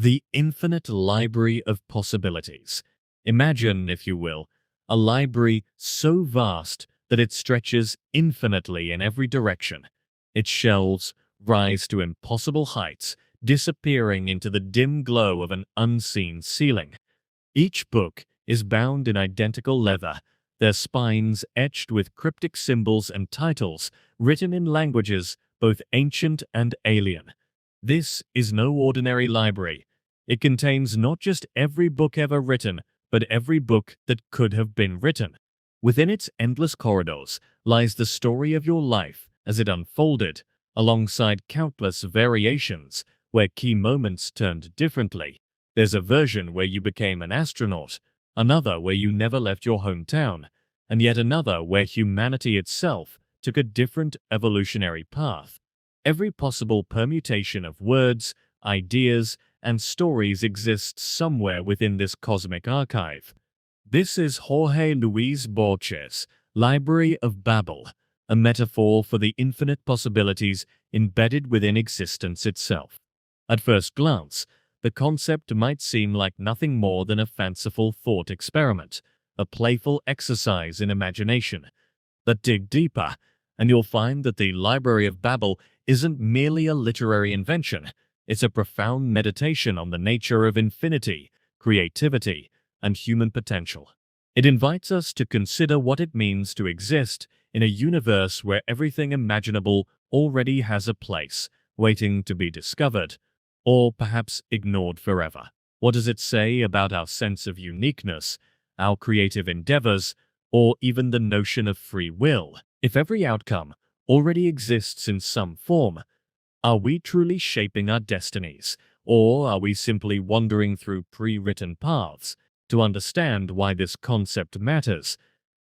The infinite library of possibilities. Imagine, if you will, a library so vast that it stretches infinitely in every direction. Its shelves rise to impossible heights, disappearing into the dim glow of an unseen ceiling. Each book is bound in identical leather, their spines etched with cryptic symbols and titles written in languages both ancient and alien. This is no ordinary library. It contains not just every book ever written, but every book that could have been written. Within its endless corridors lies the story of your life as it unfolded, alongside countless variations where key moments turned differently. There's a version where you became an astronaut, another where you never left your hometown, and yet another where humanity itself took a different evolutionary path. Every possible permutation of words, ideas, and stories exists somewhere within this cosmic archive. This is Jorge Luis Borges' Library of Babel, a metaphor for the infinite possibilities embedded within existence itself. At first glance, the concept might seem like nothing more than a fanciful thought experiment, a playful exercise in imagination. But dig deeper, and you'll find that the Library of Babel isn't merely a literary invention. It's a profound meditation on the nature of infinity, creativity, and human potential. It invites us to consider what it means to exist in a universe where everything imaginable already has a place, waiting to be discovered, or perhaps ignored forever. What does it say about our sense of uniqueness, our creative endeavors, or even the notion of free will? If every outcome already exists in some form, are we truly shaping our destinies, or are we simply wandering through pre-written paths? To understand why this concept matters,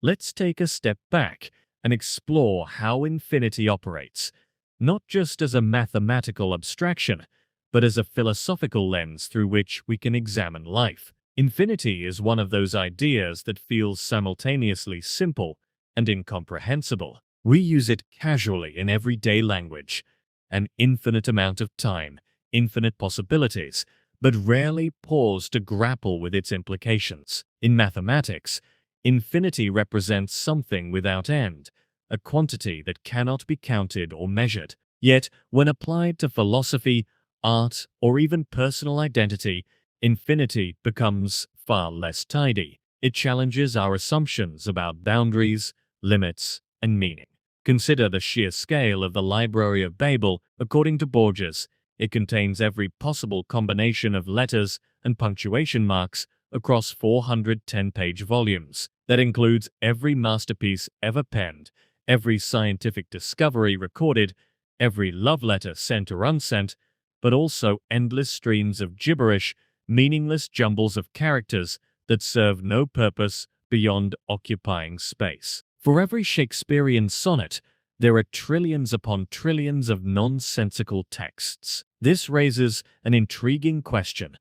let's take a step back and explore how infinity operates, not just as a mathematical abstraction, but as a philosophical lens through which we can examine life. Infinity is one of those ideas that feels simultaneously simple and incomprehensible. We use it casually in everyday language, an infinite amount of time, infinite possibilities, but rarely pause to grapple with its implications. In mathematics, infinity represents something without end, a quantity that cannot be counted or measured. Yet, when applied to philosophy, art, or even personal identity, infinity becomes far less tidy. It challenges our assumptions about boundaries, limits, and meaning. Consider the sheer scale of the Library of Babel. According to Borges, it contains every possible combination of letters and punctuation marks across 410-page volumes. That includes every masterpiece ever penned, every scientific discovery recorded, every love letter sent or unsent, but also endless streams of gibberish, meaningless jumbles of characters that serve no purpose beyond occupying space. For every Shakespearean sonnet, there are trillions upon trillions of nonsensical texts. This raises an intriguing question.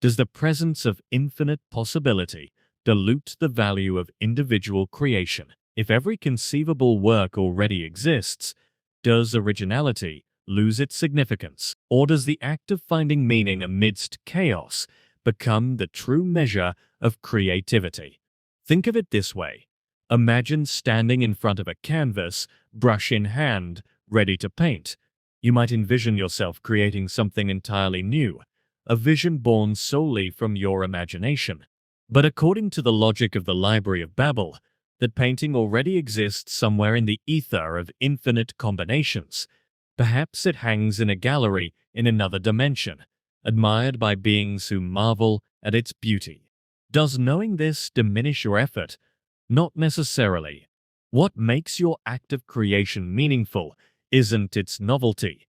Does the presence of infinite possibility dilute the value of individual creation? If every conceivable work already exists, does originality lose its significance? Or does the act of finding meaning amidst chaos become the true measure of creativity? Think of it this way. Imagine standing in front of a canvas, brush in hand, ready to paint. You might envision yourself creating something entirely new, a vision born solely from your imagination. But according to the logic of the Library of Babel, that painting already exists somewhere in the ether of infinite combinations. Perhaps it hangs in a gallery in another dimension, admired by beings who marvel at its beauty. Does knowing this diminish your effort? Not necessarily. What makes your act of creation meaningful isn't its novelty,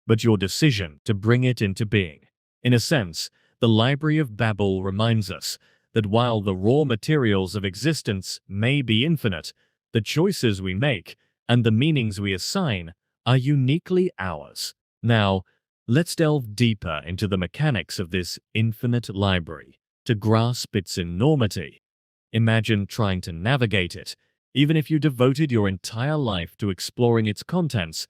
but your decision to bring it into being. In a sense, the Library of Babel reminds us that while the raw materials of existence may be infinite, the choices we make and the meanings we assign are uniquely ours. Now, let's delve deeper into the mechanics of this infinite library. To grasp its enormity, imagine trying to navigate it. Even if you devoted your entire life to exploring its contents,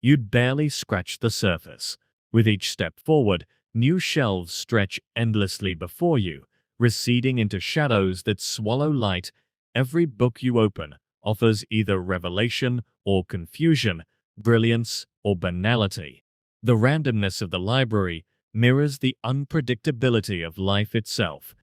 you'd barely scratch the surface. With each step forward, New shelves stretch endlessly before you, receding into shadows that swallow light. Every book you open offers either revelation or confusion, brilliance or banality. The randomness of the library mirrors the unpredictability of life itself.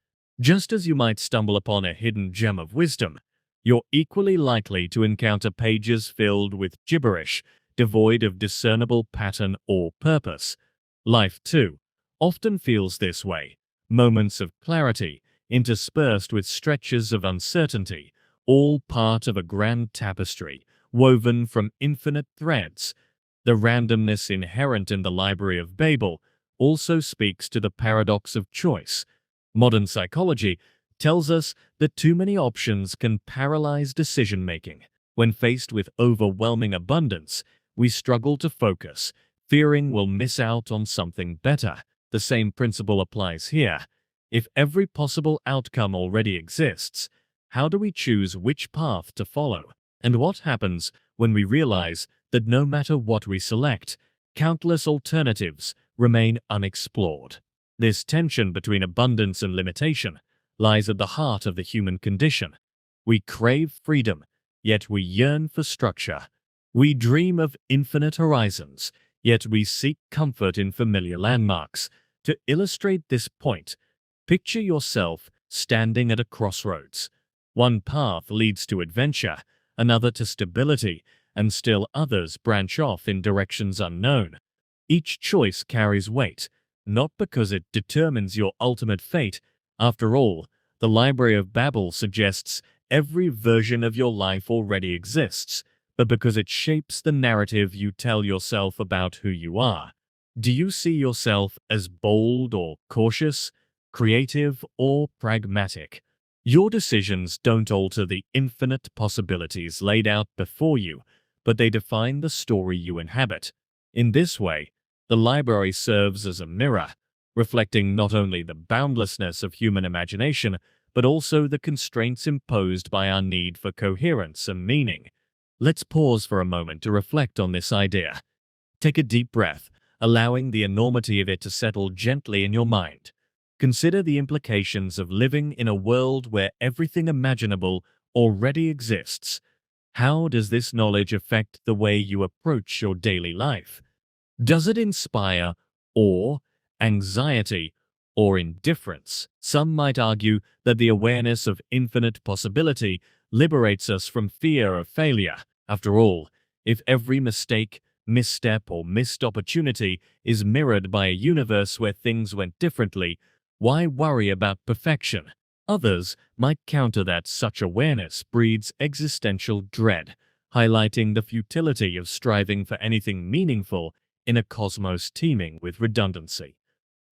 Just as you might stumble upon a hidden gem of wisdom, you're equally likely to encounter pages filled with gibberish, devoid of discernible pattern or purpose. Life, too, often feels this way. Moments of clarity, interspersed with stretches of uncertainty, all part of a grand tapestry, woven from infinite threads. The randomness inherent in the Library of Babel also speaks to the paradox of choice. Modern psychology tells us that too many options can paralyze decision-making. When faced with overwhelming abundance, we struggle to focus, fearing we'll miss out on something better. The same principle applies here. If every possible outcome already exists, how do we choose which path to follow? And what happens when we realize that no matter what we select, countless alternatives remain unexplored? This tension between abundance and limitation lies at the heart of the human condition. We crave freedom, yet we yearn for structure. We dream of infinite horizons, yet we seek comfort in familiar landmarks. To illustrate this point, picture yourself standing at a crossroads. One path leads to adventure, another to stability, and still others branch off in directions unknown. Each choice carries weight, not because it determines your ultimate fate. After all, the Library of Babel suggests every version of your life already exists, but because it shapes the narrative you tell yourself about who you are. Do you see yourself as bold or cautious, creative or pragmatic? Your decisions don't alter the infinite possibilities laid out before you, but they define the story you inhabit. In this way, the library serves as a mirror, reflecting not only the boundlessness of human imagination, but also the constraints imposed by our need for coherence and meaning. Let's pause for a moment to reflect on this idea. Take a deep breath, allowing the enormity of it to settle gently in your mind. Consider the implications of living in a world where everything imaginable already exists. How does this knowledge affect the way you approach your daily life? Does it inspire awe, anxiety, or indifference? Some might argue that the awareness of infinite possibility liberates us from fear of failure. After all, if every mistake, misstep, or missed opportunity is mirrored by a universe where things went differently, why worry about perfection? Others might counter that such awareness breeds existential dread, highlighting the futility of striving for anything meaningful in a cosmos teeming with redundancy.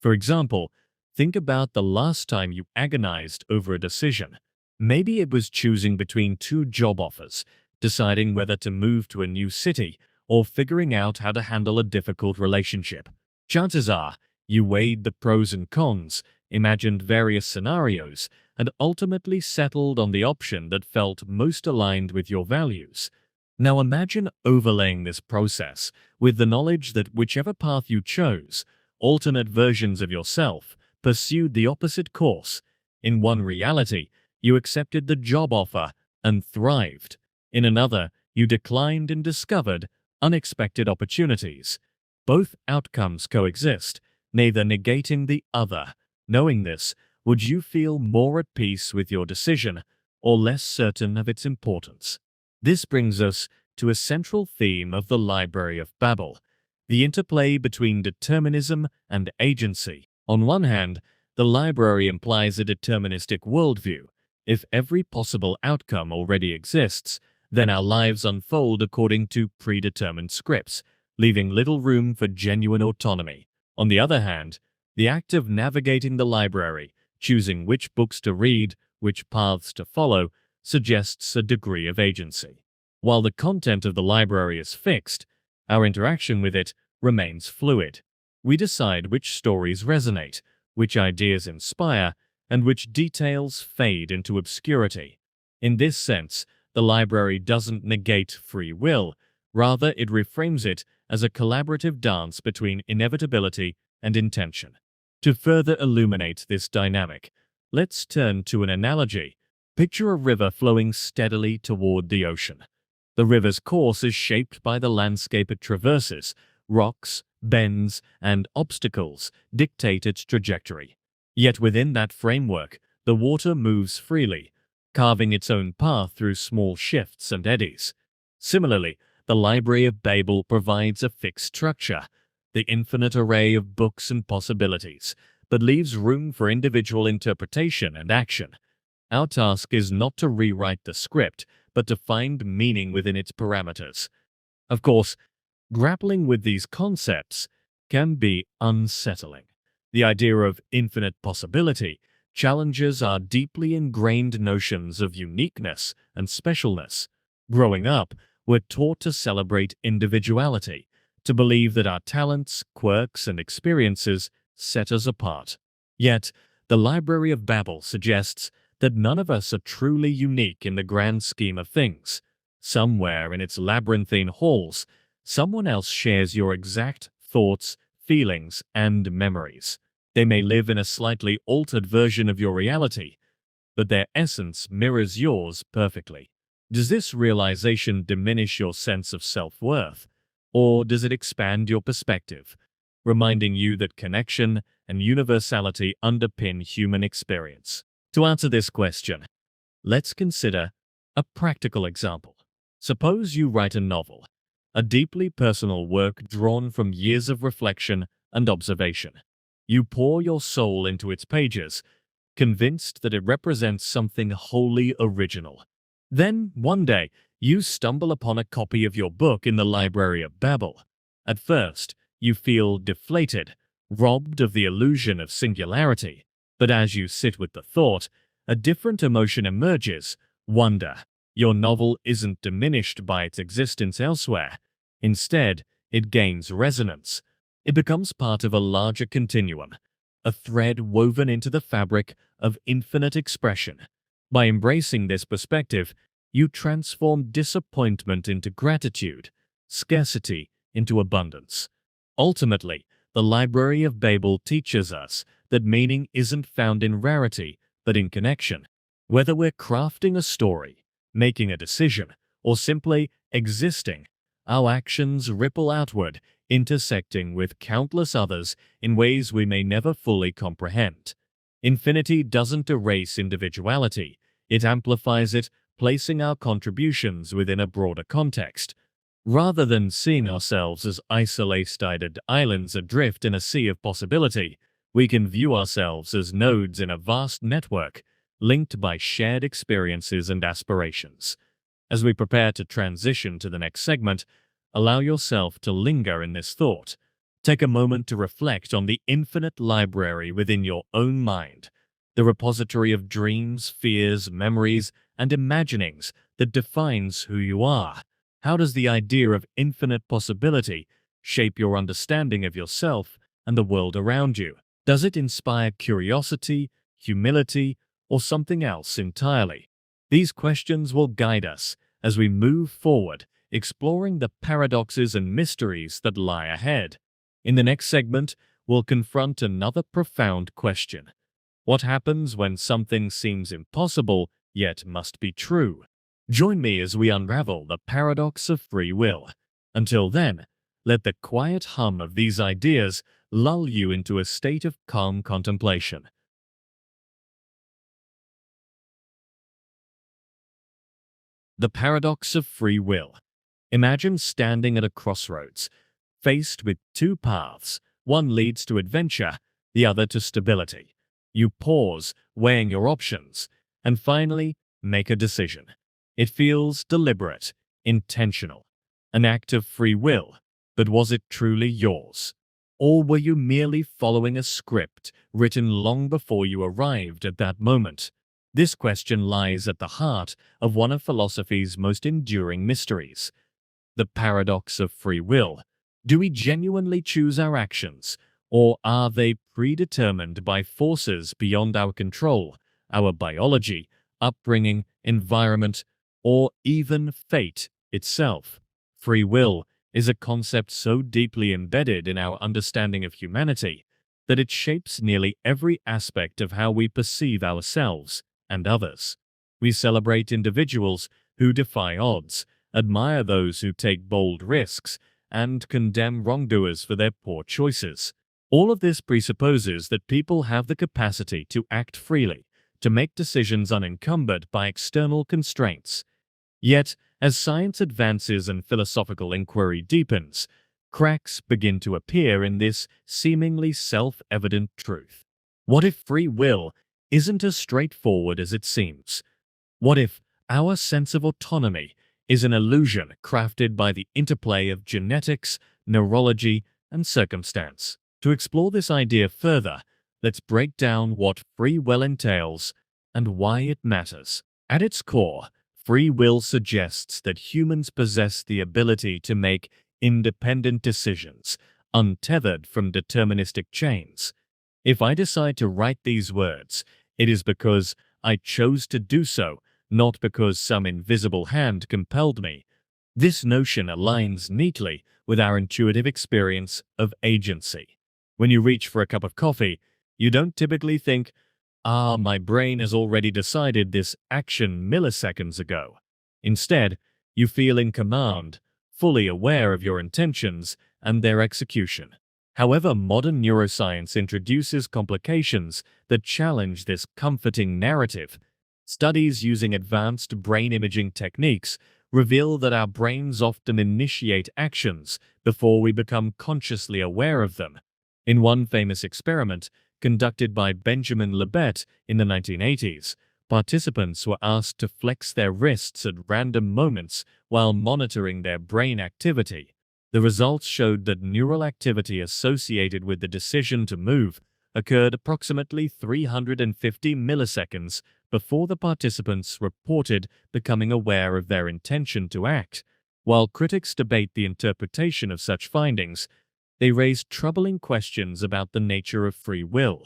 For example, think about the last time you agonized over a decision. Maybe it was choosing between two job offers, deciding whether to move to a new city, or figuring out how to handle a difficult relationship. Chances are, you weighed the pros and cons, imagined various scenarios, and ultimately settled on the option that felt most aligned with your values. Now imagine overlaying this process with the knowledge that whichever path you chose, alternate versions of yourself pursued the opposite course. In one reality, you accepted the job offer and thrived. In another, you declined and discovered unexpected opportunities. Both outcomes coexist, neither negating the other. Knowing this, would you feel more at peace with your decision or less certain of its importance? This brings us to a central theme of the Library of Babel, the interplay between determinism and agency. On one hand, the library implies a deterministic worldview. If every possible outcome already exists, then our lives unfold according to predetermined scripts, leaving little room for genuine autonomy. On the other hand, the act of navigating the library, choosing which books to read, which paths to follow, suggests a degree of agency. While the content of the library is fixed, our interaction with it remains fluid. We decide which stories resonate, which ideas inspire, and which details fade into obscurity. In this sense, the library doesn't negate free will, rather it reframes it as a collaborative dance between inevitability and intention. To further illuminate this dynamic, let's turn to an analogy. Picture a river flowing steadily toward the ocean. The river's course is shaped by the landscape it traverses. Rocks, bends, and obstacles dictate its trajectory. Yet within that framework, the water moves freely, carving its own path through small shifts and eddies. Similarly, the Library of Babel provides a fixed structure, the infinite array of books and possibilities, but leaves room for individual interpretation and action. Our task is not to rewrite the script, but to find meaning within its parameters. Of course, grappling with these concepts can be unsettling. The idea of infinite possibility challenges our deeply ingrained notions of uniqueness and specialness. Growing up, we're taught to celebrate individuality, to believe that our talents, quirks, and experiences set us apart. Yet, the Library of Babel suggests that none of us are truly unique in the grand scheme of things. Somewhere in its labyrinthine halls, someone else shares your exact thoughts, feelings, and memories. They may live in a slightly altered version of your reality, but their essence mirrors yours perfectly. Does this realization diminish your sense of self-worth, or does it expand your perspective, reminding you that connection and universality underpin human experience? To answer this question, let's consider a practical example. Suppose you write a novel, a deeply personal work drawn from years of reflection and observation. You pour your soul into its pages, convinced that it represents something wholly original. Then, one day, you stumble upon a copy of your book in the Library of Babel. At first, you feel deflated, robbed of the illusion of singularity. But as you sit with the thought, a different emotion emerges: wonder. Your novel isn't diminished by its existence elsewhere. Instead, it gains resonance. It becomes part of a larger continuum, a thread woven into the fabric of infinite expression. By embracing this perspective, you transform disappointment into gratitude, scarcity into abundance. Ultimately, the Library of Babel teaches us that meaning isn't found in rarity, but in connection. Whether we're crafting a story, making a decision, or simply existing, our actions ripple outward, intersecting with countless others in ways we may never fully comprehend. Infinity doesn't erase individuality, it amplifies it, placing our contributions within a broader context. Rather than seeing ourselves as isolated islands adrift in a sea of possibility, we can view ourselves as nodes in a vast network, linked by shared experiences and aspirations. As we prepare to transition to the next segment, allow yourself to linger in this thought. Take a moment to reflect on the infinite library within your own mind, the repository of dreams, fears, memories, and imaginings that defines who you are. How does the idea of infinite possibility shape your understanding of yourself and the world around you? Does it inspire curiosity, humility, or something else entirely? These questions will guide us as we move forward, exploring the paradoxes and mysteries that lie ahead. In the next segment, we'll confront another profound question. What happens when something seems impossible, yet must be true? Join me as we unravel the paradox of free will. Until then, let the quiet hum of these ideas lull you into a state of calm contemplation. The paradox of free will. Imagine standing at a crossroads, faced with two paths. One leads to adventure, the other to stability. You pause, weighing your options, and finally make a decision. It feels deliberate, intentional, an act of free will. But was it truly yours? Or were you merely following a script written long before you arrived at that moment? This question lies at the heart of one of philosophy's most enduring mysteries, the paradox of free will. Do we genuinely choose our actions, or are they predetermined by forces beyond our control, our biology, upbringing, environment, or even fate itself? Free will is a concept so deeply embedded in our understanding of humanity that it shapes nearly every aspect of how we perceive ourselves and others. We celebrate individuals who defy odds, admire those who take bold risks, and condemn wrongdoers for their poor choices. All of this presupposes that people have the capacity to act freely, to make decisions unencumbered by external constraints. Yet, as science advances and philosophical inquiry deepens, cracks begin to appear in this seemingly self-evident truth. What if free will isn't as straightforward as it seems? What if our sense of autonomy is an illusion crafted by the interplay of genetics, neurology, and circumstance? To explore this idea further, let's break down what free will entails and why it matters. At its core, free will suggests that humans possess the ability to make independent decisions, untethered from deterministic chains. If I decide to write these words, it is because I chose to do so, not because some invisible hand compelled me. This notion aligns neatly with our intuitive experience of agency. When you reach for a cup of coffee, you don't typically think, my brain has already decided this action milliseconds ago. Instead, you feel in command, fully aware of your intentions and their execution. However, modern neuroscience introduces complications that challenge this comforting narrative. Studies using advanced brain imaging techniques reveal that our brains often initiate actions before we become consciously aware of them. In one famous experiment, conducted by Benjamin Libet in the 1980s, participants were asked to flex their wrists at random moments while monitoring their brain activity. The results showed that neural activity associated with the decision to move occurred approximately 350 milliseconds before the participants reported becoming aware of their intention to act. While critics debate the interpretation of such findings, they raise troubling questions about the nature of free will.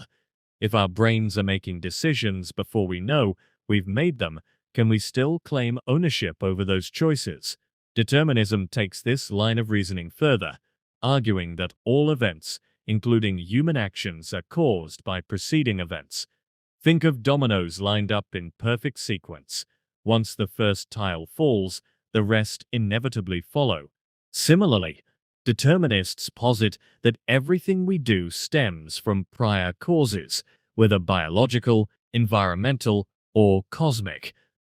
If our brains are making decisions before we know we've made them, can we still claim ownership over those choices? Determinism takes this line of reasoning further, arguing that all events, including human actions, are caused by preceding events. Think of dominoes lined up in perfect sequence. Once the first tile falls, the rest inevitably follow. Similarly, determinists posit that everything we do stems from prior causes, whether biological, environmental, or cosmic.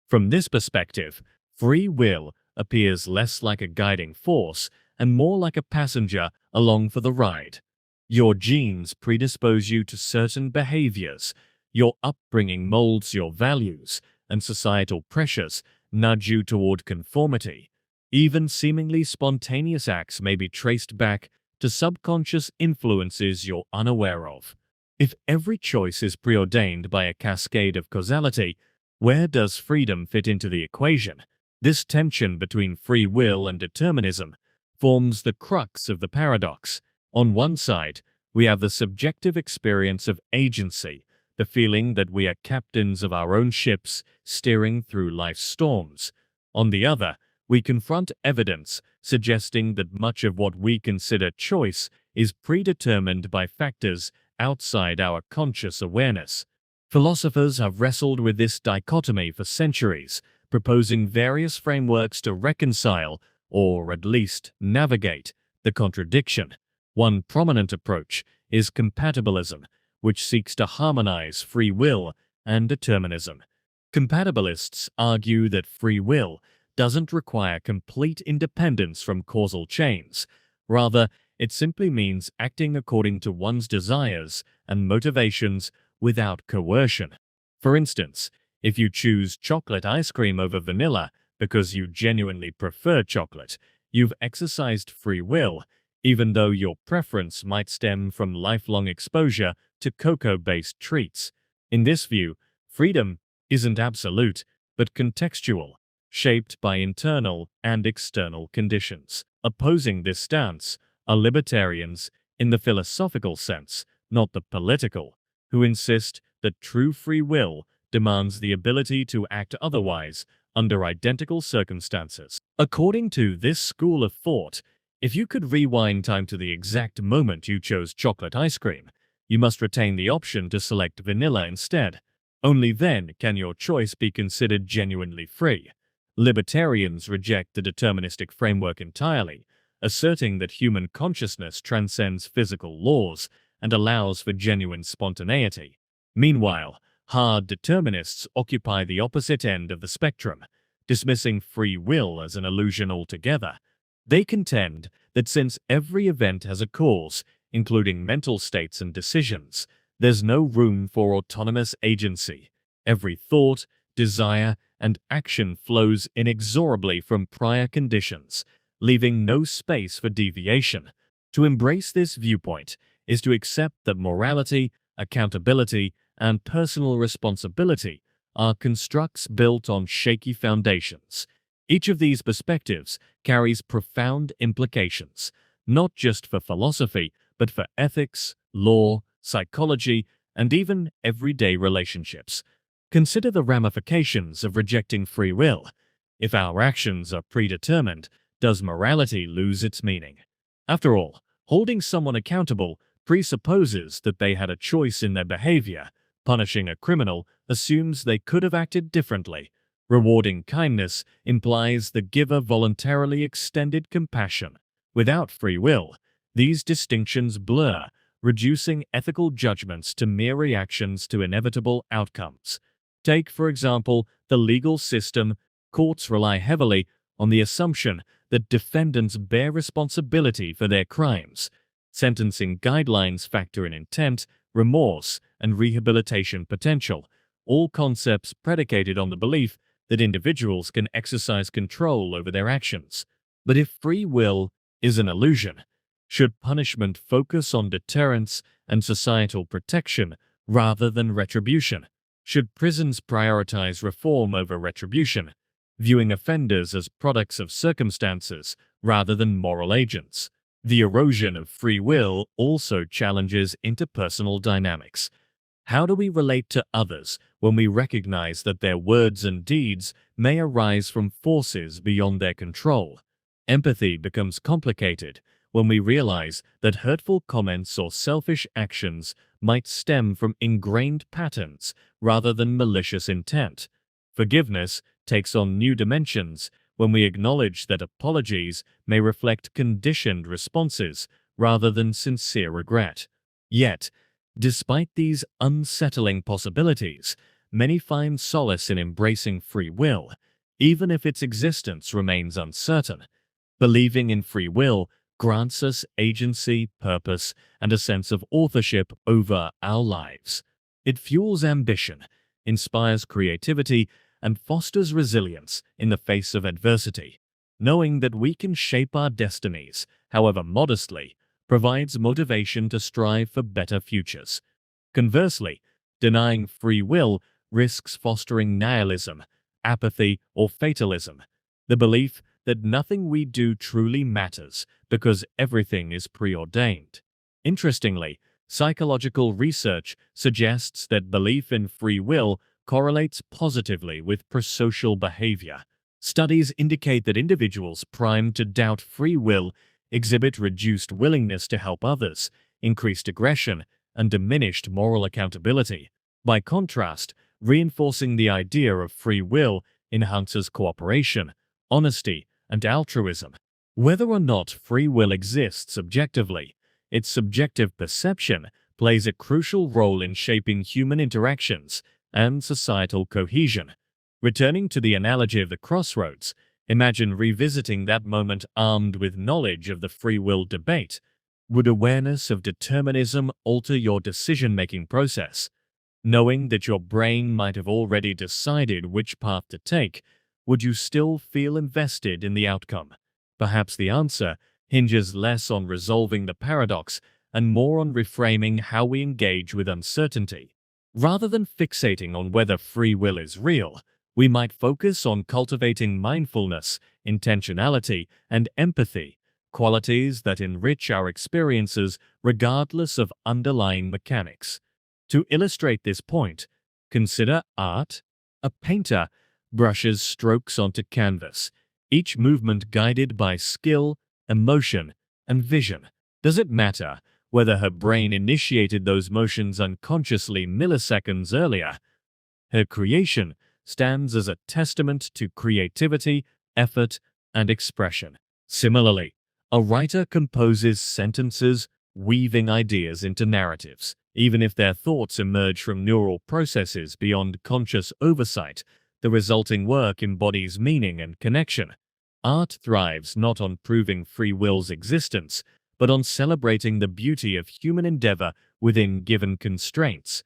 From this perspective, free will appears less like a guiding force and more like a passenger along for the ride. Your genes predispose you to certain behaviors. Your upbringing molds your values, and societal pressures nudge you toward conformity. Even seemingly spontaneous acts may be traced back to subconscious influences you're unaware of. If every choice is preordained by a cascade of causality, where does freedom fit into the equation? This tension between free will and determinism forms the crux of the paradox. On one side, we have the subjective experience of agency, the feeling that we are captains of our own ships steering through life's storms. On the other, we confront evidence suggesting that much of what we consider choice is predetermined by factors outside our conscious awareness. Philosophers have wrestled with this dichotomy for centuries, proposing various frameworks to reconcile, or at least navigate, the contradiction. One prominent approach is compatibilism, which seeks to harmonize free will and determinism. Compatibilists argue that free will doesn't require complete independence from causal chains. Rather, it simply means acting according to one's desires and motivations without coercion. For instance, if you choose chocolate ice cream over vanilla because you genuinely prefer chocolate, you've exercised free will, even though your preference might stem from lifelong exposure to cocoa-based treats. In this view, freedom isn't absolute, but contextual, shaped by internal and external conditions. Opposing this stance are libertarians in the philosophical sense, not the political, who insist that true free will demands the ability to act otherwise under identical circumstances. According to this school of thought, if you could rewind time to the exact moment you chose chocolate ice cream, you must retain the option to select vanilla instead. Only then can your choice be considered genuinely free. Libertarians reject the deterministic framework entirely, asserting that human consciousness transcends physical laws and allows for genuine spontaneity. Meanwhile, hard determinists occupy the opposite end of the spectrum, dismissing free will as an illusion altogether. They contend that since every event has a cause, including mental states and decisions, there's no room for autonomous agency. Every thought, desire, and action flows inexorably from prior conditions, leaving no space for deviation. To embrace this viewpoint is to accept that morality, accountability, and personal responsibility are constructs built on shaky foundations. Each of these perspectives carries profound implications, not just for philosophy, but for ethics, law, psychology, and even everyday relationships. Consider the ramifications of rejecting free will. If our actions are predetermined, does morality lose its meaning? After all, holding someone accountable presupposes that they had a choice in their behavior. Punishing a criminal assumes they could have acted differently. Rewarding kindness implies the giver voluntarily extended compassion. Without free will, these distinctions blur, reducing ethical judgments to mere reactions to inevitable outcomes. Take, for example, the legal system. Courts rely heavily on the assumption that defendants bear responsibility for their crimes. Sentencing guidelines factor in intent, remorse, and rehabilitation potential, all concepts predicated on the belief that individuals can exercise control over their actions. But if free will is an illusion, should punishment focus on deterrence and societal protection rather than retribution? Should prisons prioritize reform over retribution, viewing offenders as products of circumstances rather than moral agents? The erosion of free will also challenges interpersonal dynamics. How do we relate to others when we recognize that their words and deeds may arise from forces beyond their control? Empathy becomes complicated when we realize that hurtful comments or selfish actions might stem from ingrained patterns rather than malicious intent. Forgiveness takes on new dimensions when we acknowledge that apologies may reflect conditioned responses rather than sincere regret. Yet, despite these unsettling possibilities, many find solace in embracing free will, even if its existence remains uncertain. Believing in free will grants us agency, purpose, and a sense of authorship over our lives. It fuels ambition, inspires creativity, and fosters resilience in the face of adversity. Knowing that we can shape our destinies, however modestly, provides motivation to strive for better futures. Conversely, denying free will risks fostering nihilism, apathy, or fatalism, the belief that nothing we do truly matters because everything is preordained. Interestingly, psychological research suggests that belief in free will correlates positively with prosocial behavior. Studies indicate that individuals primed to doubt free will exhibit reduced willingness to help others, increased aggression, and diminished moral accountability. By contrast, reinforcing the idea of free will enhances cooperation, honesty, and altruism. Whether or not free will exists objectively, its subjective perception plays a crucial role in shaping human interactions and societal cohesion. Returning to the analogy of the crossroads, imagine revisiting that moment armed with knowledge of the free will debate. Would awareness of determinism alter your decision-making process? Knowing that your brain might have already decided which path to take, would you still feel invested in the outcome? Perhaps the answer hinges less on resolving the paradox and more on reframing how we engage with uncertainty. Rather than fixating on whether free will is real, we might focus on cultivating mindfulness, intentionality, and empathy, qualities that enrich our experiences regardless of underlying mechanics. To illustrate this point, consider art. A painter brushes strokes onto canvas, each movement guided by skill, emotion, and vision. Does it matter whether her brain initiated those motions unconsciously milliseconds earlier. Her creation stands as a testament to creativity, effort, and expression. Similarly, a writer composes sentences, weaving ideas into narratives. Even if their thoughts emerge from neural processes beyond conscious oversight, the resulting work embodies meaning and connection. Art thrives not on proving free will's existence, but on celebrating the beauty of human endeavor within given constraints.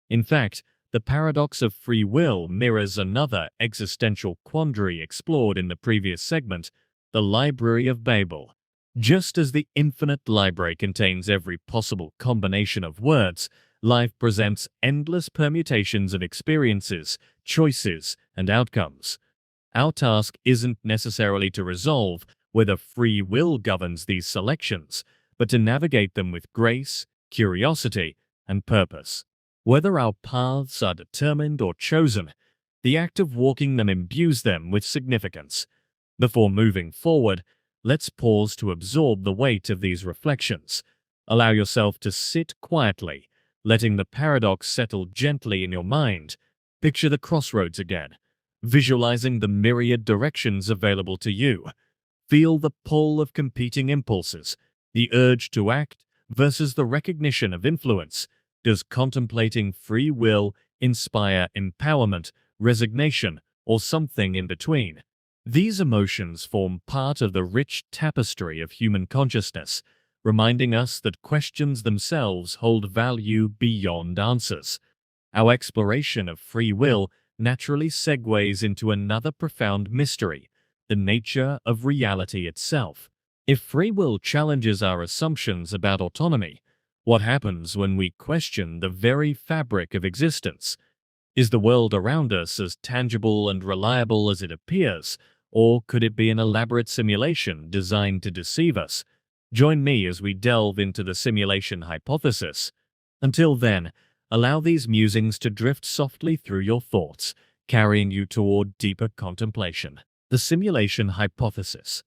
In fact, the paradox of free will mirrors another existential quandary explored in the previous segment, the Library of Babel. Just as the infinite library contains every possible combination of words, life presents endless permutations of experiences, choices, and outcomes. Our task isn't necessarily to resolve whether free will governs these selections, but to navigate them with grace, curiosity, and purpose. Whether our paths are determined or chosen, the act of walking them imbues them with significance. Before moving forward, let's pause to absorb the weight of these reflections. Allow yourself to sit quietly, letting the paradox settle gently in your mind. Picture the crossroads again, visualizing the myriad directions available to you. Feel the pull of competing impulses, the urge to act versus the recognition of influence. Does contemplating free will inspire empowerment, resignation, or something in between? These emotions form part of the rich tapestry of human consciousness, reminding us that questions themselves hold value beyond answers. Our exploration of free will naturally segues into another profound mystery, the nature of reality itself. If free will challenges our assumptions about autonomy, what happens when we question the very fabric of existence? Is the world around us as tangible and reliable as it appears, or could it be an elaborate simulation designed to deceive us? Join me as we delve into the simulation hypothesis. Until then, allow these musings to drift softly through your thoughts, carrying you toward deeper contemplation. The simulation hypothesis.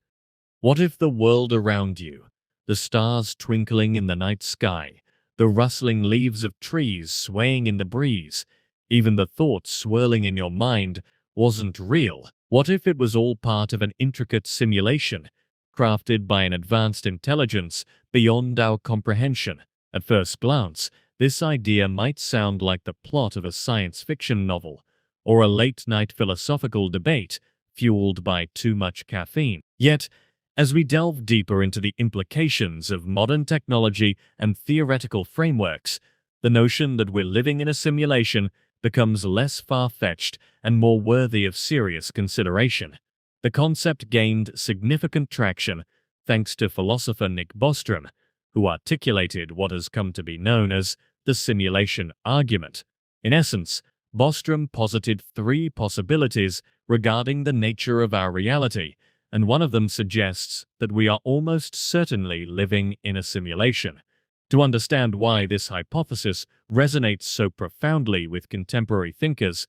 What if the world around you, the stars twinkling in the night sky, the rustling leaves of trees swaying in the breeze, even the thoughts swirling in your mind, wasn't real? What if it was all part of an intricate simulation, crafted by an advanced intelligence beyond our comprehension? At first glance, this idea might sound like the plot of a science fiction novel, or a late-night philosophical debate fueled by too much caffeine. Yet, as we delve deeper into the implications of modern technology and theoretical frameworks, the notion that we're living in a simulation becomes less far-fetched and more worthy of serious consideration. The concept gained significant traction thanks to philosopher Nick Bostrom, who articulated what has come to be known as the simulation argument. In essence, Bostrom posited three possibilities regarding the nature of our reality, and one of them suggests that we are almost certainly living in a simulation. To understand why this hypothesis resonates so profoundly with contemporary thinkers,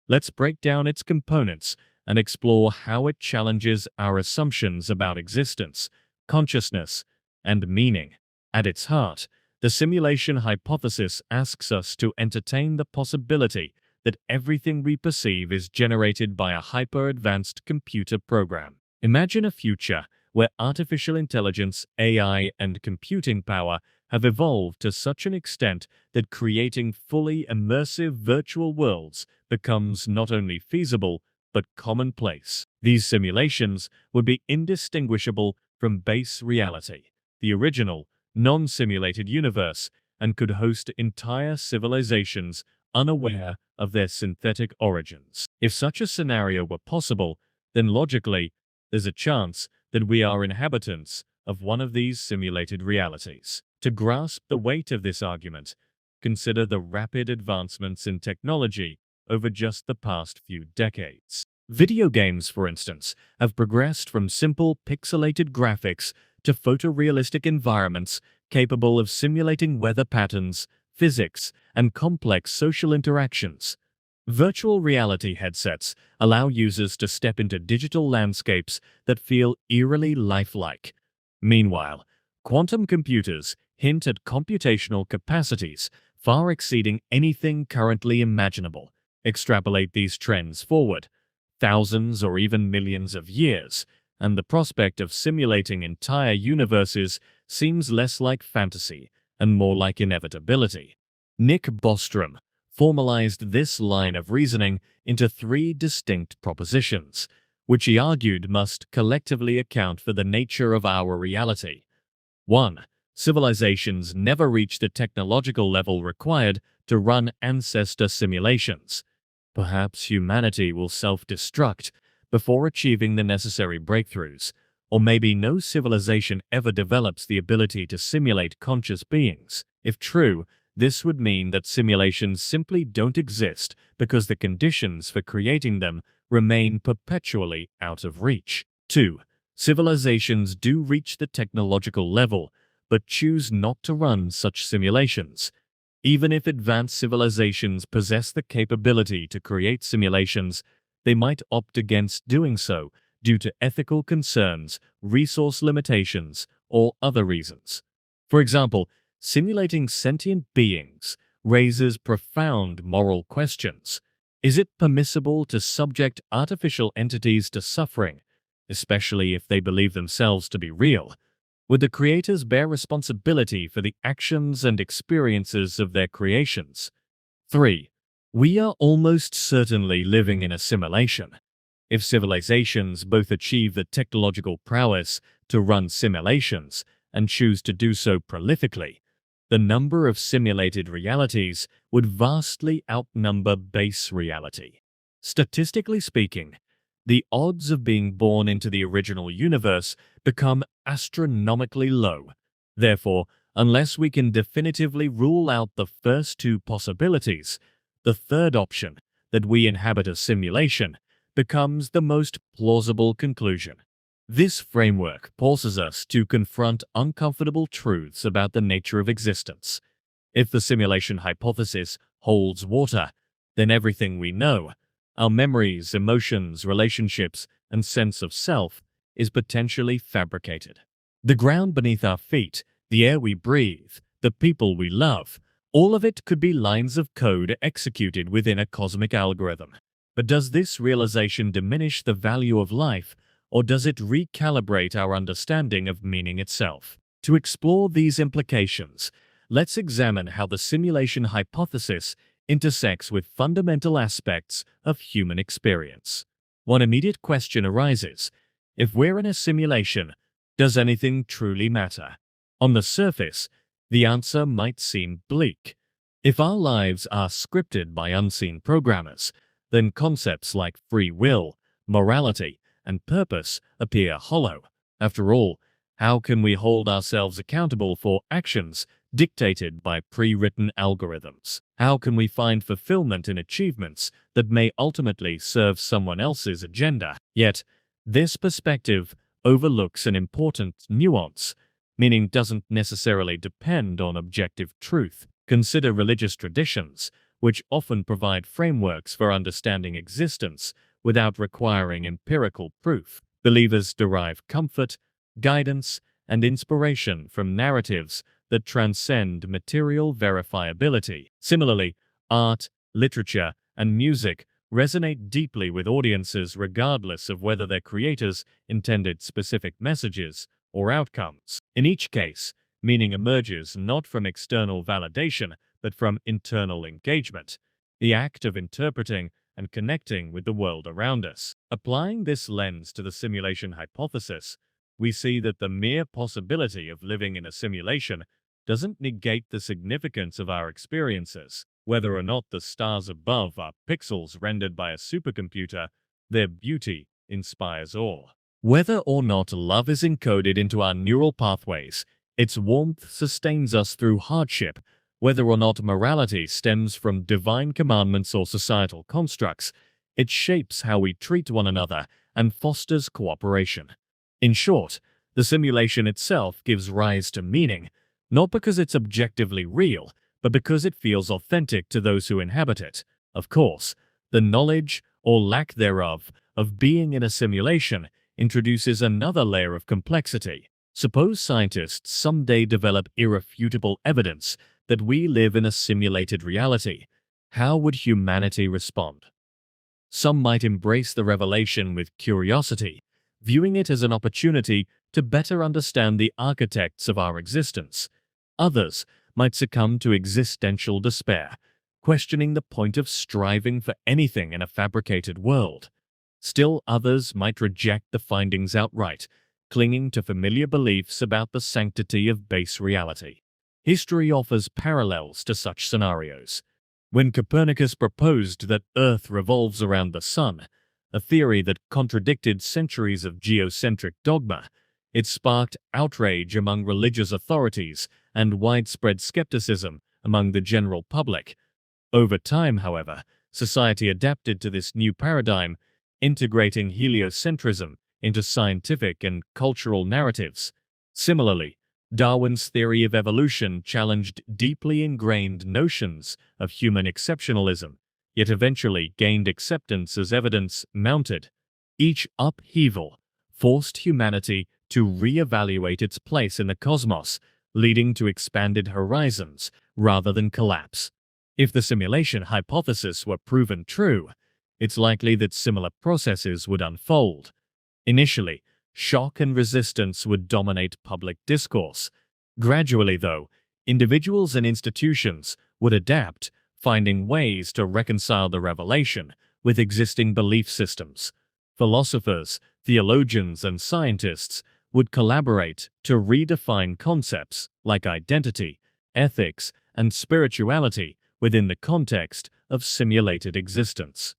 let's break down its components and explore how it challenges our assumptions about existence, consciousness, and meaning. At its heart, the simulation hypothesis asks us to entertain the possibility that everything we perceive is generated by a hyper-advanced computer program. Imagine a future where artificial intelligence, AI, and computing power have evolved to such an extent that creating fully immersive virtual worlds becomes not only feasible, but commonplace. These simulations would be indistinguishable from base reality, the original, non-simulated universe, and could host entire civilizations unaware of their synthetic origins. If such a scenario were possible, then logically, there's a chance that we are inhabitants of one of these simulated realities. To grasp the weight of this argument, consider the rapid advancements in technology over just the past few decades. Video games, for instance, have progressed from simple pixelated graphics to photorealistic environments capable of simulating weather patterns, physics, and complex social interactions. Virtual reality headsets allow users to step into digital landscapes that feel eerily lifelike. Meanwhile, quantum computers hint at computational capacities far exceeding anything currently imaginable. Extrapolate these trends forward, thousands or even millions of years, and the prospect of simulating entire universes seems less like fantasy and more like inevitability. Nick Bostrom formalized this line of reasoning into three distinct propositions, which he argued must collectively account for the nature of our reality. 1. Civilizations never reach the technological level required to run ancestor simulations. Perhaps humanity will self-destruct before achieving the necessary breakthroughs, or maybe no civilization ever develops the ability to simulate conscious beings. If true, this would mean that simulations simply don't exist because the conditions for creating them remain perpetually out of reach. 2. Civilizations do reach the technological level, but choose not to run such simulations. Even if advanced civilizations possess the capability to create simulations, they might opt against doing so due to ethical concerns, resource limitations, or other reasons. For example, simulating sentient beings raises profound moral questions. Is it permissible to subject artificial entities to suffering, especially if they believe themselves to be real? Would the creators bear responsibility for the actions and experiences of their creations? 3. We are almost certainly living in a simulation. If civilizations both achieve the technological prowess to run simulations and choose to do so prolifically, the number of simulated realities would vastly outnumber base reality. Statistically speaking, the odds of being born into the original universe become astronomically low. Therefore, unless we can definitively rule out the first two possibilities, the third option, that we inhabit a simulation, becomes the most plausible conclusion. This framework forces us to confront uncomfortable truths about the nature of existence. If the simulation hypothesis holds water, then everything we know, our memories, emotions, relationships, and sense of self, is potentially fabricated. The ground beneath our feet, the air we breathe, the people we love, all of it could be lines of code executed within a cosmic algorithm. But does this realization diminish the value of life, or does it recalibrate our understanding of meaning itself? To explore these implications, let's examine how the simulation hypothesis intersects with fundamental aspects of human experience. One immediate question arises: if we're in a simulation, does anything truly matter? On the surface, the answer might seem bleak. If our lives are scripted by unseen programmers, then concepts like free will, morality, and purpose appear hollow. After all, how can we hold ourselves accountable for actions dictated by pre-written algorithms? How can we find fulfillment in achievements that may ultimately serve someone else's agenda? Yet, this perspective overlooks an important nuance. Meaning doesn't necessarily depend on objective truth. Consider religious traditions, which often provide frameworks for understanding existence without requiring empirical proof. Believers derive comfort, guidance, and inspiration from narratives that transcend material verifiability. Similarly, art, literature, and music resonate deeply with audiences regardless of whether their creators intended specific messages or outcomes. In each case, meaning emerges not from external validation, but from internal engagement, the act of interpreting and connecting with the world around us. Applying this lens to the simulation hypothesis, we see that the mere possibility of living in a simulation doesn't negate the significance of our experiences. Whether or not the stars above are pixels rendered by a supercomputer, their beauty inspires awe. Whether or not love is encoded into our neural pathways, its warmth sustains us through hardship. Whether or not morality stems from divine commandments or societal constructs, it shapes how we treat one another and fosters cooperation. In short, the simulation itself gives rise to meaning, not because it's objectively real, but because it feels authentic to those who inhabit it. Of course, the knowledge, or lack thereof, of being in a simulation introduces another layer of complexity. Suppose scientists someday develop irrefutable evidence that we live in a simulated reality. How would humanity respond? Some might embrace the revelation with curiosity, viewing it as an opportunity to better understand the architects of our existence. Others might succumb to existential despair, questioning the point of striving for anything in a fabricated world. Still others might reject the findings outright, clinging to familiar beliefs about the sanctity of base reality. History offers parallels to such scenarios. When Copernicus proposed that Earth revolves around the Sun, a theory that contradicted centuries of geocentric dogma, it sparked outrage among religious authorities and widespread skepticism among the general public. Over time, however, society adapted to this new paradigm, integrating heliocentrism into scientific and cultural narratives. Similarly, Darwin's theory of evolution challenged deeply ingrained notions of human exceptionalism, yet eventually gained acceptance as evidence mounted. Each upheaval forced humanity to re-evaluate its place in the cosmos, leading to expanded horizons rather than collapse. If the simulation hypothesis were proven true, it's likely that similar processes would unfold. Initially, shock and resistance would dominate public discourse. Gradually, though, individuals and institutions would adapt, finding ways to reconcile the revelation with existing belief systems. Philosophers, theologians, and scientists would collaborate to redefine concepts like identity, ethics, and spirituality within the context of simulated existence.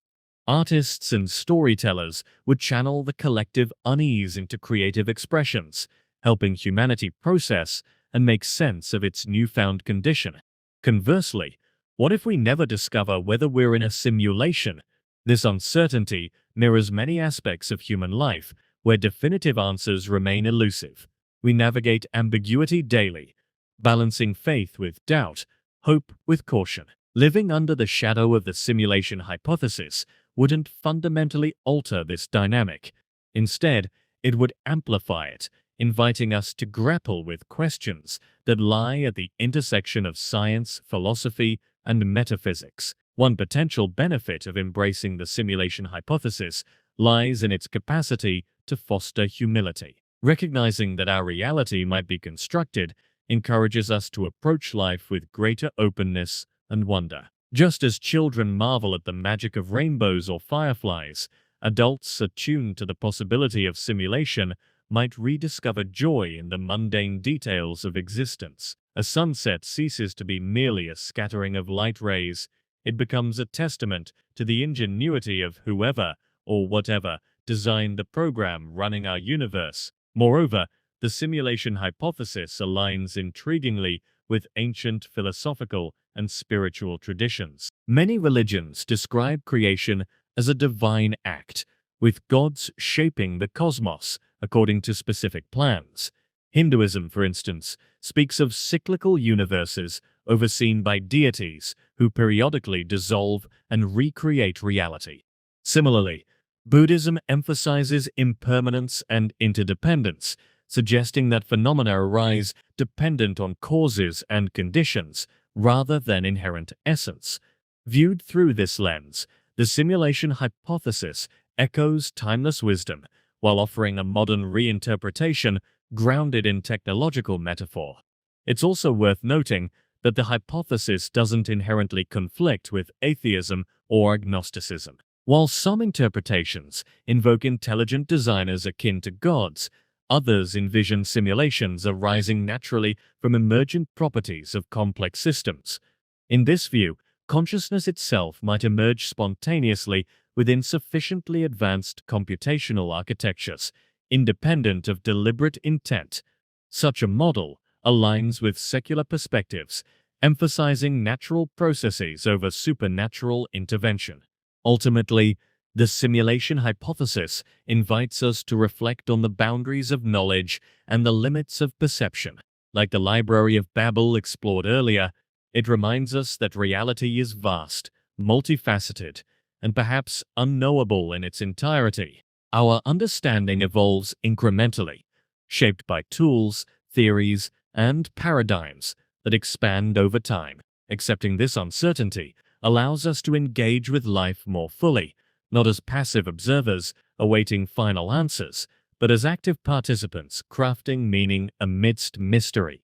Artists and storytellers would channel the collective unease into creative expressions, helping humanity process and make sense of its newfound condition. Conversely, what if we never discover whether we're in a simulation? This uncertainty mirrors many aspects of human life, where definitive answers remain elusive. We navigate ambiguity daily, balancing faith with doubt, hope with caution. Living under the shadow of the simulation hypothesis wouldn't fundamentally alter this dynamic. Instead, it would amplify it, inviting us to grapple with questions that lie at the intersection of science, philosophy, and metaphysics. One potential benefit of embracing the simulation hypothesis lies in its capacity to foster humility. Recognizing that our reality might be constructed encourages us to approach life with greater openness and wonder. Just as children marvel at the magic of rainbows or fireflies, adults attuned to the possibility of simulation might rediscover joy in the mundane details of existence. A sunset ceases to be merely a scattering of light rays. It becomes a testament to the ingenuity of whoever or whatever designed the program running our universe. Moreover, the simulation hypothesis aligns intriguingly with ancient philosophical and spiritual traditions. Many religions describe creation as a divine act, with gods shaping the cosmos according to specific plans. Hinduism, for instance, speaks of cyclical universes overseen by deities who periodically dissolve and recreate reality. Similarly, Buddhism emphasizes impermanence and interdependence, suggesting that phenomena arise dependent on causes and conditions rather than inherent essence. Viewed through this lens, the simulation hypothesis echoes timeless wisdom while offering a modern reinterpretation grounded in technological metaphor. It's also worth noting that the hypothesis doesn't inherently conflict with atheism or agnosticism. While some interpretations invoke intelligent designers akin to gods, others envision simulations arising naturally from emergent properties of complex systems. In this view, consciousness itself might emerge spontaneously within sufficiently advanced computational architectures, independent of deliberate intent. Such a model aligns with secular perspectives, emphasizing natural processes over supernatural intervention. Ultimately, the simulation hypothesis invites us to reflect on the boundaries of knowledge and the limits of perception. Like the Library of Babel explored earlier, it reminds us that reality is vast, multifaceted, and perhaps unknowable in its entirety. Our understanding evolves incrementally, shaped by tools, theories, and paradigms that expand over time. Accepting this uncertainty allows us to engage with life more fully, not as passive observers awaiting final answers, but as active participants crafting meaning amidst mystery.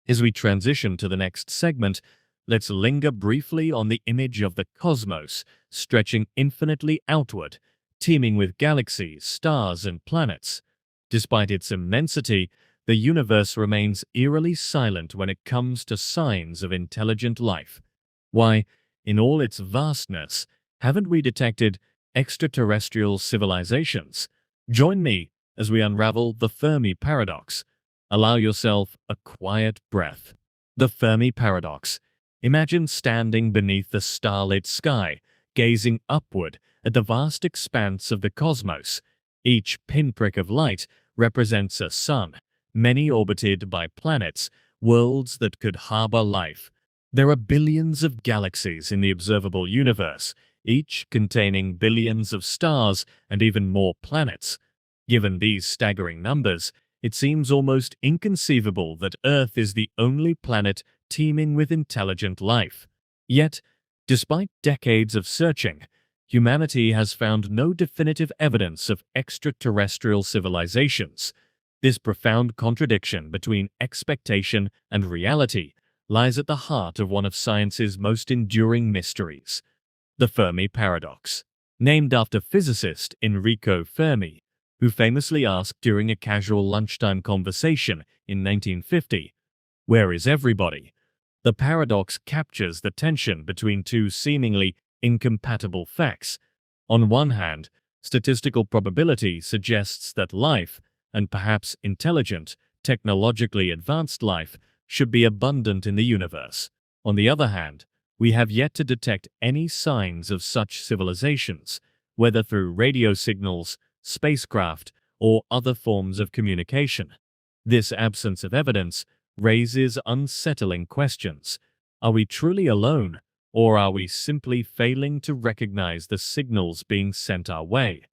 As we transition to the next segment, let's linger briefly on the image of the cosmos, stretching infinitely outward, teeming with galaxies, stars, and planets. Despite its immensity, the universe remains eerily silent when it comes to signs of intelligent life. Why, in all its vastness, haven't we detected extraterrestrial civilizations? Join me as we unravel the Fermi paradox. Allow yourself a quiet breath. The Fermi paradox. Imagine standing beneath the starlit sky, gazing upward at the vast expanse of the cosmos. Each pinprick of light represents a sun, many orbited by planets, worlds that could harbor life. There are billions of galaxies in the observable universe, each containing billions of stars and even more planets. Given these staggering numbers, it seems almost inconceivable that Earth is the only planet teeming with intelligent life. Yet, despite decades of searching, humanity has found no definitive evidence of extraterrestrial civilizations. This profound contradiction between expectation and reality lies at the heart of one of science's most enduring mysteries. The Fermi paradox. Named after physicist Enrico Fermi, who famously asked during a casual lunchtime conversation in 1950, "Where is everybody?" The paradox captures the tension between two seemingly incompatible facts. On one hand, statistical probability suggests that life, and perhaps intelligent, technologically advanced life, should be abundant in the universe. On the other hand, we have yet to detect any signs of such civilizations, whether through radio signals, spacecraft, or other forms of communication. This absence of evidence raises unsettling questions. Are we truly alone, or are we simply failing to recognize the signals being sent our way?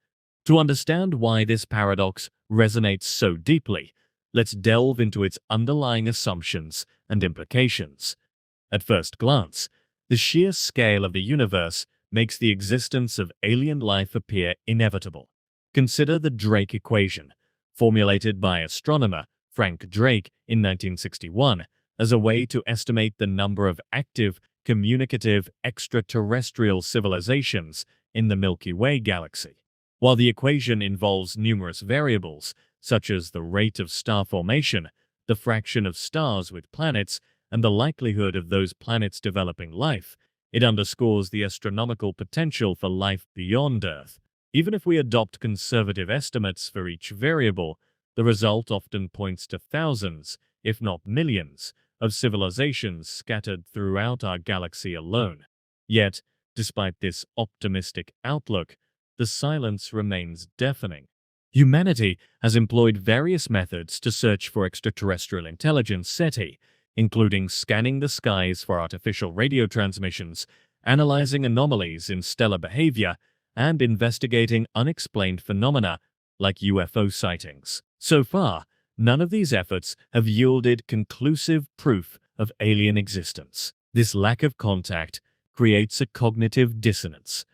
To understand why this paradox resonates so deeply, let's delve into its underlying assumptions and implications. At first glance, the sheer scale of the universe makes the existence of alien life appear inevitable. Consider the Drake equation, formulated by astronomer Frank Drake in 1961 as a way to estimate the number of active, communicative extraterrestrial civilizations in the Milky Way galaxy. While the equation involves numerous variables, such as the rate of star formation, the fraction of stars with planets, and the likelihood of those planets developing life, it underscores the astronomical potential for life beyond Earth. Even if we adopt conservative estimates for each variable, the result often points to thousands, if not millions, of civilizations scattered throughout our galaxy alone. Yet, despite this optimistic outlook, the silence remains deafening. Humanity has employed various methods to search for extraterrestrial intelligence SETI, including scanning the skies for artificial radio transmissions, analyzing anomalies in stellar behavior, and investigating unexplained phenomena like UFO sightings. So far, none of these efforts have yielded conclusive proof of alien existence. This lack of contact creates a cognitive dissonance.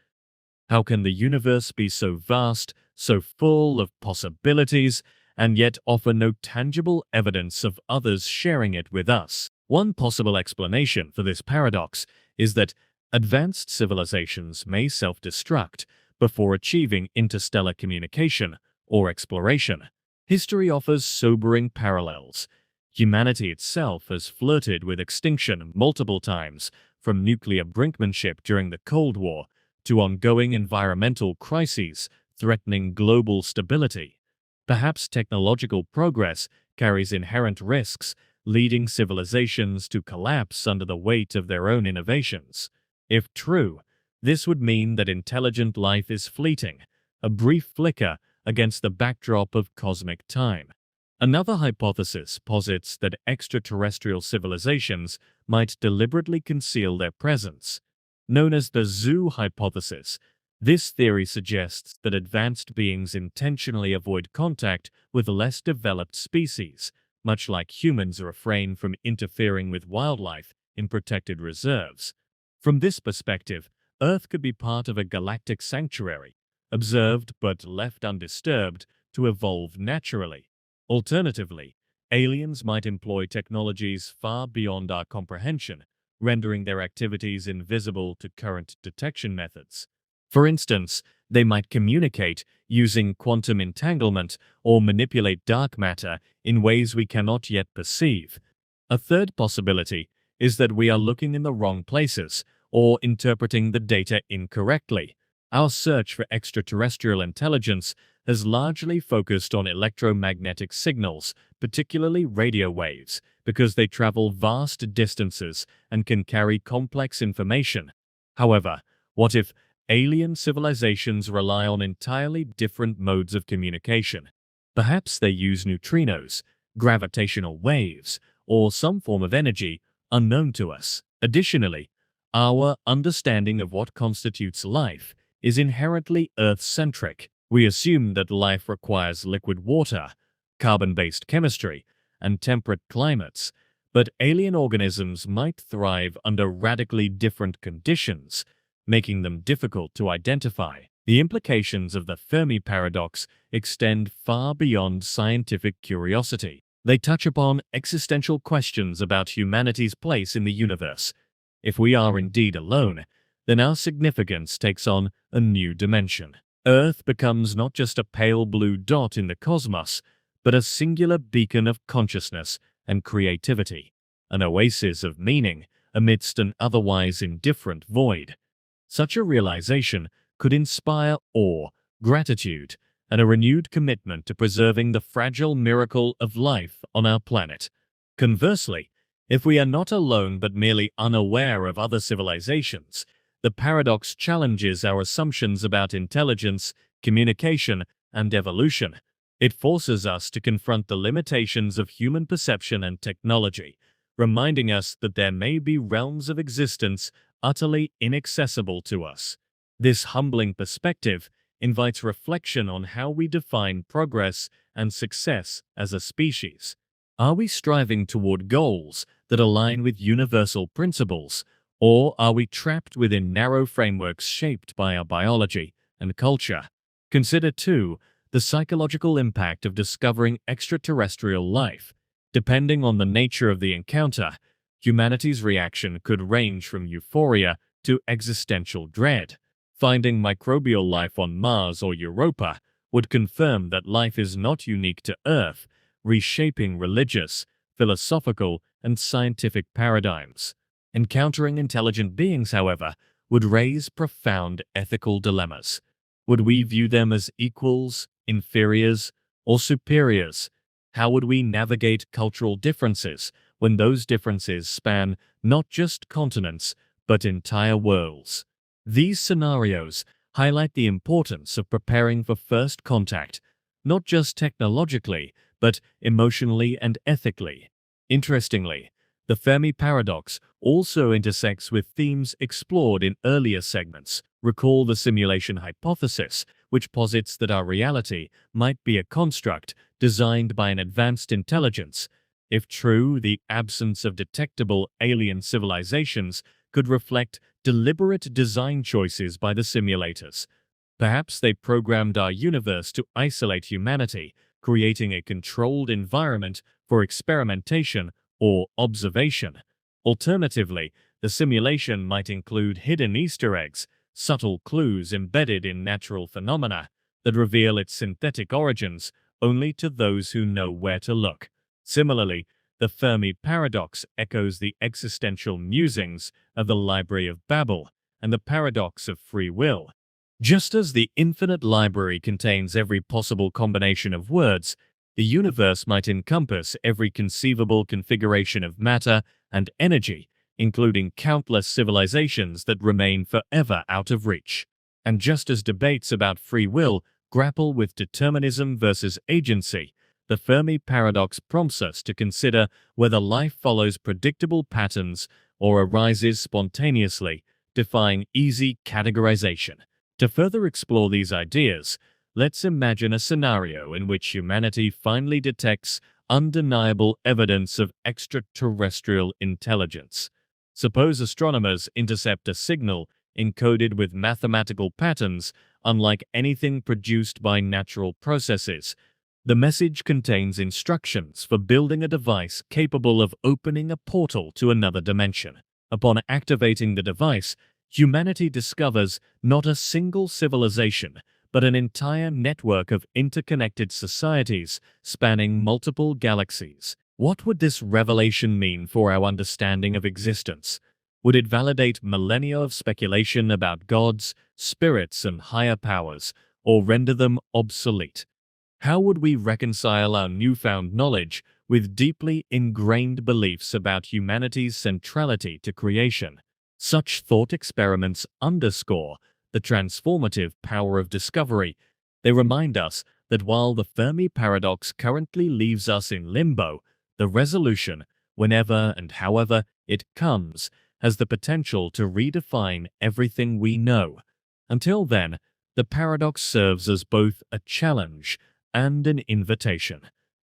How can the universe be so vast, so full of possibilities, and yet offer no tangible evidence of others sharing it with us? One possible explanation for this paradox is that advanced civilizations may self-destruct before achieving interstellar communication or exploration. History offers sobering parallels. Humanity itself has flirted with extinction multiple times, from nuclear brinkmanship during the Cold War to ongoing environmental crises threatening global stability. Perhaps technological progress carries inherent risks, leading civilizations to collapse under the weight of their own innovations. If true, this would mean that intelligent life is fleeting, a brief flicker against the backdrop of cosmic time. Another hypothesis posits that extraterrestrial civilizations might deliberately conceal their presence. Known as the zoo hypothesis, This theory suggests that advanced beings intentionally avoid contact with less developed species, much like humans refrain from interfering with wildlife in protected reserves. From this perspective, Earth could be part of a galactic sanctuary, observed but left undisturbed to evolve naturally. Alternatively, aliens might employ technologies far beyond our comprehension, rendering their activities invisible to current detection methods. For instance, they might communicate using quantum entanglement or manipulate dark matter in ways we cannot yet perceive. A third possibility is that we are looking in the wrong places or interpreting the data incorrectly. Our search for extraterrestrial intelligence has largely focused on electromagnetic signals, particularly radio waves, because they travel vast distances and can carry complex information. However, what if alien civilizations rely on entirely different modes of communication? Perhaps they use neutrinos, gravitational waves, or some form of energy unknown to us. Additionally, our understanding of what constitutes life is inherently Earth-centric. We assume that life requires liquid water, carbon-based chemistry, and temperate climates, but alien organisms might thrive under radically different conditions, making them difficult to identify. The implications of the Fermi paradox extend far beyond scientific curiosity. They touch upon existential questions about humanity's place in the universe. If we are indeed alone, then our significance takes on a new dimension. Earth becomes not just a pale blue dot in the cosmos, but a singular beacon of consciousness and creativity, an oasis of meaning amidst an otherwise indifferent void. Such a realization could inspire awe, gratitude, and a renewed commitment to preserving the fragile miracle of life on our planet. Conversely, if we are not alone but merely unaware of other civilizations, the paradox challenges our assumptions about intelligence, communication, and evolution. It forces us to confront the limitations of human perception and technology, reminding us that there may be realms of existence utterly inaccessible to us. This humbling perspective invites reflection on how we define progress and success as a species. Are we striving toward goals that align with universal principles, or are we trapped within narrow frameworks shaped by our biology and culture? Consider, too, the psychological impact of discovering extraterrestrial life. Depending on the nature of the encounter, humanity's reaction could range from euphoria to existential dread. Finding microbial life on Mars or Europa would confirm that life is not unique to Earth, reshaping religious, philosophical, and scientific paradigms. Encountering intelligent beings, however, would raise profound ethical dilemmas. Would we view them as equals, inferiors, or superiors? How would we navigate cultural differences when those differences span not just continents, but entire worlds? These scenarios highlight the importance of preparing for first contact, not just technologically, but emotionally and ethically. Interestingly, the Fermi paradox also intersects with themes explored in earlier segments. Recall the simulation hypothesis, which posits that our reality might be a construct designed by an advanced intelligence. If true, the absence of detectable alien civilizations could reflect deliberate design choices by the simulators. Perhaps they programmed our universe to isolate humanity, creating a controlled environment for experimentation or observation. Alternatively, the simulation might include hidden Easter eggs, subtle clues embedded in natural phenomena that reveal its synthetic origins only to those who know where to look. Similarly, the Fermi paradox echoes the existential musings of the Library of Babel and the paradox of free will. Just as the infinite library contains every possible combination of words, the universe might encompass every conceivable configuration of matter and energy, including countless civilizations that remain forever out of reach. And just as debates about free will grapple with determinism versus agency, the Fermi paradox prompts us to consider whether life follows predictable patterns or arises spontaneously, defying easy categorization. To further explore these ideas, let's imagine a scenario in which humanity finally detects undeniable evidence of extraterrestrial intelligence. Suppose astronomers intercept a signal encoded with mathematical patterns unlike anything produced by natural processes. The message contains instructions for building a device capable of opening a portal to another dimension. Upon activating the device, humanity discovers not a single civilization, but an entire network of interconnected societies spanning multiple galaxies. What would this revelation mean for our understanding of existence? Would it validate millennia of speculation about gods, spirits, and higher powers, or render them obsolete? How would we reconcile our newfound knowledge with deeply ingrained beliefs about humanity's centrality to creation? Such thought experiments underscore the transformative power of discovery. They remind us that while the Fermi paradox currently leaves us in limbo, the resolution, whenever and however it comes, has the potential to redefine everything we know. Until then, the paradox serves as both a challenge and an invitation.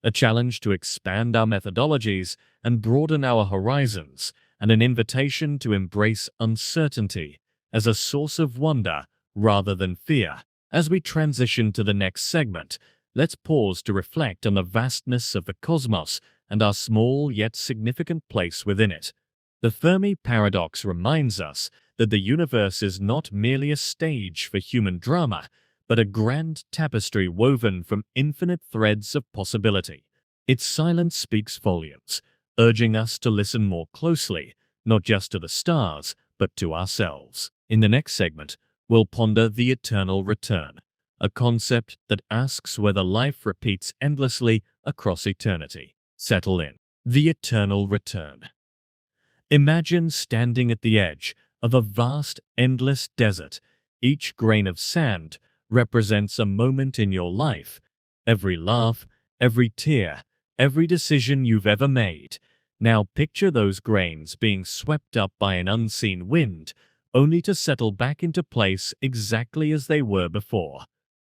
A challenge to expand our methodologies and broaden our horizons, and an invitation to embrace uncertainty as a source of wonder rather than fear. As we transition to the next segment, let's pause to reflect on the vastness of the cosmos and our small yet significant place within it. The Fermi paradox reminds us that the universe is not merely a stage for human drama, but a grand tapestry woven from infinite threads of possibility. Its silence speaks volumes, urging us to listen more closely, not just to the stars, but to ourselves. In the next segment, we'll ponder the eternal return, a concept that asks whether life repeats endlessly across eternity. Settle in. The eternal return. Imagine standing at the edge of a vast, endless desert. Each grain of sand represents a moment in your life. Every laugh, every tear, every decision you've ever made. Now picture those grains being swept up by an unseen wind, only to settle back into place exactly as they were before.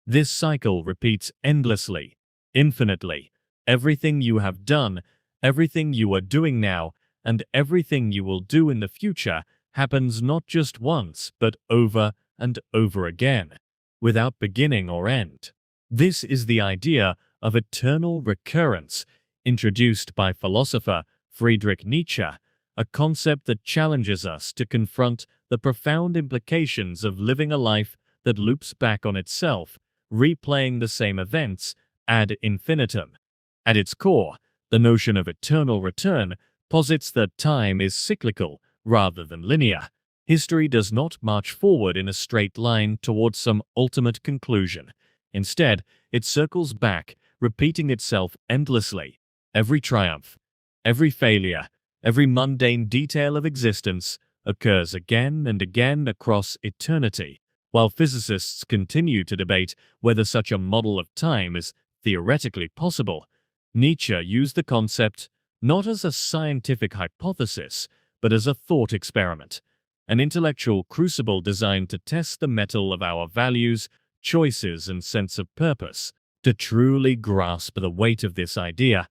This cycle repeats endlessly, infinitely. Everything you have done, everything you are doing now, and everything you will do in the future happens not just once, but over and over again, without beginning or end. This is the idea of eternal recurrence, introduced by philosopher Friedrich Nietzsche, a concept that challenges us to confront the profound implications of living a life that loops back on itself, replaying the same events ad infinitum. At its core, the notion of eternal return posits that time is cyclical rather than linear. History does not march forward in a straight line towards some ultimate conclusion. Instead, it circles back, repeating itself endlessly. Every triumph, every failure, every mundane detail of existence occurs again and again across eternity. While physicists continue to debate whether such a model of time is theoretically possible, Nietzsche used the concept not as a scientific hypothesis, but as a thought experiment, an intellectual crucible designed to test the mettle of our values, choices, and sense of purpose. To truly grasp the weight of this idea,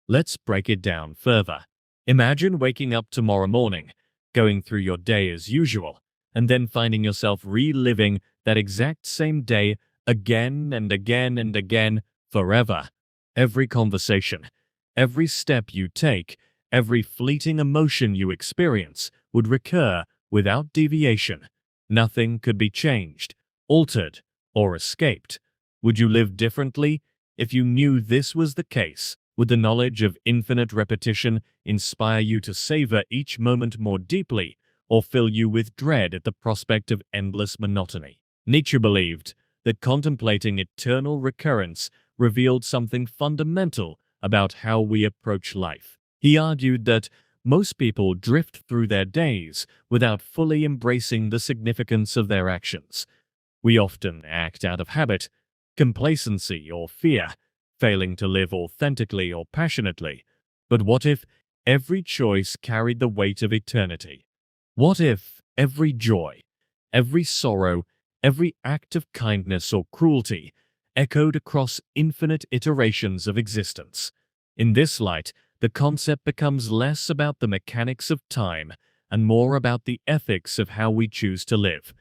let's break it down further. Imagine waking up tomorrow morning, going through your day as usual, and then finding yourself reliving that exact same day again and again and again forever. Every conversation, every step you take, every fleeting emotion you experience would recur without deviation. Nothing could be changed, altered, or escaped. Would you live differently if you knew this was the case? Would the knowledge of infinite repetition inspire you to savor each moment more deeply, or fill you with dread at the prospect of endless monotony? Nietzsche believed that contemplating eternal recurrence revealed something fundamental about how we approach life. He argued that most people drift through their days without fully embracing the significance of their actions. We often act out of habit, complacency, or fear, failing to live authentically or passionately. But what if every choice carried the weight of eternity? What if every joy, every sorrow, Every act of kindness or cruelty echoed across infinite iterations of existence. In this light, the concept becomes less about the mechanics of time and more about the ethics of how we choose to live.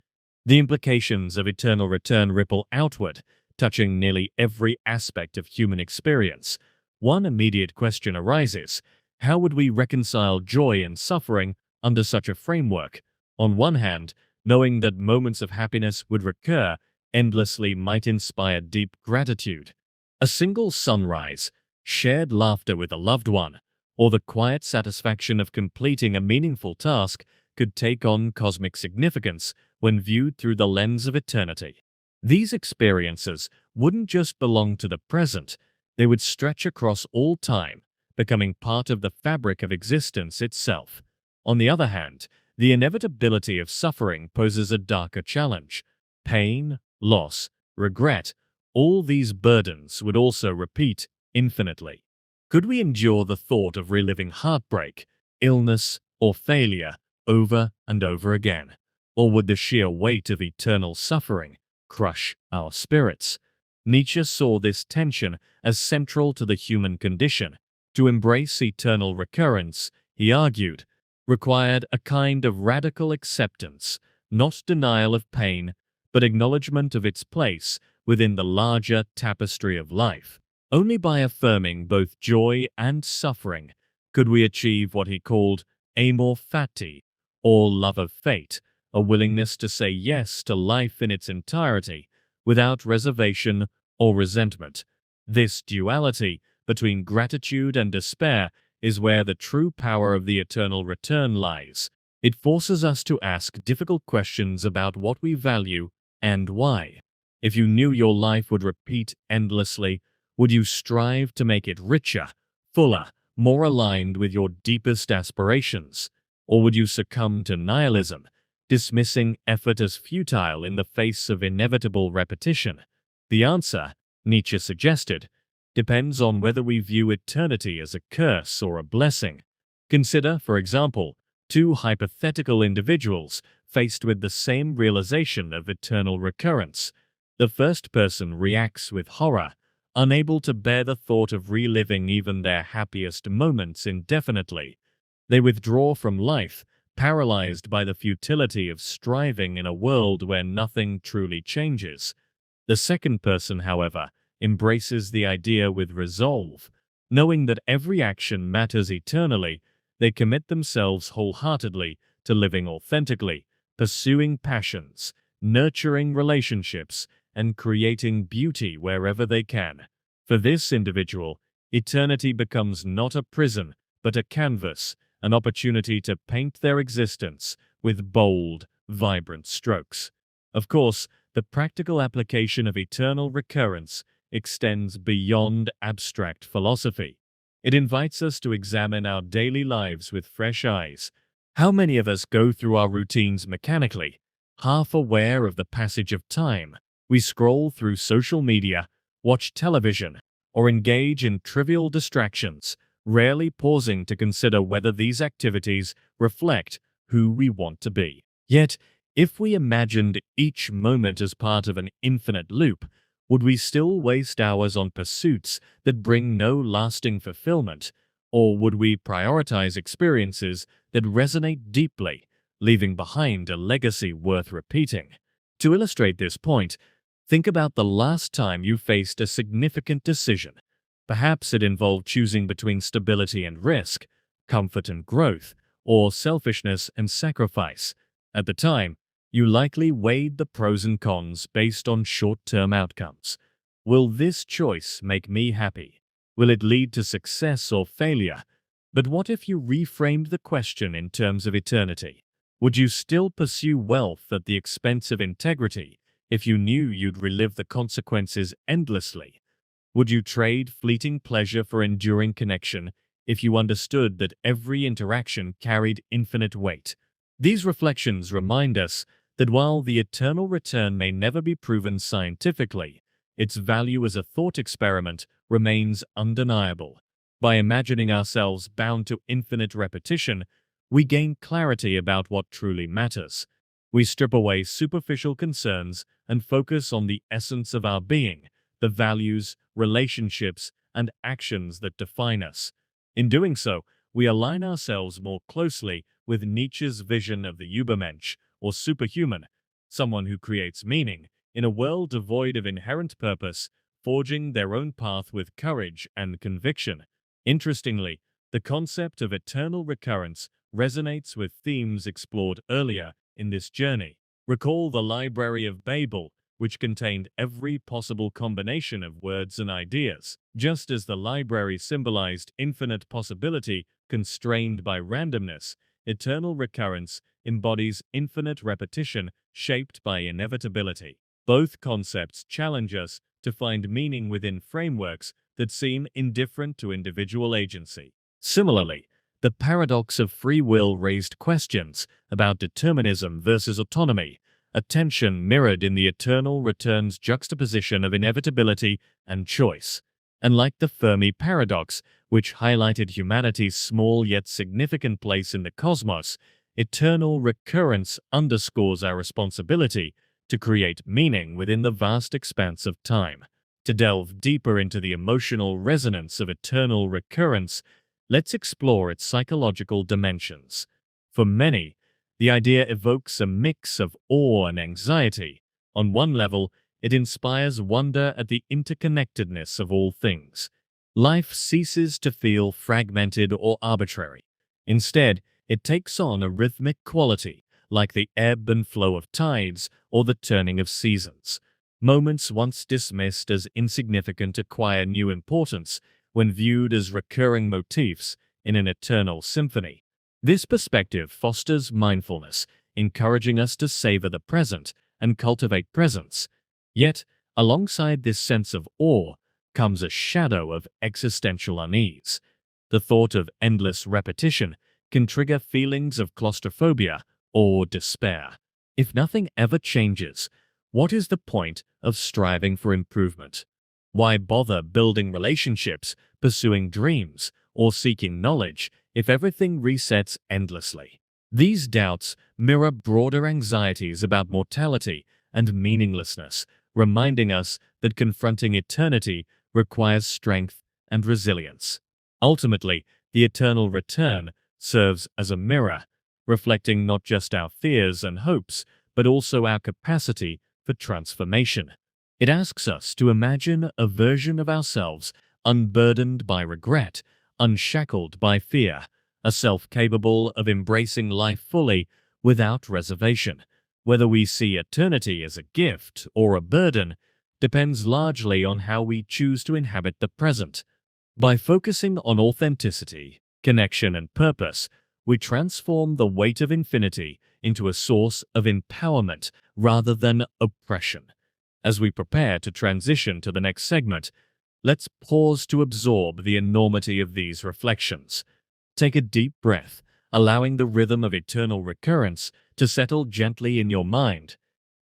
The implications of eternal return ripple outward, touching nearly every aspect of human experience. One immediate question arises: how would we reconcile joy and suffering under such a framework? On one hand, knowing that moments of happiness would recur endlessly might inspire deep gratitude. A single sunrise, shared laughter with a loved one, or the quiet satisfaction of completing a meaningful task could take on cosmic significance when viewed through the lens of eternity. These experiences wouldn't just belong to the present, they would stretch across all time, becoming part of the fabric of existence itself. On the other hand, the inevitability of suffering poses a darker challenge. Pain, loss, regret, all these burdens would also repeat infinitely. Could we endure the thought of reliving heartbreak, illness, or failure over and over again? Or would the sheer weight of eternal suffering crush our spirits? Nietzsche saw this tension as central to the human condition. To embrace eternal recurrence, he argued, required a kind of radical acceptance, not denial of pain, but acknowledgement of its place within the larger tapestry of life. Only by affirming both joy and suffering could we achieve what he called amor fati, or love of fate, a willingness to say yes to life in its entirety, without reservation or resentment. This duality between gratitude and despair is where the true power of the eternal return lies. It forces us to ask difficult questions about what we value and why. If you knew your life would repeat endlessly, would you strive to make it richer, fuller, more aligned with your deepest aspirations? Or would you succumb to nihilism, dismissing effort as futile in the face of inevitable repetition? The answer, Nietzsche suggested, depends on whether we view eternity as a curse or a blessing. Consider, for example, two hypothetical individuals faced with the same realization of eternal recurrence. The first person reacts with horror, unable to bear the thought of reliving even their happiest moments indefinitely. They withdraw from life, paralyzed by the futility of striving in a world where nothing truly changes. The second person, however, embraces the idea with resolve. Knowing that every action matters eternally, they commit themselves wholeheartedly to living authentically, pursuing passions, nurturing relationships, and creating beauty wherever they can. For this individual, eternity becomes not a prison, but a canvas, an opportunity to paint their existence with bold, vibrant strokes. Of course, the practical application of eternal recurrence extends beyond abstract philosophy. It invites us to examine our daily lives with fresh eyes. How many of us go through our routines mechanically, half aware of the passage of time? We scroll through social media, watch television, or engage in trivial distractions, rarely pausing to consider whether these activities reflect who we want to be. Yet, if we imagined each moment as part of an infinite loop, would we still waste hours on pursuits that bring no lasting fulfillment? Or would we prioritize experiences that resonate deeply, leaving behind a legacy worth repeating? To illustrate this point, think about the last time you faced a significant decision. Perhaps it involved choosing between stability and risk, comfort and growth, or selfishness and sacrifice. At the time, you likely weighed the pros and cons based on short-term outcomes. Will this choice make me happy? Will it lead to success or failure? But what if you reframed the question in terms of eternity? Would you still pursue wealth at the expense of integrity if you knew you'd relive the consequences endlessly? Would you trade fleeting pleasure for enduring connection if you understood that every interaction carried infinite weight? These reflections remind us that while the eternal return may never be proven scientifically, its value as a thought experiment remains undeniable. By imagining ourselves bound to infinite repetition, we gain clarity about what truly matters. We strip away superficial concerns and focus on the essence of our being, the values, relationships, and actions that define us. In doing so, we align ourselves more closely with Nietzsche's vision of the Übermensch, or superhuman, someone who creates meaning in a world devoid of inherent purpose, forging their own path with courage and conviction. Interestingly, the concept of eternal recurrence resonates with themes explored earlier in this journey. Recall the Library of Babel, which contained every possible combination of words and ideas. Just as the library symbolized infinite possibility constrained by randomness, eternal recurrence embodies infinite repetition shaped by inevitability. Both concepts challenge us to find meaning within frameworks that seem indifferent to individual agency. Similarly, the paradox of free will raised questions about determinism versus autonomy, a tension mirrored in the eternal return's juxtaposition of inevitability and choice. And like the Fermi paradox, which highlighted humanity's small yet significant place in the cosmos, eternal recurrence underscores our responsibility to create meaning within the vast expanse of time. To delve deeper into the emotional resonance of eternal recurrence, let's explore its psychological dimensions. For many, the idea evokes a mix of awe and anxiety. On one level, it inspires wonder at the interconnectedness of all things. Life ceases to feel fragmented or arbitrary. Instead, it takes on a rhythmic quality, like the ebb and flow of tides or the turning of seasons. Moments once dismissed as insignificant acquire new importance when viewed as recurring motifs in an eternal symphony. This perspective fosters mindfulness, encouraging us to savor the present and cultivate presence. Yet, alongside this sense of awe comes a shadow of existential unease. The thought of endless repetition can trigger feelings of claustrophobia or despair. If nothing ever changes, what is the point of striving for improvement? Why bother building relationships, pursuing dreams, or seeking knowledge if everything resets endlessly? These doubts mirror broader anxieties about mortality and meaninglessness, reminding us that confronting eternity requires strength and resilience. Ultimately, the eternal return serves as a mirror, reflecting not just our fears and hopes, but also our capacity for transformation. It asks us to imagine a version of ourselves unburdened by regret, unshackled by fear, a self capable of embracing life fully without reservation. Whether we see eternity as a gift or a burden depends largely on how we choose to inhabit the present. By focusing on authenticity, connection, and purpose, we transform the weight of infinity into a source of empowerment rather than oppression. As we prepare to transition to the next segment, let's pause to absorb the enormity of these reflections. Take a deep breath, allowing the rhythm of eternal recurrence to settle gently in your mind.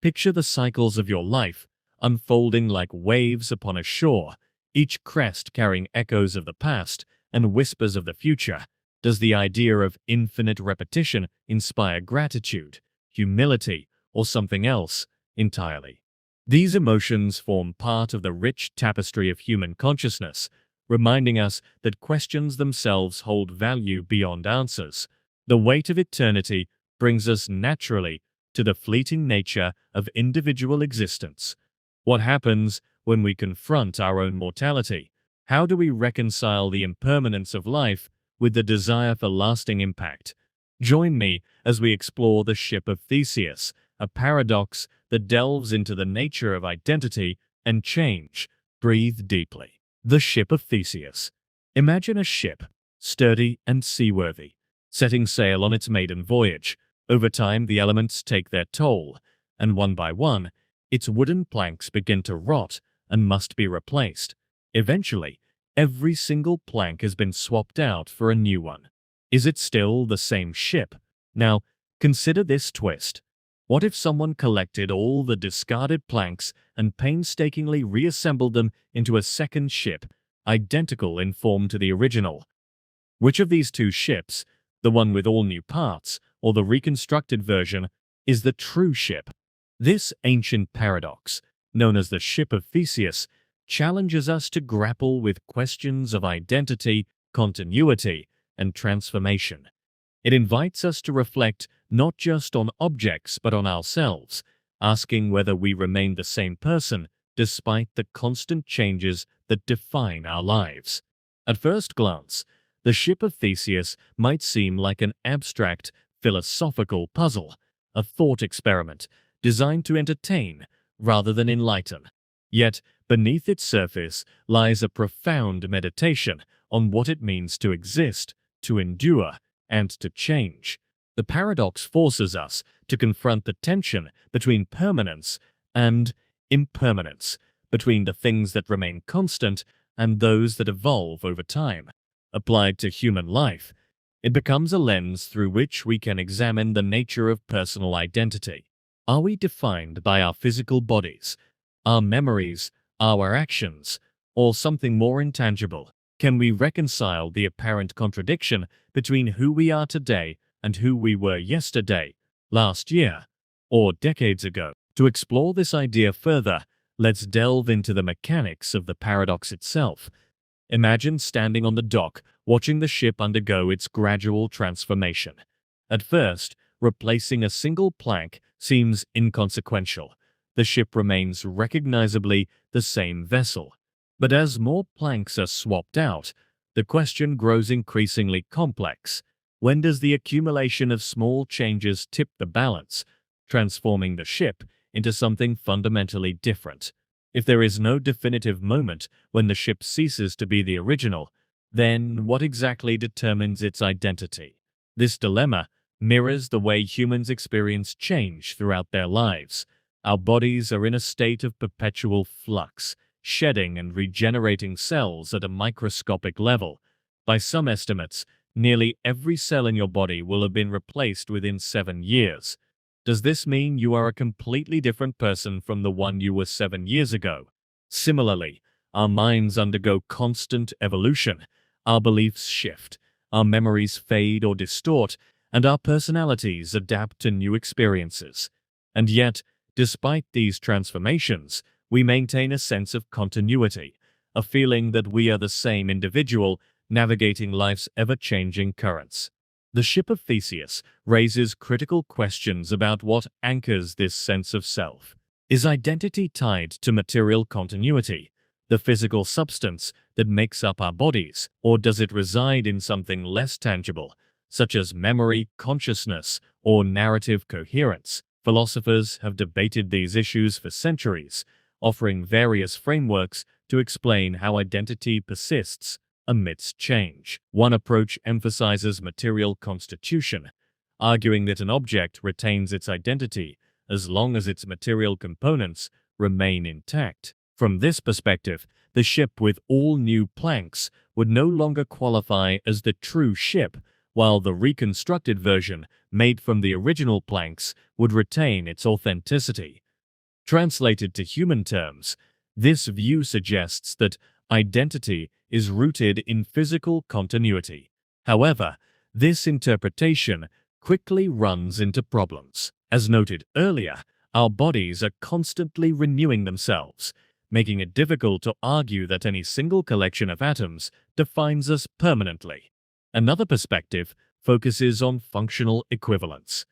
Picture the cycles of your life unfolding like waves upon a shore, each crest carrying echoes of the past and whispers of the future. Does the idea of infinite repetition inspire gratitude, humility, or something else entirely? These emotions form part of the rich tapestry of human consciousness, reminding us that questions themselves hold value beyond answers. The weight of eternity brings us naturally to the fleeting nature of individual existence. What happens when we confront our own mortality? How do we reconcile the impermanence of life with the desire for lasting impact? Join me as we explore the ship of Theseus, a paradox that delves into the nature of identity and change. Breathe deeply. The ship of Theseus. Imagine a ship, sturdy and seaworthy, setting sail on its maiden voyage. Over time, the elements take their toll, and one by one, its wooden planks begin to rot and must be replaced. Eventually, every single plank has been swapped out for a new one. Is it still the same ship? Now, consider this twist. What if someone collected all the discarded planks and painstakingly reassembled them into a second ship, identical in form to the original? Which of these two ships, the one with all new parts or the reconstructed version, is the true ship. This ancient paradox, known as the ship of Theseus, challenges us to grapple with questions of identity, continuity, and transformation. It invites us to reflect not just on objects but on ourselves, asking whether we remain the same person despite the constant changes that define our lives. At first glance, the ship of Theseus might seem like an abstract, philosophical puzzle, a thought experiment designed to entertain rather than enlighten. Yet, beneath its surface lies a profound meditation on what it means to exist, to endure, and to change. The paradox forces us to confront the tension between permanence and impermanence, between the things that remain constant and those that evolve over time. Applied to human life, it becomes a lens through which we can examine the nature of personal identity. Are we defined by our physical bodies, our memories, our actions, or something more intangible? Can we reconcile the apparent contradiction between who we are today and who we were yesterday, last year, or decades ago? To explore this idea further, let's delve into the mechanics of the paradox itself. Imagine standing on the dock, watching the ship undergo its gradual transformation. At first, replacing a single plank seems inconsequential. The ship remains recognizably the same vessel. But as more planks are swapped out, the question grows increasingly complex. When does the accumulation of small changes tip the balance, transforming the ship into something fundamentally different? If there is no definitive moment when the ship ceases to be the original, then what exactly determines its identity? This dilemma mirrors the way humans experience change throughout their lives. Our bodies are in a state of perpetual flux, shedding and regenerating cells at a microscopic level. By some estimates, nearly every cell in your body will have been replaced within 7 years. Does this mean you are a completely different person from the one you were 7 years ago? Similarly, our minds undergo constant evolution. Our beliefs shift, our memories fade or distort, and our personalities adapt to new experiences. And yet, despite these transformations, we maintain a sense of continuity, a feeling that we are the same individual navigating life's ever-changing currents. The ship of Theseus raises critical questions about what anchors this sense of self. Is identity tied to material continuity, the physical substance that makes up our bodies, or does it reside in something less tangible, such as memory, consciousness, or narrative coherence? Philosophers have debated these issues for centuries, offering various frameworks to explain how identity persists amidst change. One approach emphasizes material constitution, arguing that an object retains its identity as long as its material components remain intact. From this perspective, the ship with all new planks would no longer qualify as the true ship, while the reconstructed version, made from the original planks, would retain its authenticity. Translated to human terms, this view suggests that identity is rooted in physical continuity. However, this interpretation quickly runs into problems. As noted earlier, our bodies are constantly renewing themselves, making it difficult to argue that any single collection of atoms defines us permanently. Another perspective focuses on functional equivalence.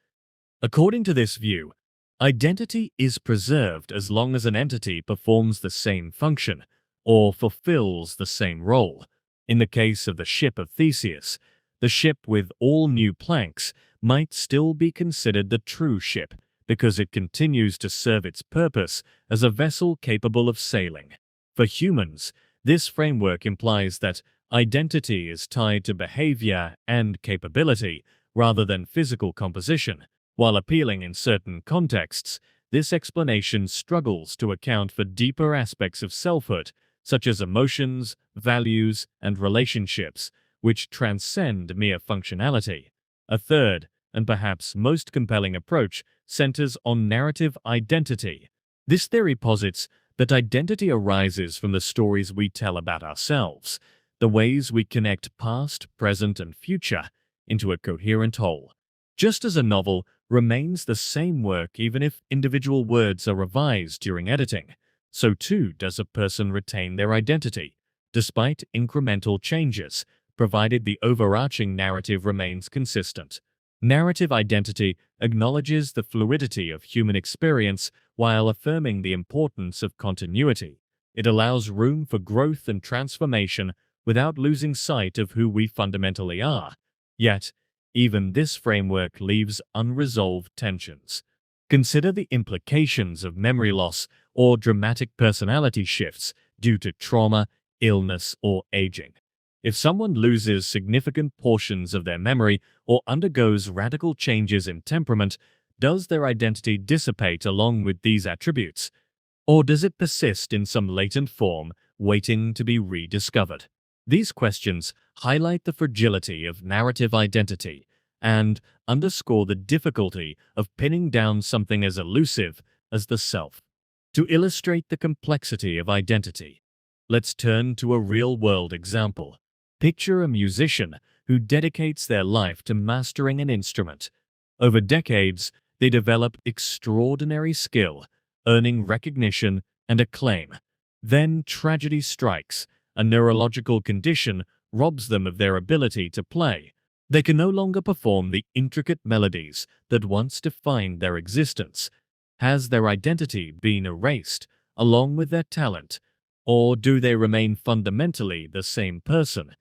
According to this view, identity is preserved as long as an entity performs the same function or fulfills the same role. In the case of the ship of Theseus, the ship with all new planks might still be considered the true ship because it continues to serve its purpose as a vessel capable of sailing. For humans, this framework implies that identity is tied to behavior and capability rather than physical composition. While appealing in certain contexts, this explanation struggles to account for deeper aspects of selfhood, such as emotions, values, and relationships, which transcend mere functionality. A third, and perhaps most compelling approach, centers on narrative identity. This theory posits that identity arises from the stories we tell about ourselves, the ways we connect past, present, and future into a coherent whole. Just as a novel remains the same work even if individual words are revised during editing. So too does a person retain their identity, despite incremental changes, provided the overarching narrative remains consistent. Narrative identity acknowledges the fluidity of human experience while affirming the importance of continuity. It allows room for growth and transformation without losing sight of who we fundamentally are. Yet, even this framework leaves unresolved tensions. Consider the implications of memory loss or dramatic personality shifts due to trauma, illness, or aging. If someone loses significant portions of their memory or undergoes radical changes in temperament, does their identity dissipate along with these attributes? Or does it persist in some latent form, waiting to be rediscovered? These questions highlight the fragility of narrative identity and underscore the difficulty of pinning down something as elusive as the self. To illustrate the complexity of identity, let's turn to a real-world example. Picture a musician who dedicates their life to mastering an instrument. Over decades, they develop extraordinary skill, earning recognition and acclaim. Then tragedy strikes. A neurological condition robs them of their ability to play. They can no longer perform the intricate melodies that once defined their existence. Has their identity been erased along with their talent, or do they remain fundamentally the same person,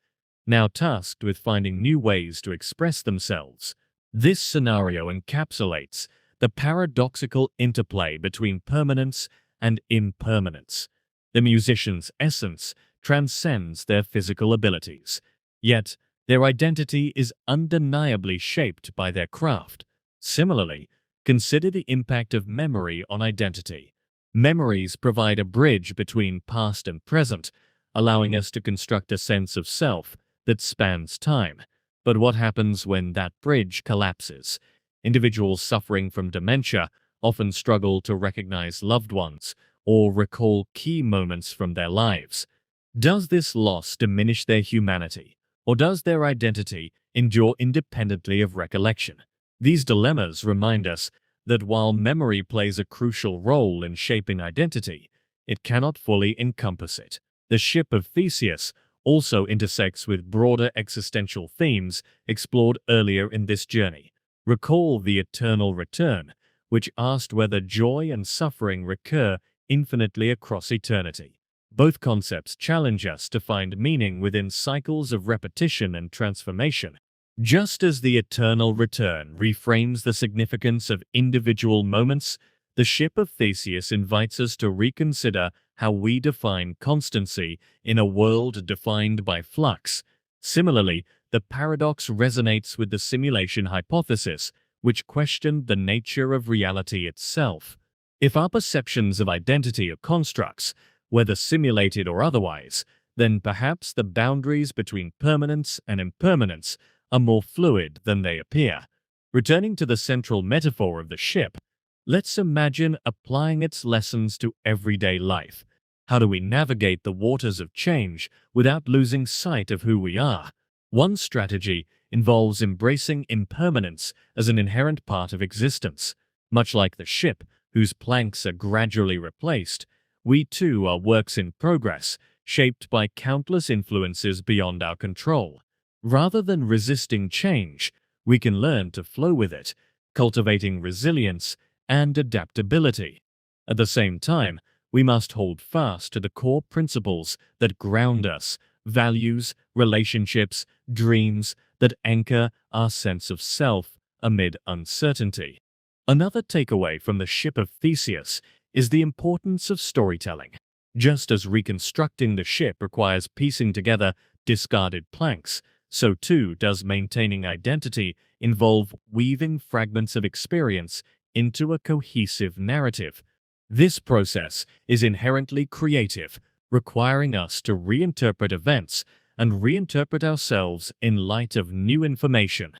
now tasked with finding new ways to express themselves? This scenario encapsulates the paradoxical interplay between permanence and impermanence. The musician's essence transcends their physical abilities, yet their identity is undeniably shaped by their craft. Similarly, consider the impact of memory on identity. Memories provide a bridge between past and present, allowing us to construct a sense of self that spans time. But what happens when that bridge collapses? Individuals suffering from dementia often struggle to recognize loved ones or recall key moments from their lives. Does this loss diminish their humanity, or does their identity endure independently of recollection? These dilemmas remind us that while memory plays a crucial role in shaping identity, it cannot fully encompass it. The Ship of Theseus also intersects with broader existential themes explored earlier in this journey. Recall the eternal return, which asked whether joy and suffering recur infinitely across eternity. Both concepts challenge us to find meaning within cycles of repetition and transformation. Just as the eternal return reframes the significance of individual moments, the Ship of Theseus invites us to reconsider how we define constancy in a world defined by flux. Similarly, the paradox resonates with the simulation hypothesis, which questioned the nature of reality itself. If our perceptions of identity are constructs, whether simulated or otherwise, then perhaps the boundaries between permanence and impermanence are more fluid than they appear. Returning to the central metaphor of the ship, let's imagine applying its lessons to everyday life. How do we navigate the waters of change without losing sight of who we are? One strategy involves embracing impermanence as an inherent part of existence. Much like the ship, whose planks are gradually replaced, we too are works in progress, shaped by countless influences beyond our control. Rather than resisting change, we can learn to flow with it, cultivating resilience and adaptability. At the same time, we must hold fast to the core principles that ground us, values, relationships, dreams that anchor our sense of self amid uncertainty. Another takeaway from the Ship of Theseus is the importance of storytelling. Just as reconstructing the ship requires piecing together discarded planks, so too does maintaining identity involve weaving fragments of experience into a cohesive narrative. This process is inherently creative, requiring us to reinterpret events and reinterpret ourselves in light of new information.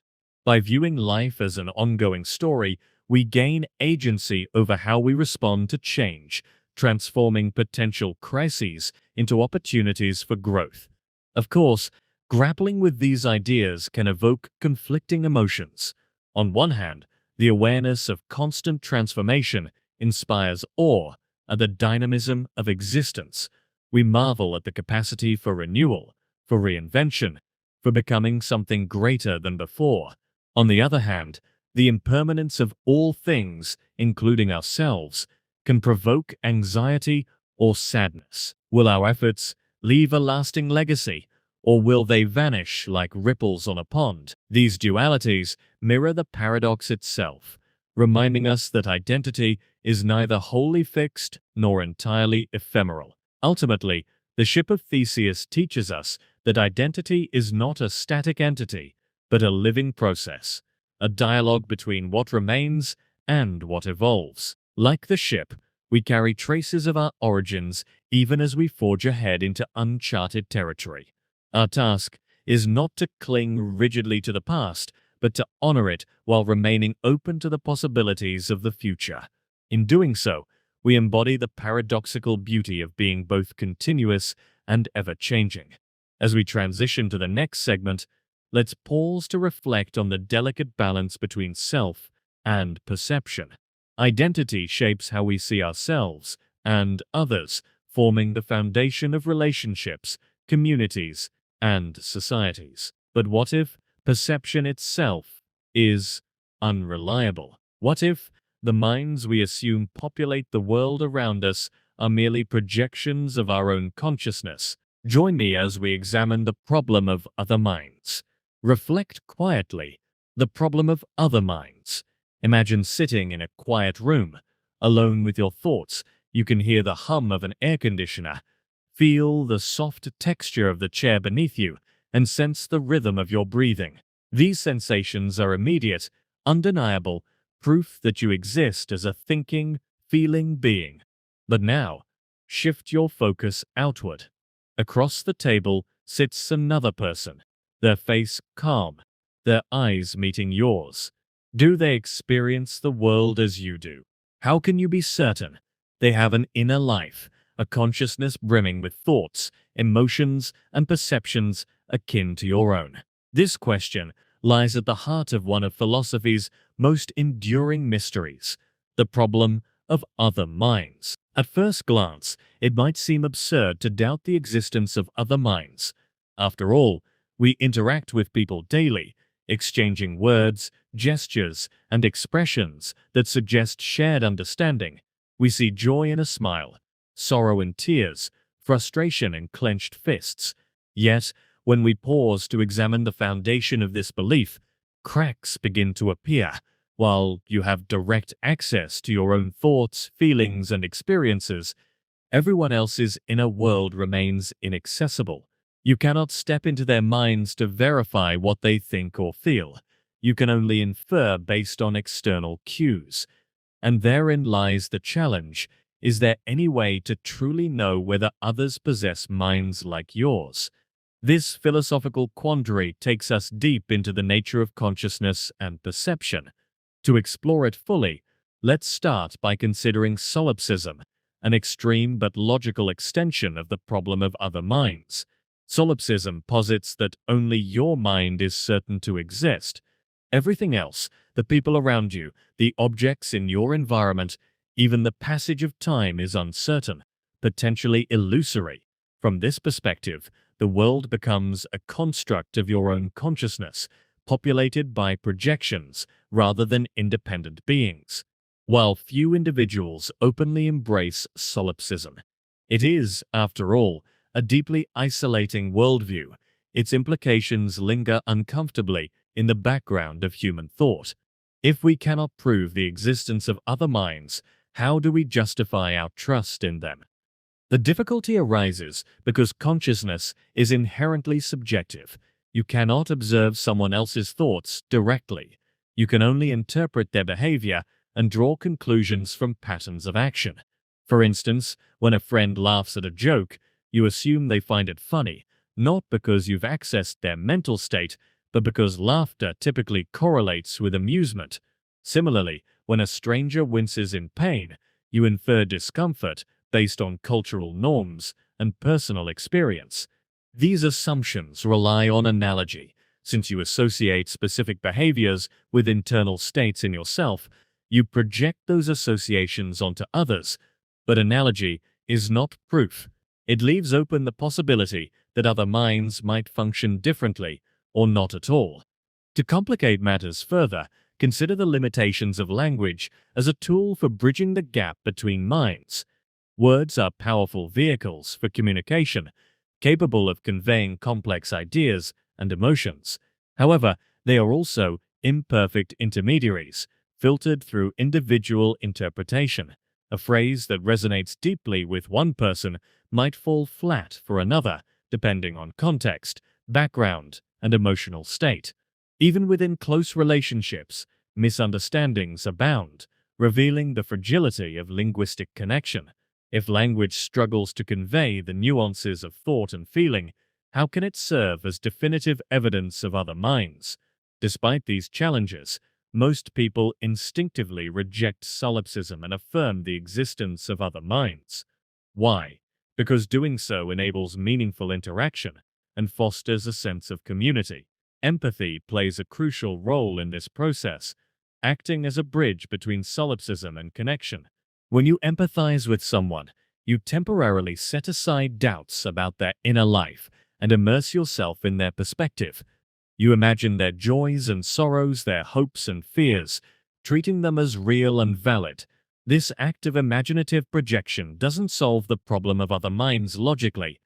By viewing life as an ongoing story, we gain agency over how we respond to change, transforming potential crises into opportunities for growth. Of course, grappling with these ideas can evoke conflicting emotions. On one hand, The awareness of constant transformation inspires awe at the dynamism of existence. We marvel at the capacity for renewal, for reinvention, for becoming something greater than before. On the other hand, the impermanence of all things, including ourselves, can provoke anxiety or sadness. Will our efforts leave a lasting legacy, or will they vanish like ripples on a pond? These dualities mirror the paradox itself, reminding us that identity is neither wholly fixed nor entirely ephemeral. Ultimately, the ship of Theseus teaches us that identity is not a static entity, but a living process, a dialogue between what remains and what evolves. Like the ship, we carry traces of our origins even as we forge ahead into uncharted territory. Our task is not to cling rigidly to the past, but to honor it while remaining open to the possibilities of the future. In doing so, we embody the paradoxical beauty of being both continuous and ever-changing. As we transition to the next segment, let's pause to reflect on the delicate balance between self and perception. Identity shapes how we see ourselves and others, forming the foundation of relationships, communities, and societies. But what if perception itself is unreliable? What if the minds we assume populate the world around us are merely projections of our own consciousness? Join me as we examine the problem of other minds. Reflect quietly. The problem of other minds. Imagine sitting in a quiet room, alone with your thoughts. You can hear the hum of an air conditioner, feel the soft texture of the chair beneath you, and sense the rhythm of your breathing. These sensations are immediate, undeniable, proof that you exist as a thinking, feeling being. But now, shift your focus outward. Across the table sits another person, their face calm, their eyes meeting yours. Do they experience the world as you do? How can you be certain they have an inner life, a consciousness brimming with thoughts, emotions, and perceptions akin to your own? This question lies at the heart of one of philosophy's most enduring mysteries, the problem of other minds. At first glance, it might seem absurd to doubt the existence of other minds. After all, we interact with people daily, exchanging words, gestures, and expressions that suggest shared understanding. We see joy in a smile, sorrow in tears, frustration in clenched fists. Yet, when we pause to examine the foundation of this belief, cracks begin to appear. While you have direct access to your own thoughts, feelings, and experiences, everyone else's inner world remains inaccessible. You cannot step into their minds to verify what they think or feel. You can only infer based on external cues. And therein lies the challenge. Is there any way to truly know whether others possess minds like yours? This philosophical quandary takes us deep into the nature of consciousness and perception. To explore it fully, let's start by considering solipsism, an extreme but logical extension of the problem of other minds. Solipsism posits that only your mind is certain to exist. Everything else, the people around you, the objects in your environment, even the passage of time is uncertain, potentially illusory. From this perspective, the world becomes a construct of your own consciousness, populated by projections rather than independent beings. While few individuals openly embrace solipsism, it is, after all, a deeply isolating worldview. Its implications linger uncomfortably in the background of human thought. If we cannot prove the existence of other minds, how do we justify our trust in them? The difficulty arises because consciousness is inherently subjective. You cannot observe someone else's thoughts directly. You can only interpret their behavior and draw conclusions from patterns of action. For instance, when a friend laughs at a joke, you assume they find it funny, not because you've accessed their mental state, but because laughter typically correlates with amusement. Similarly, when a stranger winces in pain, you infer discomfort based on cultural norms and personal experience. These assumptions rely on analogy, Since you associate specific behaviors with internal states in yourself, you project those associations onto others. But analogy is not proof. It leaves open the possibility that other minds might function differently or not at all. To complicate matters further, consider the limitations of language as a tool for bridging the gap between minds. Words are powerful vehicles for communication, capable of conveying complex ideas and emotions. However, they are also imperfect intermediaries, filtered through individual interpretation. A phrase that resonates deeply with one person might fall flat for another, depending on context, background, and emotional state. Even within close relationships, misunderstandings abound, revealing the fragility of linguistic connection. If language struggles to convey the nuances of thought and feeling, how can it serve as definitive evidence of other minds? Despite these challenges, most people instinctively reject solipsism and affirm the existence of other minds. Why? Because doing so enables meaningful interaction and fosters a sense of community. Empathy plays a crucial role in this process, acting as a bridge between solipsism and connection. When you empathize with someone, you temporarily set aside doubts about their inner life and immerse yourself in their perspective. You imagine their joys and sorrows, their hopes and fears, treating them as real and valid. This act of imaginative projection doesn't solve the problem of other minds logically,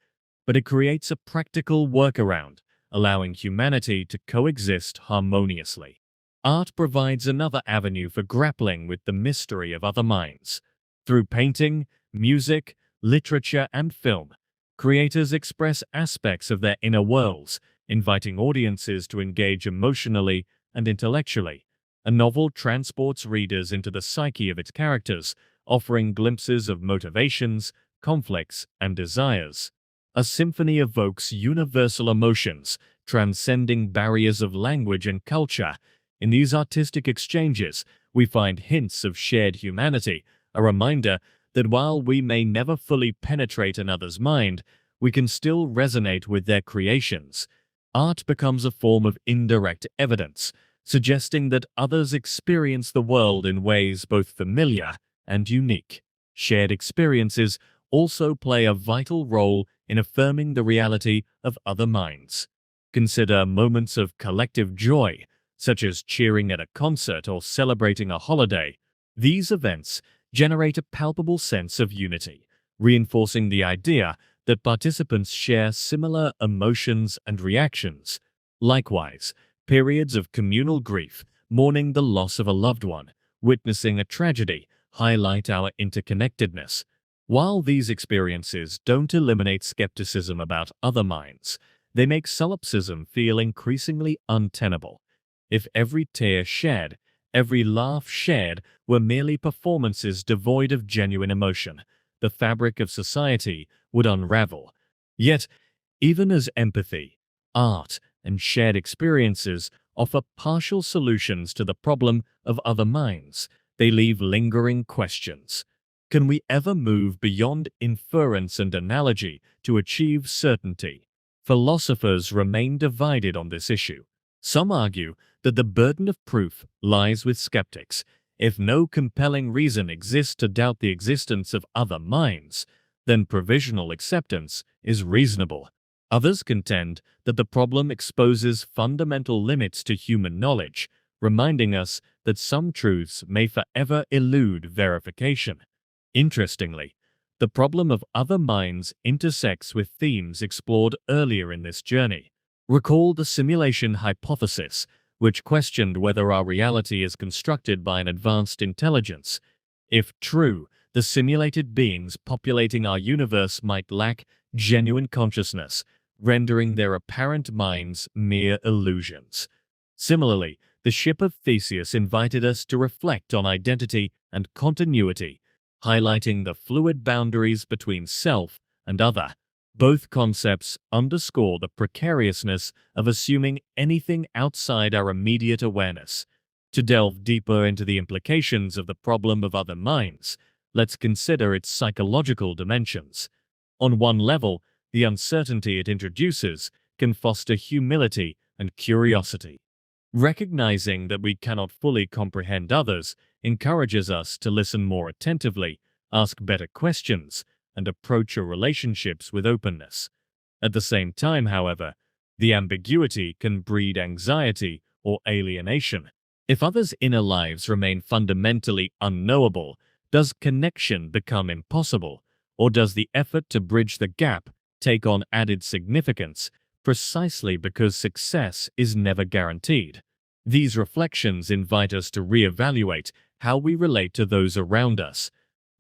but it creates a practical workaround, allowing humanity to coexist harmoniously. Art provides another avenue for grappling with the mystery of other minds. Through painting, music, literature, and film, creators express aspects of their inner worlds, inviting audiences to engage emotionally and intellectually. A novel transports readers into the psyche of its characters, offering glimpses of motivations, conflicts, and desires. A symphony evokes universal emotions, transcending barriers of language and culture. In these artistic exchanges, we find hints of shared humanity, a reminder that while we may never fully penetrate another's mind, we can still resonate with their creations. Art becomes a form of indirect evidence, suggesting that others experience the world in ways both familiar and unique. Shared experiences also play a vital role in affirming the reality of other minds. Consider moments of collective joy, such as cheering at a concert or celebrating a holiday. These events generate a palpable sense of unity, reinforcing the idea that participants share similar emotions and reactions. Likewise, periods of communal grief, mourning the loss of a loved one, witnessing a tragedy, highlight our interconnectedness. While these experiences don't eliminate skepticism about other minds, they make solipsism feel increasingly untenable. If every tear shed, every laugh shared were merely performances devoid of genuine emotion, the fabric of society would unravel. Yet, even as empathy, art, and shared experiences offer partial solutions to the problem of other minds, they leave lingering questions. Can we ever move beyond inference and analogy to achieve certainty? Philosophers remain divided on this issue. Some argue that the burden of proof lies with skeptics. If no compelling reason exists to doubt the existence of other minds, then provisional acceptance is reasonable. Others contend that the problem exposes fundamental limits to human knowledge, reminding us that some truths may forever elude verification. Interestingly, the problem of other minds intersects with themes explored earlier in this journey. Recall the simulation hypothesis, which questioned whether our reality is constructed by an advanced intelligence. If true, the simulated beings populating our universe might lack genuine consciousness, rendering their apparent minds mere illusions. Similarly, the ship of Theseus invited us to reflect on identity and continuity, highlighting the fluid boundaries between self and other. Both concepts underscore the precariousness of assuming anything outside our immediate awareness. To delve deeper into the implications of the problem of other minds, let's consider its psychological dimensions. On one level, the uncertainty it introduces can foster humility and curiosity. Recognizing that we cannot fully comprehend others encourages us to listen more attentively, ask better questions, and approach our relationships with openness. At the same time, however, the ambiguity can breed anxiety or alienation. If others' inner lives remain fundamentally unknowable, does connection become impossible, or does the effort to bridge the gap take on added significance precisely because success is never guaranteed? These reflections invite us to reevaluate how we relate to those around us.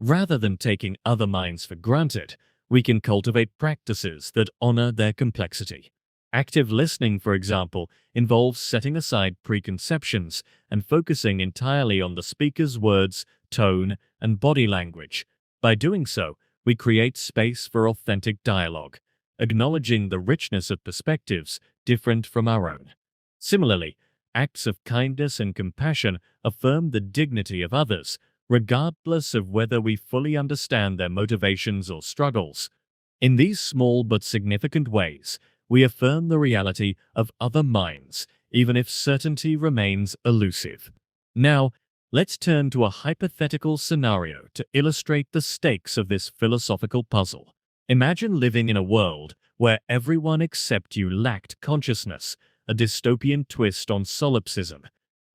Rather than taking other minds for granted, we can cultivate practices that honor their complexity. Active listening, for example, involves setting aside preconceptions and focusing entirely on the speaker's words, tone, and body language. By doing so, we create space for authentic dialogue, acknowledging the richness of perspectives different from our own. Similarly, acts of kindness and compassion affirm the dignity of others, regardless of whether we fully understand their motivations or struggles. In these small but significant ways, we affirm the reality of other minds, even if certainty remains elusive. Now, let's turn to a hypothetical scenario to illustrate the stakes of this philosophical puzzle. Imagine living in a world where everyone except you lacked consciousness, a dystopian twist on solipsism.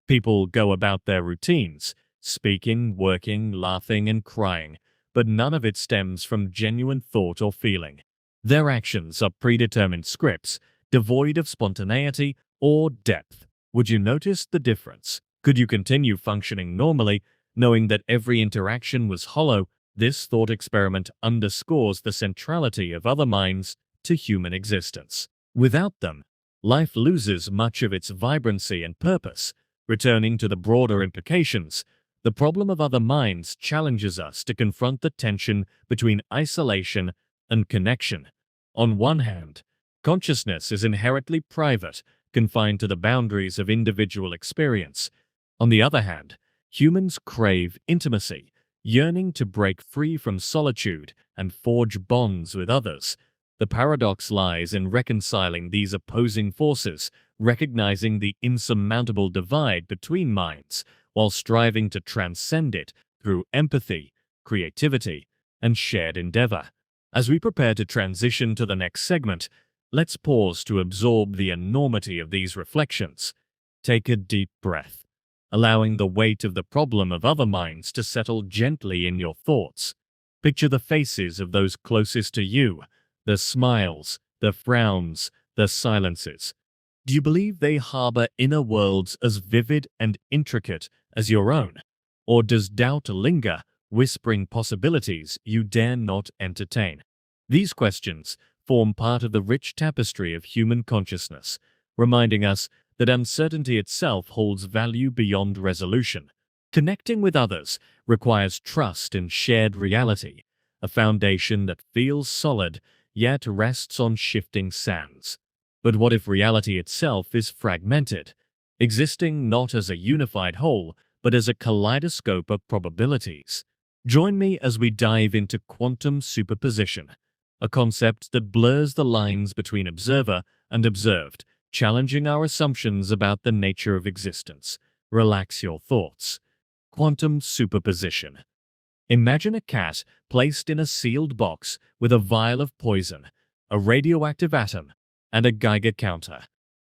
People go about their routines, speaking, working, laughing, and crying, but none of it stems from genuine thought or feeling. Their actions are predetermined scripts, devoid of spontaneity or depth. Would you notice the difference? Could you continue functioning normally, knowing that every interaction was hollow? This thought experiment underscores the centrality of other minds to human existence. Without them, life loses much of its vibrancy and purpose. Returning to the broader implications, the problem of other minds challenges us to confront the tension between isolation and connection. On one hand, consciousness is inherently private, confined to the boundaries of individual experience. On the other hand, humans crave intimacy, yearning to break free from solitude and forge bonds with others. The paradox lies in reconciling these opposing forces, recognizing the insurmountable divide between minds, while striving to transcend it through empathy, creativity, and shared endeavor. As we prepare to transition to the next segment, let's pause to absorb the enormity of these reflections. Take a deep breath, allowing the weight of the problem of other minds to settle gently in your thoughts. Picture the faces of those closest to you, the smiles, the frowns, the silences. Do you believe they harbor inner worlds as vivid and intricate as your own? Or does doubt linger, whispering possibilities you dare not entertain? These questions form part of the rich tapestry of human consciousness, reminding us that uncertainty itself holds value beyond resolution. Connecting with others requires trust in shared reality, a foundation that feels solid yet rests on shifting sands. But what if reality itself is fragmented, existing not as a unified whole, but as a kaleidoscope of probabilities? Join me as we dive into quantum superposition, a concept that blurs the lines between observer and observed, challenging our assumptions about the nature of existence. Relax your thoughts. Quantum superposition. Imagine a cat placed in a sealed box with a vial of poison, a radioactive atom, and a Geiger counter.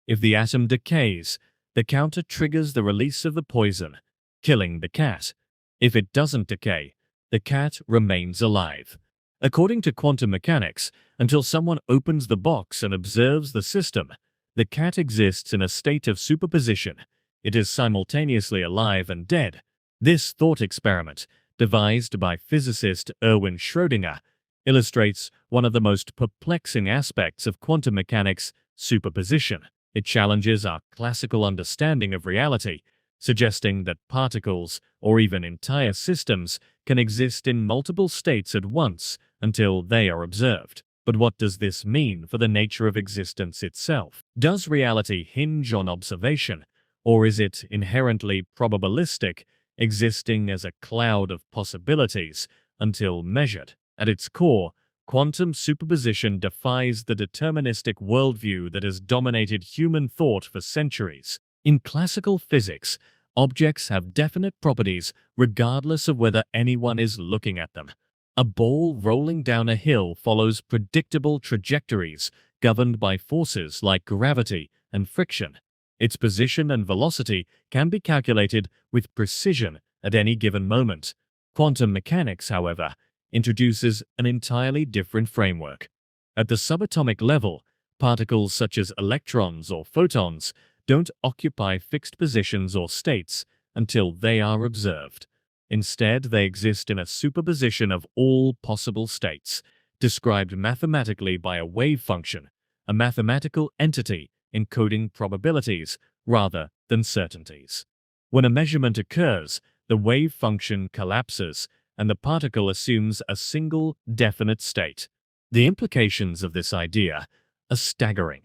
If the atom decays, the counter triggers the release of the poison, killing the cat. If it doesn't decay, the cat remains alive. According to quantum mechanics, until someone opens the box and observes the system, the cat exists in a state of superposition. It is simultaneously alive and dead. This thought experiment, devised by physicist Erwin Schrödinger, illustrates one of the most perplexing aspects of quantum mechanics, superposition. It challenges our classical understanding of reality, suggesting that particles, or even entire systems, can exist in multiple states at once until they are observed. But what does this mean for the nature of existence itself? Does reality hinge on observation, or is it inherently probabilistic, existing as a cloud of possibilities until measured? At its core, Quantum superposition defies the deterministic worldview that has dominated human thought for centuries. In classical physics, objects have definite properties regardless of whether anyone is looking at them. A ball rolling down a hill follows predictable trajectories governed by forces like gravity and friction. Its position and velocity can be calculated with precision at any given moment. Quantum mechanics, however, introduces an entirely different framework. At the subatomic level, particles such as electrons or photons don't occupy fixed positions or states until they are observed. Instead, they exist in a superposition of all possible states, described mathematically by a wave function, a mathematical entity encoding probabilities rather than certainties. When a measurement occurs, the wave function collapses and the particle assumes a single definite state. The implications of this idea are staggering.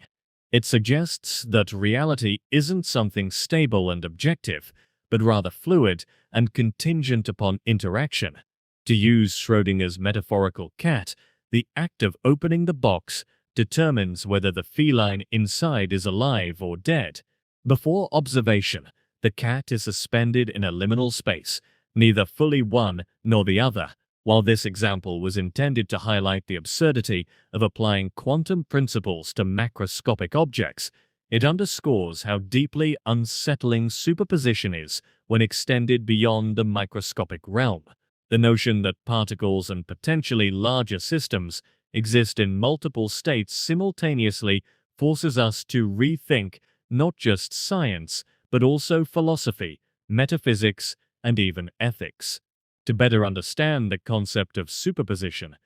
It suggests that reality isn't something stable and objective, but rather fluid and contingent upon interaction. To use Schrödinger's metaphorical cat, the act of opening the box determines whether the feline inside is alive or dead. Before observation, the cat is suspended in a liminal space, neither fully one nor the other. While this example was intended to highlight the absurdity of applying quantum principles to macroscopic objects, it underscores how deeply unsettling superposition is when extended beyond the microscopic realm. The notion that particles and potentially larger systems exist in multiple states simultaneously forces us to rethink not just science, but also philosophy, metaphysics, and even ethics. To better understand the concept of superposition,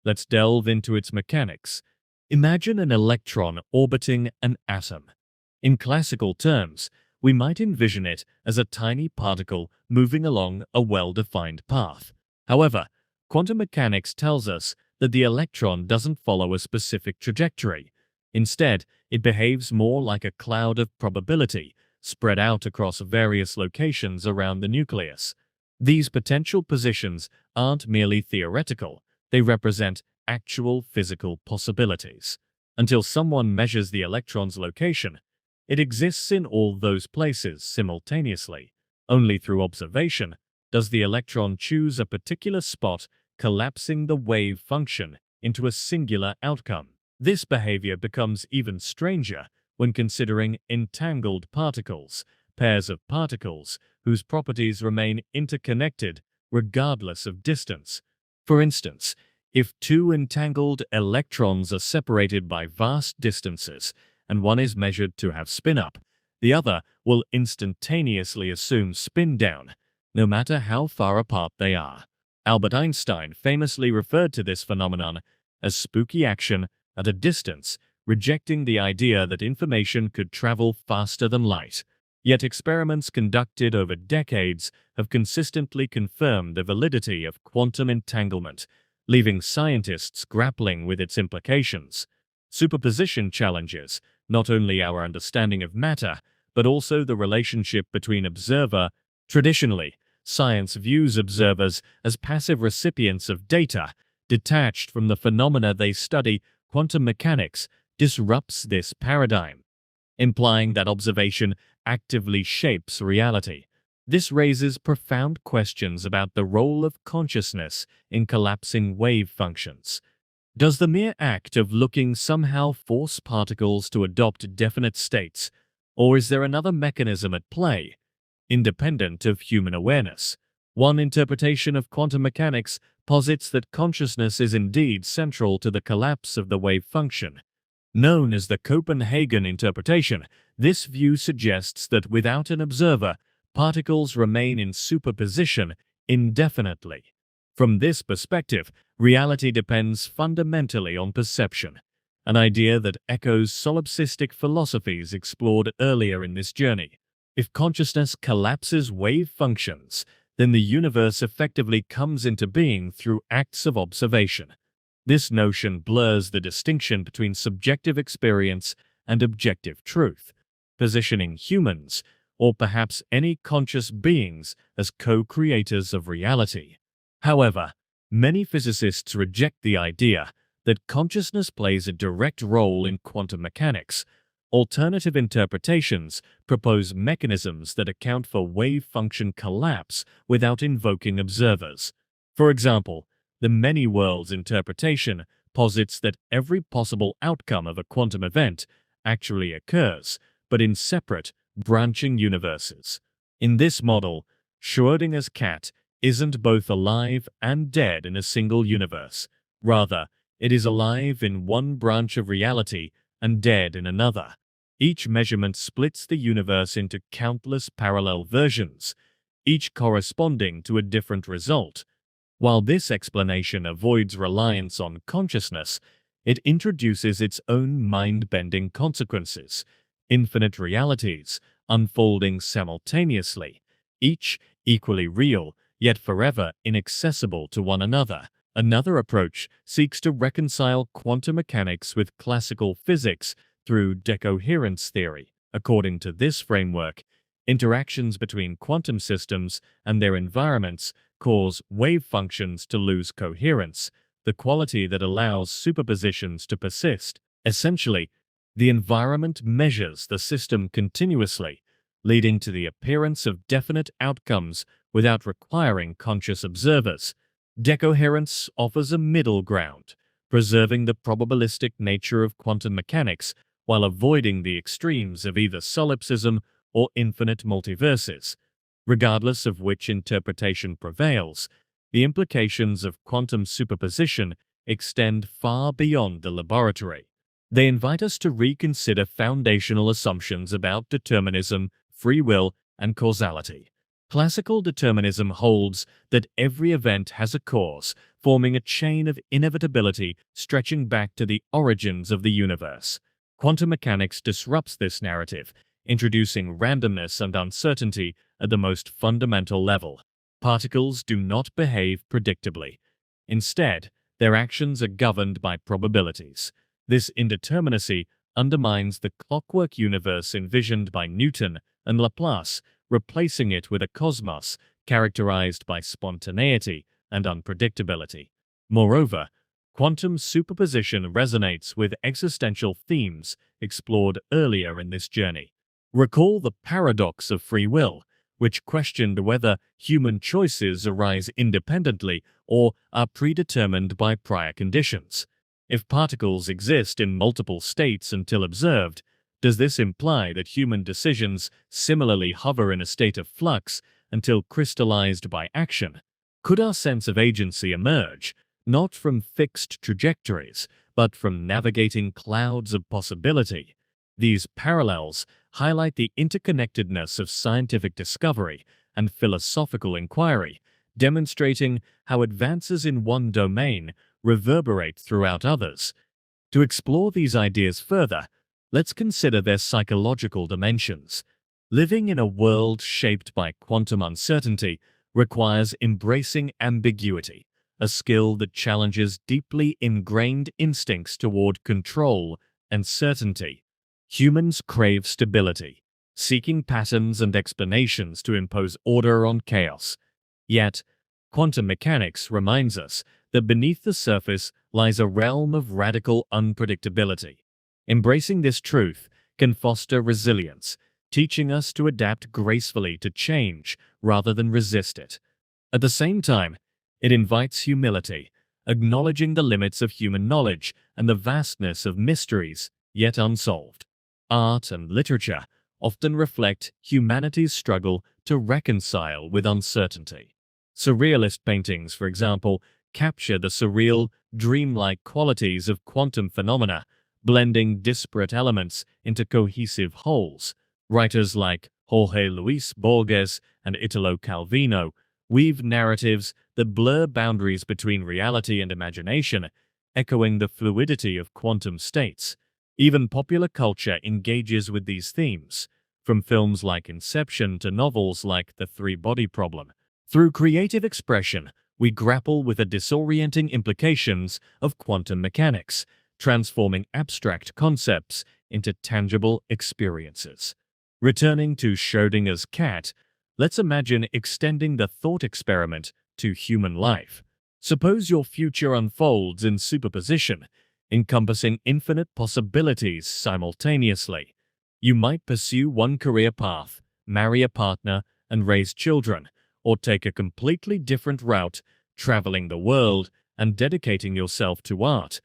let's delve into its mechanics. Imagine an electron orbiting an atom. In classical terms, we might envision it as a tiny particle moving along a well-defined path. However, quantum mechanics tells us that the electron doesn't follow a specific trajectory. Instead, it behaves more like a cloud of probability, spread out across various locations around the nucleus. These potential positions aren't merely theoretical, they represent actual physical possibilities. Until someone measures the electron's location, it exists in all those places simultaneously. Only through observation does the electron choose a particular spot, collapsing the wave function into a singular outcome. This behavior becomes even stranger when considering entangled particles, pairs of particles whose properties remain interconnected regardless of distance. For instance, if two entangled electrons are separated by vast distances and one is measured to have spin-up, the other will instantaneously assume spin-down, no matter how far apart they are. Albert Einstein famously referred to this phenomenon as spooky action at a distance, rejecting the idea that information could travel faster than light. Yet experiments conducted over decades have consistently confirmed the validity of quantum entanglement, leaving scientists grappling with its implications. Superposition challenges not only our understanding of matter, but also the relationship between observer. Traditionally, science views observers as passive recipients of data, detached from the phenomena they study. Quantum mechanics disrupts this paradigm, implying that observation actively shapes reality. This raises profound questions about the role of consciousness in collapsing wave functions. Does the mere act of looking somehow force particles to adopt definite states, or is there another mechanism at play, independent of human awareness? One interpretation of quantum mechanics posits that consciousness is indeed central to the collapse of the wave function. Known as the Copenhagen interpretation, this view suggests that without an observer, particles remain in superposition indefinitely. From this perspective, reality depends fundamentally on perception, an idea that echoes solipsistic philosophies explored earlier in this journey. If consciousness collapses wave functions, then the universe effectively comes into being through acts of observation. This notion blurs the distinction between subjective experience and objective truth, positioning humans, or perhaps any conscious beings, as co-creators of reality. However, many physicists reject the idea, that consciousness plays a direct role in quantum mechanics. Alternative interpretations propose mechanisms that account for wave function collapse without invoking observers. For example, the many worlds interpretation posits that every possible outcome of a quantum event actually occurs, but in separate, branching universes. In this model, Schrödinger's cat isn't both alive and dead in a single universe. Rather, it is alive in one branch of reality and dead in another. Each measurement splits the universe into countless parallel versions, each corresponding to a different result. While this explanation avoids reliance on consciousness, it introduces its own mind-bending consequences, infinite realities unfolding simultaneously, each equally real, yet forever inaccessible to one another. Another approach seeks to reconcile quantum mechanics with classical physics through decoherence theory. According to this framework, interactions between quantum systems and their environments cause wave functions to lose coherence, the quality that allows superpositions to persist. Essentially, the environment measures the system continuously, leading to the appearance of definite outcomes without requiring conscious observers. Decoherence offers a middle ground, preserving the probabilistic nature of quantum mechanics while avoiding the extremes of either solipsism or infinite multiverses. Regardless of which interpretation prevails, the implications of quantum superposition extend far beyond the laboratory. They invite us to reconsider foundational assumptions about determinism, free will, and causality. Classical determinism holds that every event has a cause, forming a chain of inevitability stretching back to the origins of the universe. Quantum mechanics disrupts this narrative, introducing randomness and uncertainty at the most fundamental level. Particles do not behave predictably. Instead, their actions are governed by probabilities. This indeterminacy undermines the clockwork universe envisioned by Newton and Laplace, replacing it with a cosmos characterized by spontaneity and unpredictability. Moreover, quantum superposition resonates with existential themes explored earlier in this journey. Recall the paradox of free will, which questioned whether human choices arise independently or are predetermined by prior conditions. If particles exist in multiple states until observed, does this imply that human decisions similarly hover in a state of flux until crystallized by action? Could our sense of agency emerge, not from fixed trajectories, but from navigating clouds of possibility? These parallels highlight the interconnectedness of scientific discovery and philosophical inquiry, demonstrating how advances in one domain reverberate throughout others. To explore these ideas further, let's consider their psychological dimensions. Living in a world shaped by quantum uncertainty requires embracing ambiguity, a skill that challenges deeply ingrained instincts toward control and certainty. Humans crave stability, seeking patterns and explanations to impose order on chaos. Yet, quantum mechanics reminds us that beneath the surface lies a realm of radical unpredictability. Embracing this truth can foster resilience, teaching us to adapt gracefully to change rather than resist it. At the same time, it invites humility, acknowledging the limits of human knowledge and the vastness of mysteries yet unsolved. Art and literature often reflect humanity's struggle to reconcile with uncertainty. Surrealist paintings, for example, capture the surreal, dreamlike qualities of quantum phenomena, blending disparate elements into cohesive wholes. Writers like Jorge Luis Borges and Italo Calvino weave narratives that blur boundaries between reality and imagination, echoing the fluidity of quantum states. Even popular culture engages with these themes, from films like Inception to novels like The Three-Body Problem. Through creative expression, we grapple with the disorienting implications of quantum mechanics, transforming abstract concepts into tangible experiences. Returning to Schrödinger's cat, let's imagine extending the thought experiment to human life. Suppose your future unfolds in superposition, encompassing infinite possibilities simultaneously. You might pursue one career path, marry a partner, and raise children, or take a completely different route, traveling the world and dedicating yourself to art.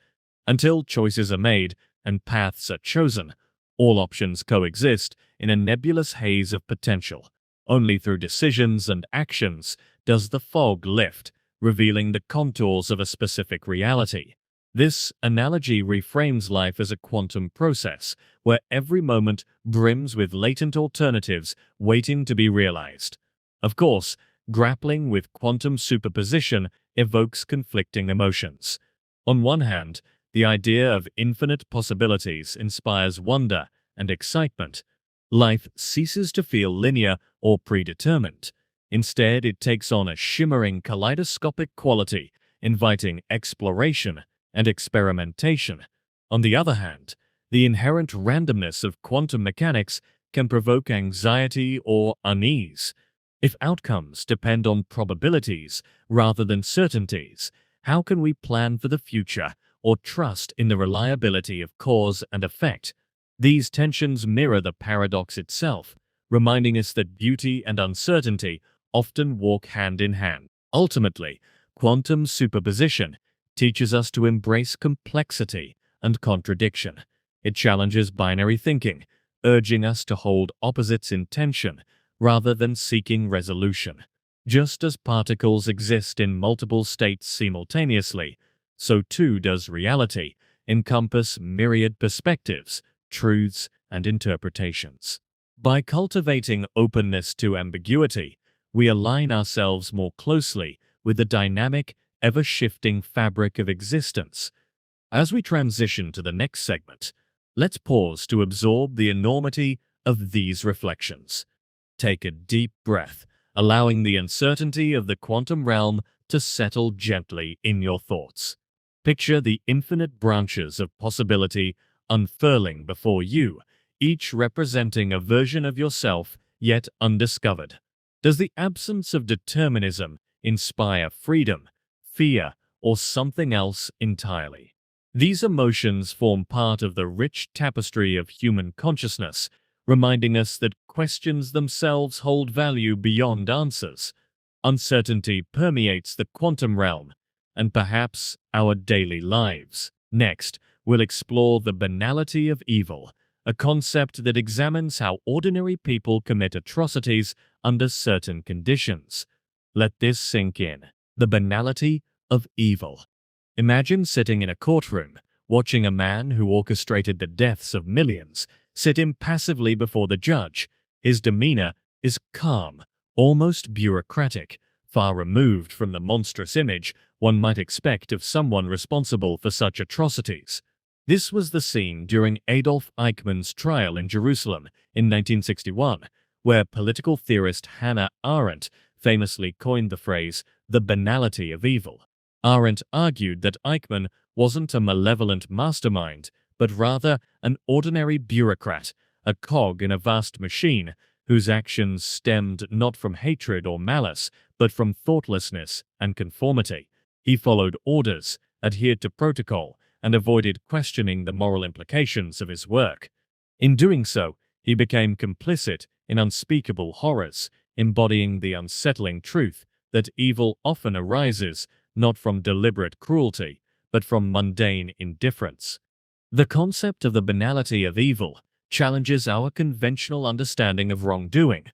Until choices are made and paths are chosen, all options coexist in a nebulous haze of potential. Only through decisions and actions does the fog lift, revealing the contours of a specific reality. This analogy reframes life as a quantum process, where every moment brims with latent alternatives waiting to be realized. Of course, grappling with quantum superposition evokes conflicting emotions. On one hand, the idea of infinite possibilities inspires wonder and excitement. Life ceases to feel linear or predetermined. Instead, it takes on a shimmering kaleidoscopic quality, inviting exploration and experimentation. On the other hand, the inherent randomness of quantum mechanics can provoke anxiety or unease. If outcomes depend on probabilities rather than certainties, how can we plan for the future or trust in the reliability of cause and effect? These tensions mirror the paradox itself, reminding us that beauty and uncertainty often walk hand in hand. Ultimately, quantum superposition teaches us to embrace complexity and contradiction. It challenges binary thinking, urging us to hold opposites in tension rather than seeking resolution. Just as particles exist in multiple states simultaneously, so too does reality encompass myriad perspectives, truths, and interpretations. By cultivating openness to ambiguity, we align ourselves more closely with the dynamic, ever-shifting fabric of existence. As we transition to the next segment, let's pause to absorb the enormity of these reflections. Take a deep breath, allowing the uncertainty of the quantum realm to settle gently in your thoughts. Picture the infinite branches of possibility unfurling before you, each representing a version of yourself yet undiscovered. Does the absence of determinism inspire freedom, fear, or something else entirely? These emotions form part of the rich tapestry of human consciousness, reminding us that questions themselves hold value beyond answers. Uncertainty permeates the quantum realm, and perhaps our daily lives. Next, we'll explore the banality of evil, a concept that examines how ordinary people commit atrocities under certain conditions. Let this sink in. The banality of evil. Imagine sitting in a courtroom, watching a man who orchestrated the deaths of millions sit impassively before the judge. His demeanor is calm, almost bureaucratic, far removed from the monstrous image one might expect of someone responsible for such atrocities. This was the scene during Adolf Eichmann's trial in Jerusalem in 1961, where political theorist Hannah Arendt famously coined the phrase, the banality of evil. Arendt argued that Eichmann wasn't a malevolent mastermind, but rather an ordinary bureaucrat, a cog in a vast machine whose actions stemmed not from hatred or malice, but from thoughtlessness and conformity. He followed orders, adhered to protocol, and avoided questioning the moral implications of his work. In doing so, he became complicit in unspeakable horrors, embodying the unsettling truth that evil often arises not from deliberate cruelty, but from mundane indifference. The concept of the banality of evil challenges our conventional understanding of wrongdoing.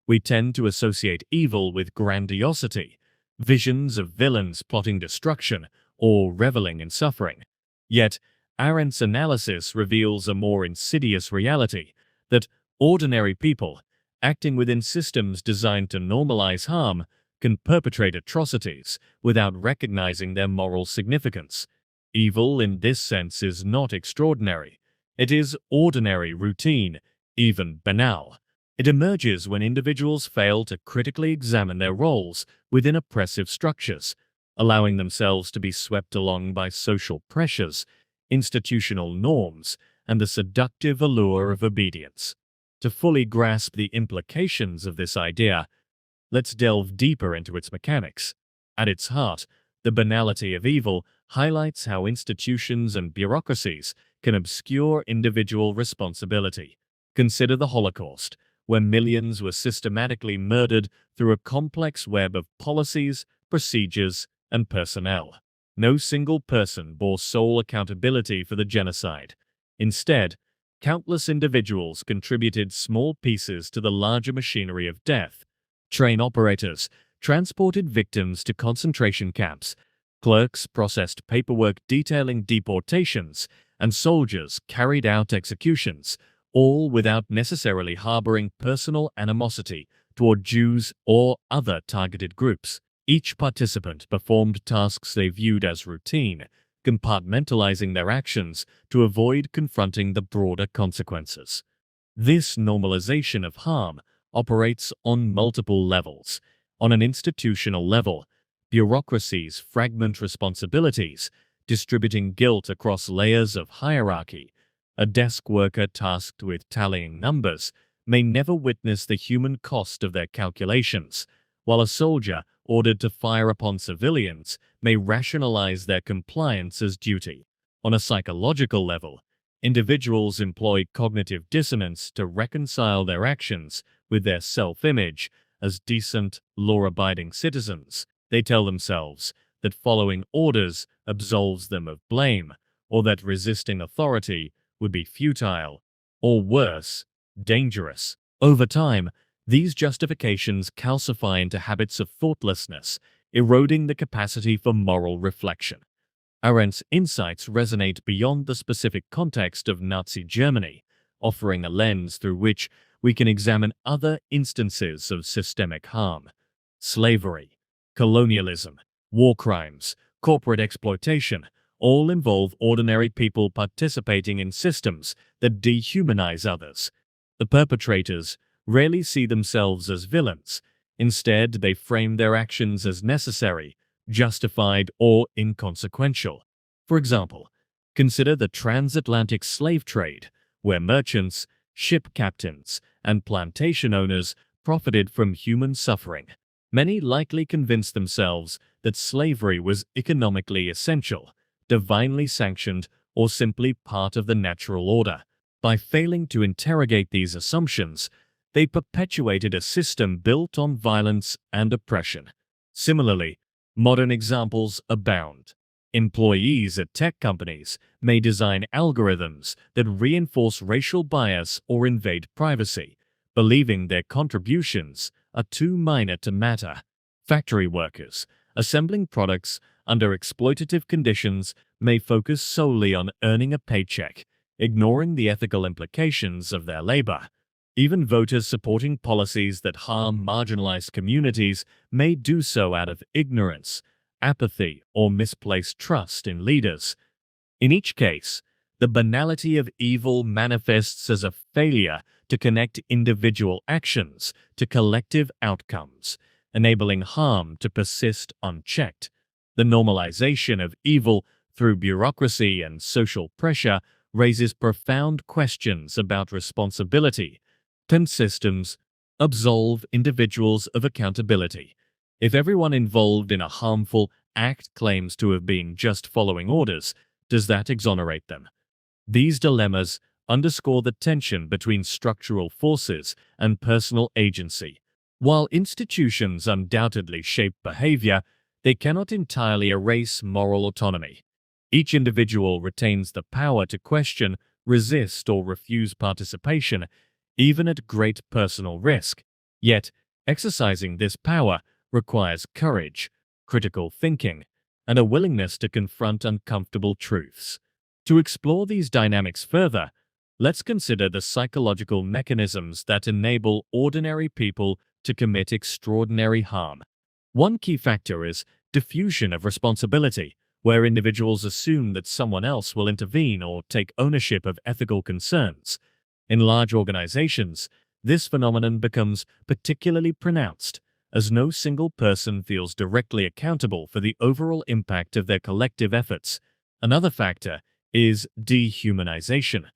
We tend to associate evil with grandiosity, visions of villains plotting destruction or reveling in suffering. Yet, Arendt's analysis reveals a more insidious reality, that ordinary people, acting within systems designed to normalize harm, can perpetrate atrocities without recognizing their moral significance. Evil in this sense is not extraordinary. It is ordinary, routine, even banal. It emerges when individuals fail to critically examine their roles within oppressive structures, allowing themselves to be swept along by social pressures, institutional norms, and the seductive allure of obedience. To fully grasp the implications of this idea, let's delve deeper into its mechanics. At its heart, The banality of evil highlights how institutions and bureaucracies can obscure individual responsibility. Consider the Holocaust, where millions were systematically murdered through a complex web of policies, procedures, and personnel. No single person bore sole accountability for the genocide. Instead, countless individuals contributed small pieces to the larger machinery of death. Train operators transported victims to concentration camps, clerks processed paperwork detailing deportations, and soldiers carried out executions, all without necessarily harboring personal animosity toward Jews or other targeted groups. Each participant performed tasks they viewed as routine, compartmentalizing their actions to avoid confronting the broader consequences. This normalization of harm operates on multiple levels. On an institutional level, bureaucracies fragment responsibilities, distributing guilt across layers of hierarchy. A desk worker tasked with tallying numbers may never witness the human cost of their calculations, while a soldier ordered to fire upon civilians may rationalize their compliance as duty. On a psychological level, individuals employ cognitive dissonance to reconcile their actions with their self-image as decent, law-abiding citizens. They tell themselves that following orders absolves them of blame, or that resisting authority would be futile, or worse, dangerous. Over time, these justifications calcify into habits of thoughtlessness, eroding the capacity for moral reflection. Arendt's insights resonate beyond the specific context of Nazi Germany, offering a lens through which we can examine other instances of systemic harm. Slavery, colonialism, war crimes, corporate exploitation all involve ordinary people participating in systems that dehumanize others. The perpetrators rarely see themselves as villains. Instead, they frame their actions as necessary, justified, or inconsequential. For example, consider the transatlantic slave trade, where merchants, ship captains, and plantation owners profited from human suffering. Many likely convinced themselves that slavery was economically essential, divinely sanctioned, or simply part of the natural order. By failing to interrogate these assumptions, they perpetuated a system built on violence and oppression. Similarly, modern examples abound. Employees at tech companies may design algorithms that reinforce racial bias or invade privacy, believing their contributions are too minor to matter. Factory workers, assembling products under exploitative conditions, may focus solely on earning a paycheck, ignoring the ethical implications of their labor. Even voters supporting policies that harm marginalized communities may do so out of ignorance, apathy, or misplaced trust in leaders. In each case, the banality of evil manifests as a failure to connect individual actions to collective outcomes, enabling harm to persist unchecked. The normalization of evil through bureaucracy and social pressure raises profound questions about responsibility. Can systems absolve individuals of accountability? If everyone involved in a harmful act claims to have been just following orders, does that exonerate them? These dilemmas underscore the tension between structural forces and personal agency. While institutions undoubtedly shape behavior, they cannot entirely erase moral autonomy. Each individual retains the power to question, resist, or refuse participation, even at great personal risk. Yet, exercising this power requires courage, critical thinking, and a willingness to confront uncomfortable truths. To explore these dynamics further, let's consider the psychological mechanisms that enable ordinary people to commit extraordinary harm. One key factor is diffusion of responsibility, where individuals assume that someone else will intervene or take ownership of ethical concerns. In large organizations, this phenomenon becomes particularly pronounced, as no single person feels directly accountable for the overall impact of their collective efforts. Another factor is dehumanization,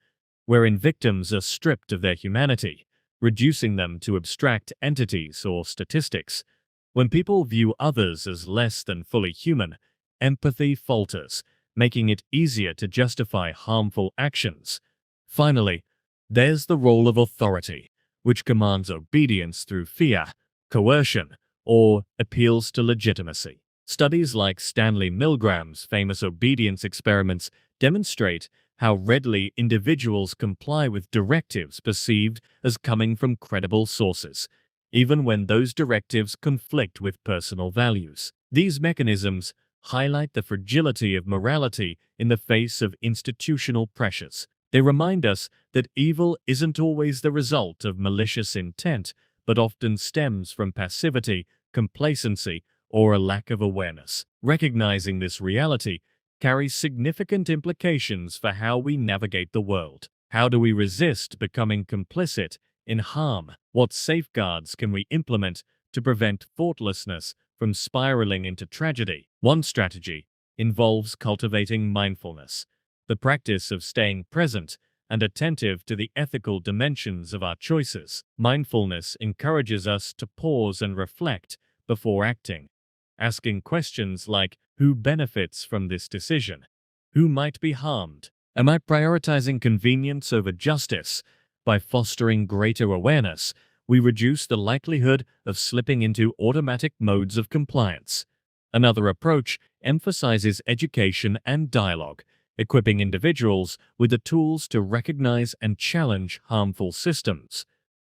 wherein victims are stripped of their humanity, reducing them to abstract entities or statistics. When people view others as less than fully human, empathy falters, making it easier to justify harmful actions. Finally, there's the role of authority, which commands obedience through fear, coercion, or appeals to legitimacy. Studies like Stanley Milgram's famous obedience experiments demonstrate how readily individuals comply with directives perceived as coming from credible sources, even when those directives conflict with personal values. These mechanisms highlight the fragility of morality in the face of institutional pressures. They remind us that evil isn't always the result of malicious intent, but often stems from passivity, complacency, or a lack of awareness. Recognizing this reality carries significant implications for how we navigate the world. How do we resist becoming complicit in harm? What safeguards can we implement to prevent thoughtlessness from spiraling into tragedy? One strategy involves cultivating mindfulness, the practice of staying present and attentive to the ethical dimensions of our choices. Mindfulness encourages us to pause and reflect before acting, asking questions like, who benefits from this decision? Who might be harmed? Am I prioritizing convenience over justice? By fostering greater awareness, we reduce the likelihood of slipping into automatic modes of compliance. Another approach emphasizes education and dialogue, equipping individuals with the tools to recognize and challenge harmful systems.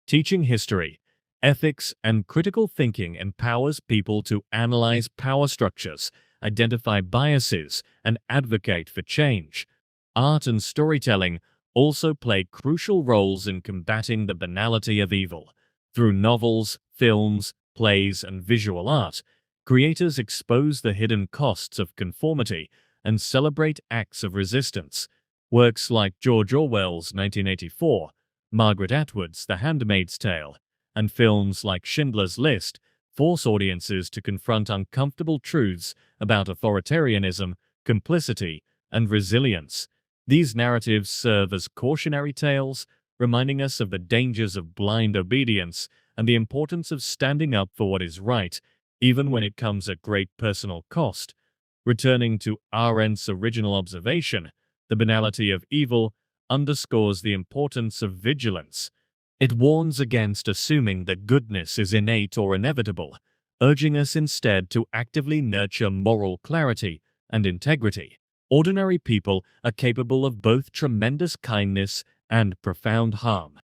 Teaching history, ethics, and critical thinking empowers people to analyze power structures, identify biases, and advocate for change. Art and storytelling also play crucial roles in combating the banality of evil. Through novels, films, plays, and visual art, creators expose the hidden costs of conformity and celebrate acts of resistance. Works like George Orwell's 1984, Margaret Atwood's The Handmaid's Tale, and films like Schindler's List force audiences to confront uncomfortable truths about authoritarianism, complicity, and resilience. These narratives serve as cautionary tales, reminding us of the dangers of blind obedience and the importance of standing up for what is right, even when it comes at great personal cost. Returning to Arendt's original observation, the banality of evil underscores the importance of vigilance. It warns against assuming that goodness is innate or inevitable, urging us instead to actively nurture moral clarity and integrity. Ordinary people are capable of both tremendous kindness and profound harm.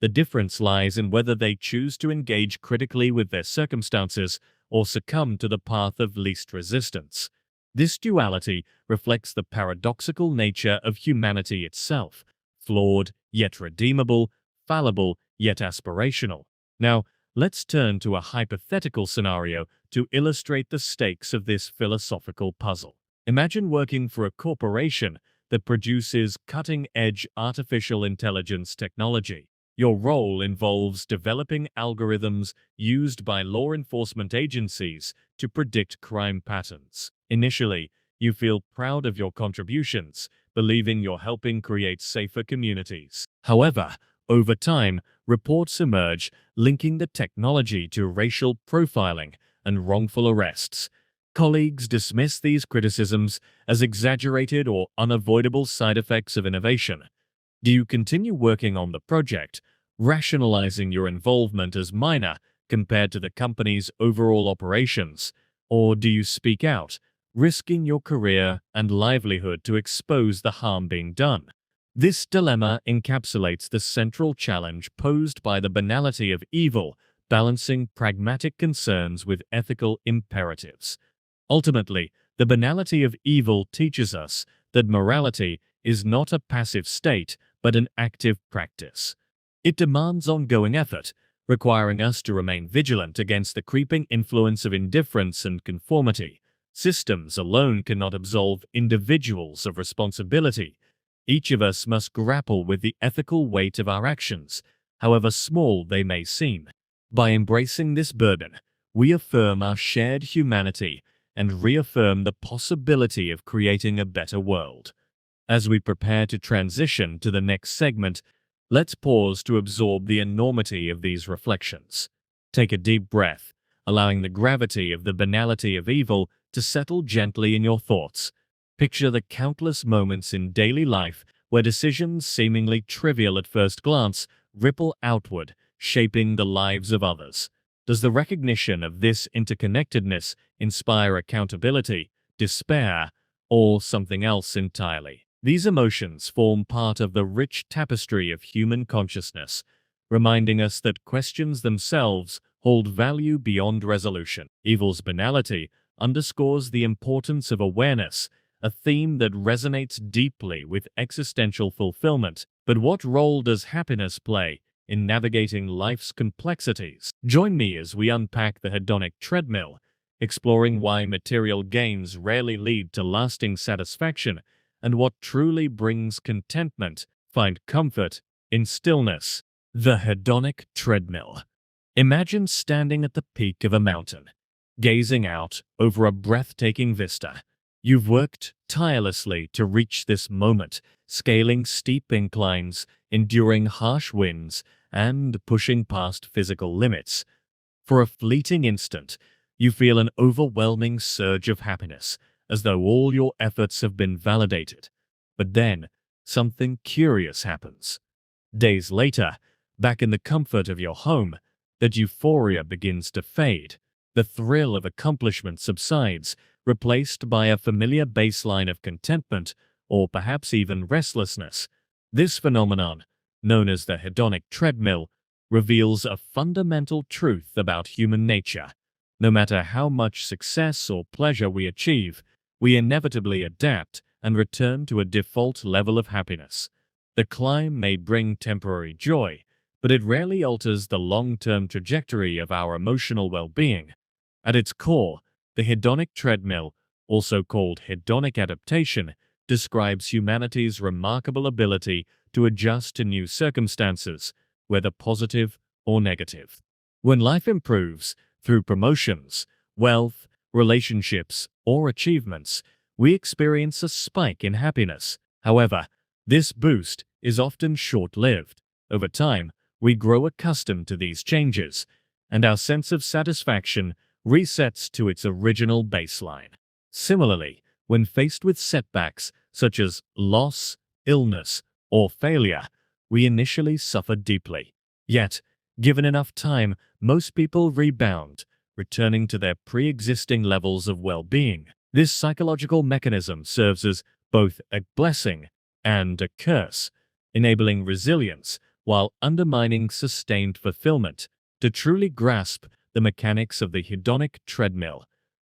The difference lies in whether they choose to engage critically with their circumstances or succumb to the path of least resistance. This duality reflects the paradoxical nature of humanity itself, flawed yet redeemable, fallible yet aspirational. Now, let's turn to a hypothetical scenario to illustrate the stakes of this philosophical puzzle. Imagine working for a corporation that produces cutting-edge artificial intelligence technology. Your role involves developing algorithms used by law enforcement agencies to predict crime patterns. Initially, you feel proud of your contributions, believing you're helping create safer communities. However, over time, reports emerge linking the technology to racial profiling and wrongful arrests. Colleagues dismiss these criticisms as exaggerated or unavoidable side effects of innovation. Do you continue working on the project, rationalizing your involvement as minor compared to the company's overall operations? Or do you speak out, risking your career and livelihood to expose the harm being done? This dilemma encapsulates the central challenge posed by the banality of evil, balancing pragmatic concerns with ethical imperatives. Ultimately, the banality of evil teaches us that morality is not a passive state, but an active practice. It demands ongoing effort, requiring us to remain vigilant against the creeping influence of indifference and conformity. Systems alone cannot absolve individuals of responsibility. Each of us must grapple with the ethical weight of our actions, however small they may seem. By embracing this burden, we affirm our shared humanity and reaffirm the possibility of creating a better world. As we prepare to transition to the next segment, let's pause to absorb the enormity of these reflections. Take a deep breath, allowing the gravity of the banality of evil to settle gently in your thoughts. Picture the countless moments in daily life where decisions seemingly trivial at first glance ripple outward, shaping the lives of others. Does the recognition of this interconnectedness inspire accountability, despair, or something else entirely? These emotions form part of the rich tapestry of human consciousness, reminding us that questions themselves hold value beyond resolution. Evil's banality underscores the importance of awareness, a theme that resonates deeply with existential fulfillment. But what role does happiness play in navigating life's complexities? Join me as we unpack the hedonic treadmill, exploring why material gains rarely lead to lasting satisfaction and what truly brings contentment. Find comfort in stillness. The hedonic treadmill. Imagine standing at the peak of a mountain, gazing out over a breathtaking vista. You've worked tirelessly to reach this moment, scaling steep inclines, enduring harsh winds, and pushing past physical limits. For a fleeting instant, you feel an overwhelming surge of happiness, as though all your efforts have been validated. But then, something curious happens. Days later, back in the comfort of your home, that euphoria begins to fade. The thrill of accomplishment subsides, replaced by a familiar baseline of contentment or perhaps even restlessness. This phenomenon, known as the hedonic treadmill, reveals a fundamental truth about human nature. No matter how much success or pleasure we achieve, we inevitably adapt and return to a default level of happiness. The climb may bring temporary joy, but it rarely alters the long-term trajectory of our emotional well-being. At its core, the hedonic treadmill, also called hedonic adaptation, describes humanity's remarkable ability to adjust to new circumstances, whether positive or negative. When life improves through promotions, wealth, relationships, or achievements, we experience a spike in happiness. However, this boost is often short-lived. Over time, we grow accustomed to these changes, and our sense of satisfaction resets to its original baseline. Similarly, when faced with setbacks such as loss, illness, or failure, we initially suffer deeply. Yet, given enough time, most people rebound, returning to their pre-existing levels of well-being. This psychological mechanism serves as both a blessing and a curse, enabling resilience while undermining sustained fulfillment. To truly grasp the mechanics of the hedonic treadmill,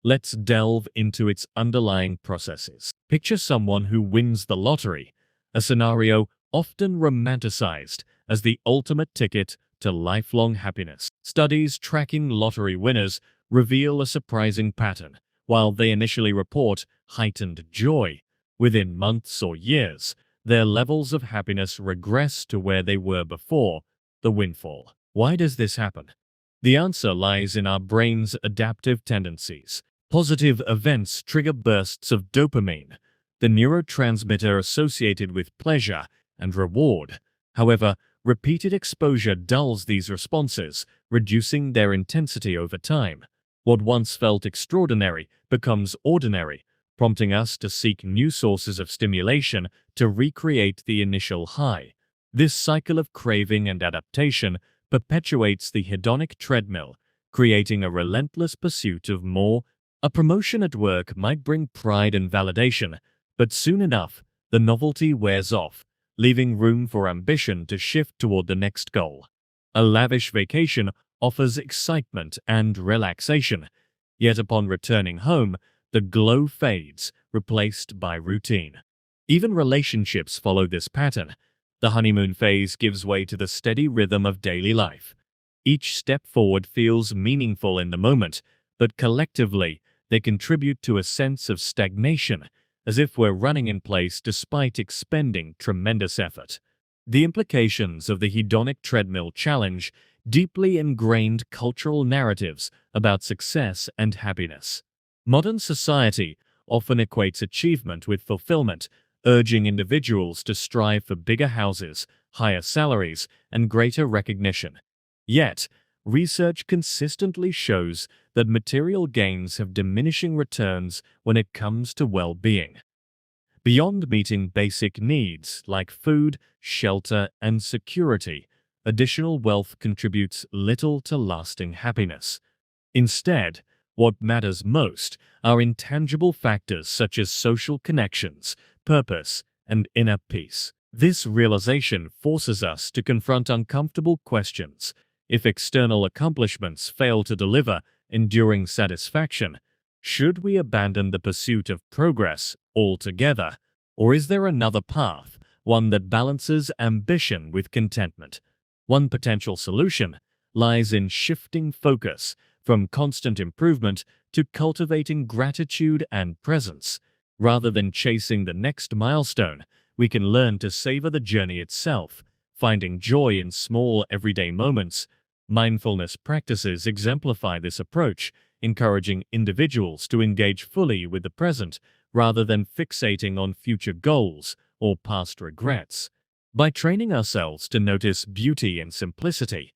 let's delve into its underlying processes. Picture someone who wins the lottery, a scenario often romanticized as the ultimate ticket to lifelong happiness. Studies tracking lottery winners reveal a surprising pattern. While they initially report heightened joy, within months or years, their levels of happiness regress to where they were before the windfall. Why does this happen? The answer lies in our brain's adaptive tendencies. Positive events trigger bursts of dopamine, the neurotransmitter associated with pleasure and reward. However, repeated exposure dulls these responses, reducing their intensity over time. What once felt extraordinary becomes ordinary, prompting us to seek new sources of stimulation to recreate the initial high. This cycle of craving and adaptation perpetuates the hedonic treadmill, creating a relentless pursuit of more. A promotion at work might bring pride and validation, but soon enough, the novelty wears off, leaving room for ambition to shift toward the next goal. A lavish vacation offers excitement and relaxation, yet upon returning home, the glow fades, replaced by routine. Even relationships follow this pattern. The honeymoon phase gives way to the steady rhythm of daily life. Each step forward feels meaningful in the moment, but collectively, they contribute to a sense of stagnation, as if we're running in place despite expending tremendous effort. The implications of the hedonic treadmill challenge deeply ingrained cultural narratives about success and happiness. Modern society often equates achievement with fulfillment, urging individuals to strive for bigger houses, higher salaries, and greater recognition. Yet, Research consistently shows that material gains have diminishing returns when it comes to well-being. Beyond meeting basic needs like food, shelter, and security, additional wealth contributes little to lasting happiness. Instead, what matters most are intangible factors such as social connections, purpose, and inner peace. This realization forces us to confront uncomfortable questions. If external accomplishments fail to deliver enduring satisfaction, should we abandon the pursuit of progress altogether? Or is there another path, one that balances ambition with contentment? One potential solution lies in shifting focus from constant improvement to cultivating gratitude and presence. Rather than chasing the next milestone, we can learn to savor the journey itself, finding joy in small everyday moments. Mindfulness practices exemplify this approach, encouraging individuals to engage fully with the present rather than fixating on future goals or past regrets. By training ourselves to notice beauty in simplicity,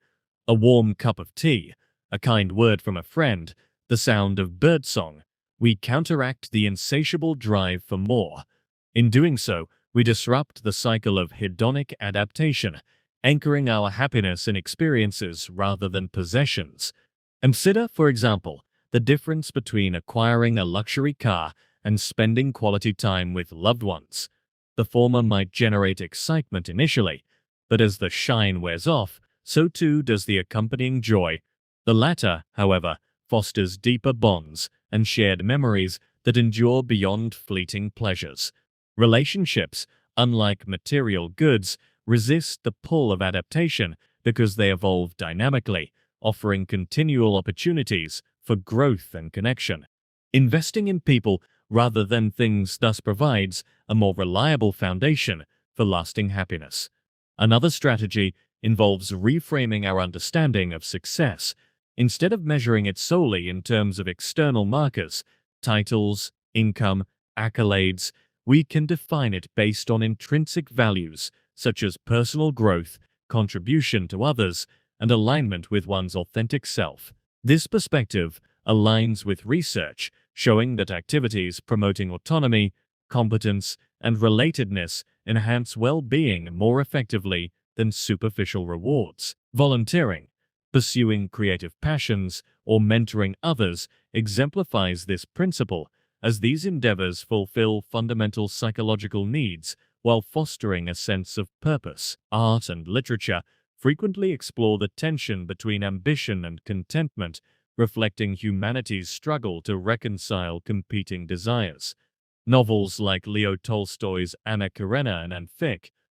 a warm cup of tea, a kind word from a friend, the sound of birdsong, we counteract the insatiable drive for more. In doing so, we disrupt the cycle of hedonic adaptation, anchoring our happiness in experiences rather than possessions. Consider, for example, the difference between acquiring a luxury car and spending quality time with loved ones. The former might generate excitement initially, but as the shine wears off, so too does the accompanying joy. The latter, however, fosters deeper bonds and shared memories that endure beyond fleeting pleasures. Relationships, unlike material goods, resist the pull of adaptation because they evolve dynamically, offering continual opportunities for growth and connection. Investing in people rather than things thus provides a more reliable foundation for lasting happiness. Another strategy involves reframing our understanding of success. Instead of measuring it solely in terms of external markers, titles, income, accolades, we can define it based on intrinsic values such as personal growth, contribution to others, and alignment with one's authentic self. This perspective aligns with research showing that activities promoting autonomy, competence, and relatedness enhance well-being more effectively than superficial rewards. Volunteering, pursuing creative passions, or mentoring others exemplifies this principle, as these endeavors fulfill fundamental psychological needs while fostering a sense of purpose. Art and literature frequently explore the tension between ambition and contentment, reflecting humanity's struggle to reconcile competing desires. Novels like Leo Tolstoy's Anna Karenina and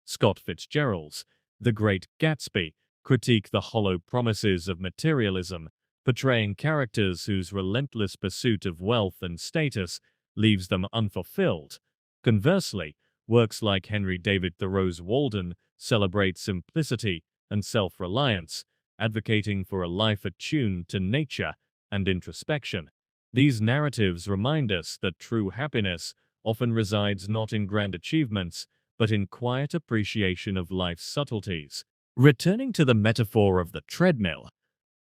Scott Fitzgerald's The Great Gatsby critique the hollow promises of materialism, portraying characters whose relentless pursuit of wealth and status leaves them unfulfilled. Conversely, works like Henry David Thoreau's Walden celebrate simplicity and self-reliance, advocating for a life attuned to nature and introspection. These narratives remind us that true happiness often resides not in grand achievements, but in quiet appreciation of life's subtleties. Returning to the metaphor of the treadmill,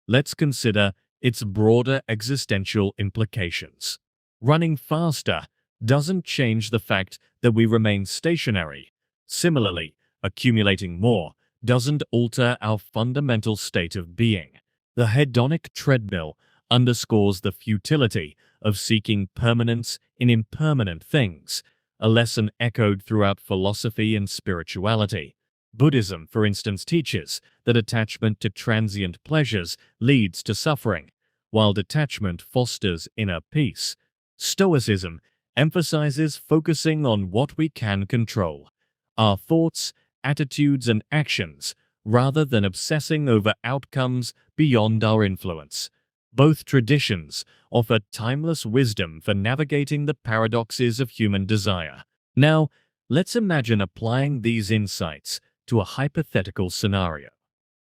let's consider its broader existential implications. Running faster doesn't change the fact that we remain stationary. Similarly, accumulating more doesn't alter our fundamental state of being. The hedonic treadmill underscores the futility of seeking permanence in impermanent things, a lesson echoed throughout philosophy and spirituality. Buddhism, for instance, teaches that attachment to transient pleasures leads to suffering, while detachment fosters inner peace. Stoicism emphasizes focusing on what we can control, our thoughts, attitudes, and actions, rather than obsessing over outcomes beyond our influence. Both traditions offer timeless wisdom for navigating the paradoxes of human desire. Now, let's imagine applying these insights to a hypothetical scenario.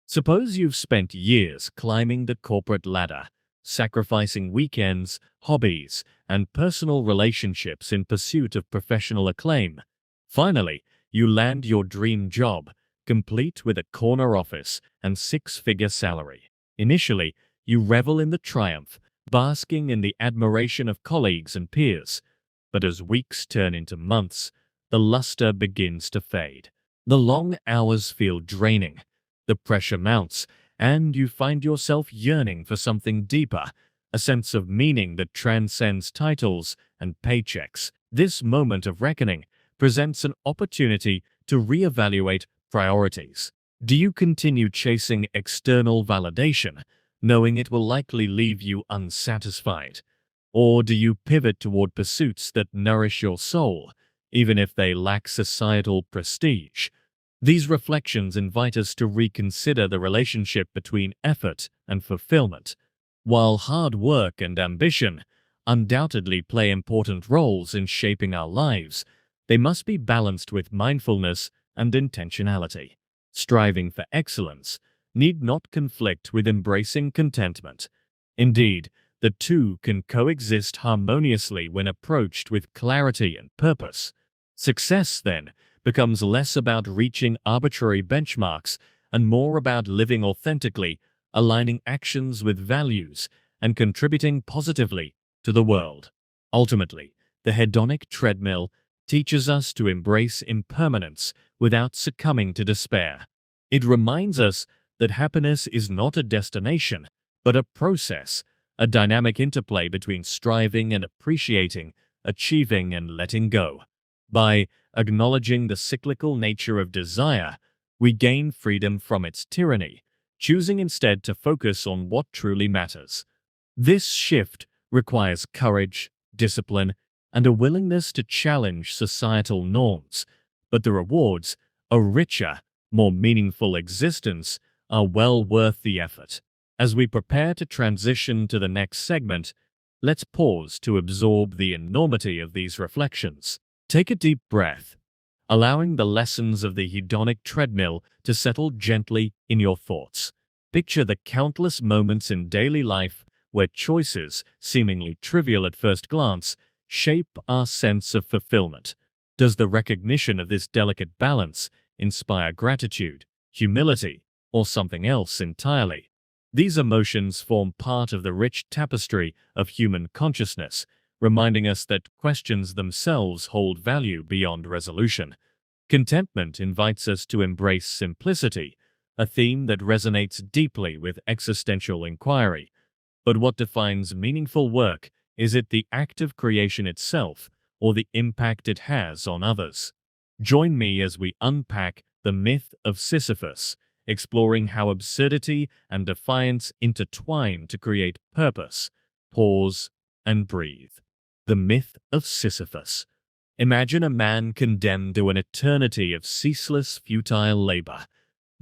Suppose you've spent years climbing the corporate ladder, sacrificing weekends, hobbies, and personal relationships in pursuit of professional acclaim. Finally, you land your dream job, complete with a corner office and six-figure salary. Initially, you revel in the triumph, basking in the admiration of colleagues and peers. But as weeks turn into months, the luster begins to fade. The long hours feel draining, the pressure mounts, and you find yourself yearning for something deeper, a sense of meaning that transcends titles and paychecks. This moment of reckoning presents an opportunity to reevaluate priorities. Do you continue chasing external validation, knowing it will likely leave you unsatisfied? Or do you pivot toward pursuits that nourish your soul, even if they lack societal prestige? These reflections invite us to reconsider the relationship between effort and fulfillment. While hard work and ambition undoubtedly play important roles in shaping our lives, they must be balanced with mindfulness and intentionality. Striving for excellence need not conflict with embracing contentment. Indeed, the two can coexist harmoniously when approached with clarity and purpose. Success, then, becomes less about reaching arbitrary benchmarks and more about living authentically, aligning actions with values, and contributing positively to the world. Ultimately, the hedonic treadmill teaches us to embrace impermanence without succumbing to despair. It reminds us that happiness is not a destination, but a process, a dynamic interplay between striving and appreciating, achieving and letting go. By acknowledging the cyclical nature of desire, we gain freedom from its tyranny, choosing instead to focus on what truly matters. This shift requires courage, discipline, and a willingness to challenge societal norms, but the rewards, a richer, more meaningful existence, are well worth the effort. As we prepare to transition to the next segment, let's pause to absorb the enormity of these reflections. Take a deep breath, allowing the lessons of the hedonic treadmill to settle gently in your thoughts. Picture the countless moments in daily life where choices, seemingly trivial at first glance, shape our sense of fulfillment. Does the recognition of this delicate balance inspire gratitude, humility, or something else entirely? These emotions form part of the rich tapestry of human consciousness, reminding us that questions themselves hold value beyond resolution. Contentment invites us to embrace simplicity, a theme that resonates deeply with existential inquiry. But what defines meaningful work? Is it the act of creation itself, or the impact it has on others? Join me as we unpack the myth of Sisyphus, exploring how absurdity and defiance intertwine to create purpose. Pause and breathe. The myth of Sisyphus. Imagine a man condemned to an eternity of ceaseless, futile labor.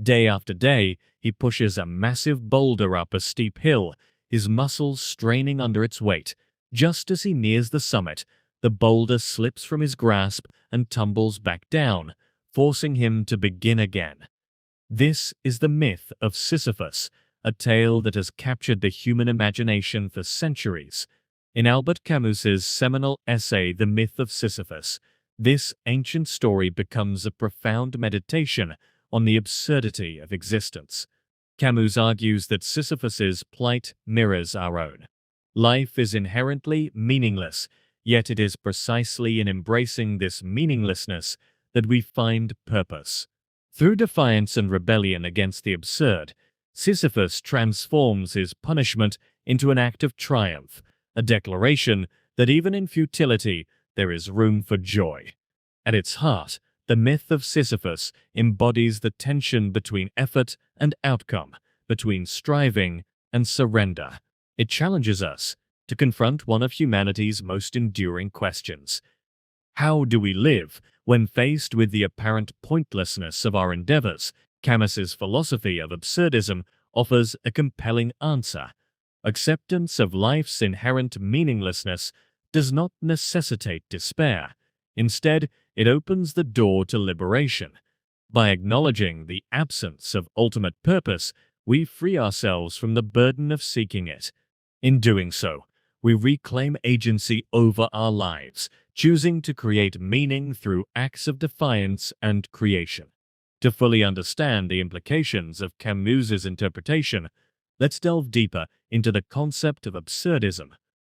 Day after day, he pushes a massive boulder up a steep hill, his muscles straining under its weight. Just as he nears the summit, the boulder slips from his grasp and tumbles back down, forcing him to begin again. This is the myth of Sisyphus, a tale that has captured the human imagination for centuries. In Albert Camus's seminal essay, The Myth of Sisyphus, this ancient story becomes a profound meditation on the absurdity of existence. Camus argues that Sisyphus's plight mirrors our own. Life is inherently meaningless, yet it is precisely in embracing this meaninglessness that we find purpose. Through defiance and rebellion against the absurd, Sisyphus transforms his punishment into an act of triumph, a declaration that even in futility there is room for joy. At its heart, the myth of Sisyphus embodies the tension between effort and outcome, between striving and surrender. It challenges us to confront one of humanity's most enduring questions. How do we live when faced with the apparent pointlessness of our endeavors? Camus's philosophy of absurdism offers a compelling answer. Acceptance of life's inherent meaninglessness does not necessitate despair. Instead, it opens the door to liberation. By acknowledging the absence of ultimate purpose, we free ourselves from the burden of seeking it. In doing so, we reclaim agency over our lives, choosing to create meaning through acts of defiance and creation. To fully understand the implications of Camus's interpretation, let's delve deeper into the concept of absurdism.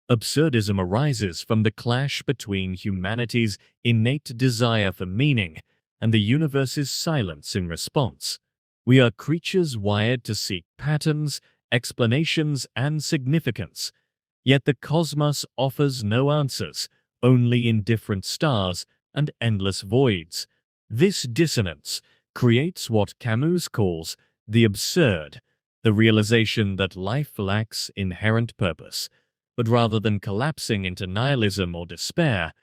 Absurdism arises from the clash between humanity's innate desire for meaning and the universe's silence in response. We are creatures wired to seek patterns, explanations, and significance, yet the cosmos offers no answers, only indifferent stars and endless voids. This dissonance creates what Camus calls the absurd, the realization that life lacks inherent purpose. But rather than collapsing into nihilism or despair,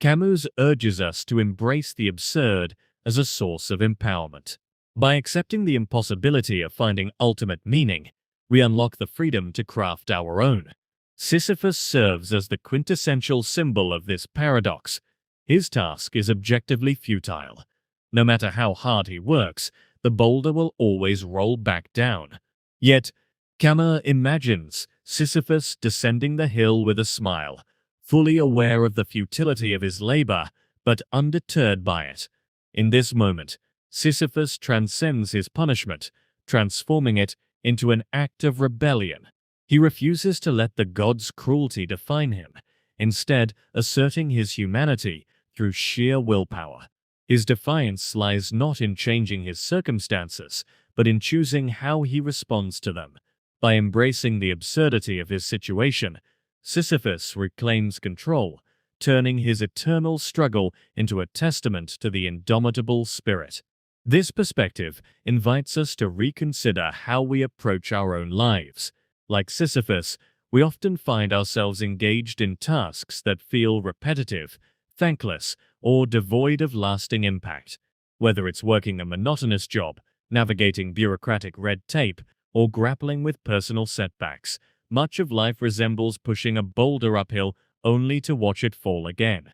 Camus urges us to embrace the absurd as a source of empowerment. By accepting the impossibility of finding ultimate meaning, we unlock the freedom to craft our own. Sisyphus serves as the quintessential symbol of this paradox. His task is objectively futile. No matter how hard he works, the boulder will always roll back down. Yet, Camus imagines Sisyphus descending the hill with a smile, fully aware of the futility of his labor, but undeterred by it. In this moment, Sisyphus transcends his punishment, transforming it into an act of rebellion. He refuses to let the god's cruelty define him, instead asserting his humanity through sheer willpower. His defiance lies not in changing his circumstances, but in choosing how he responds to them. By embracing the absurdity of his situation, Sisyphus reclaims control, turning his eternal struggle into a testament to the indomitable spirit. This perspective invites us to reconsider how we approach our own lives. Like Sisyphus, we often find ourselves engaged in tasks that feel repetitive, thankless, or devoid of lasting impact. Whether it's working a monotonous job, navigating bureaucratic red tape, or grappling with personal setbacks, much of life resembles pushing a boulder uphill only to watch it fall again.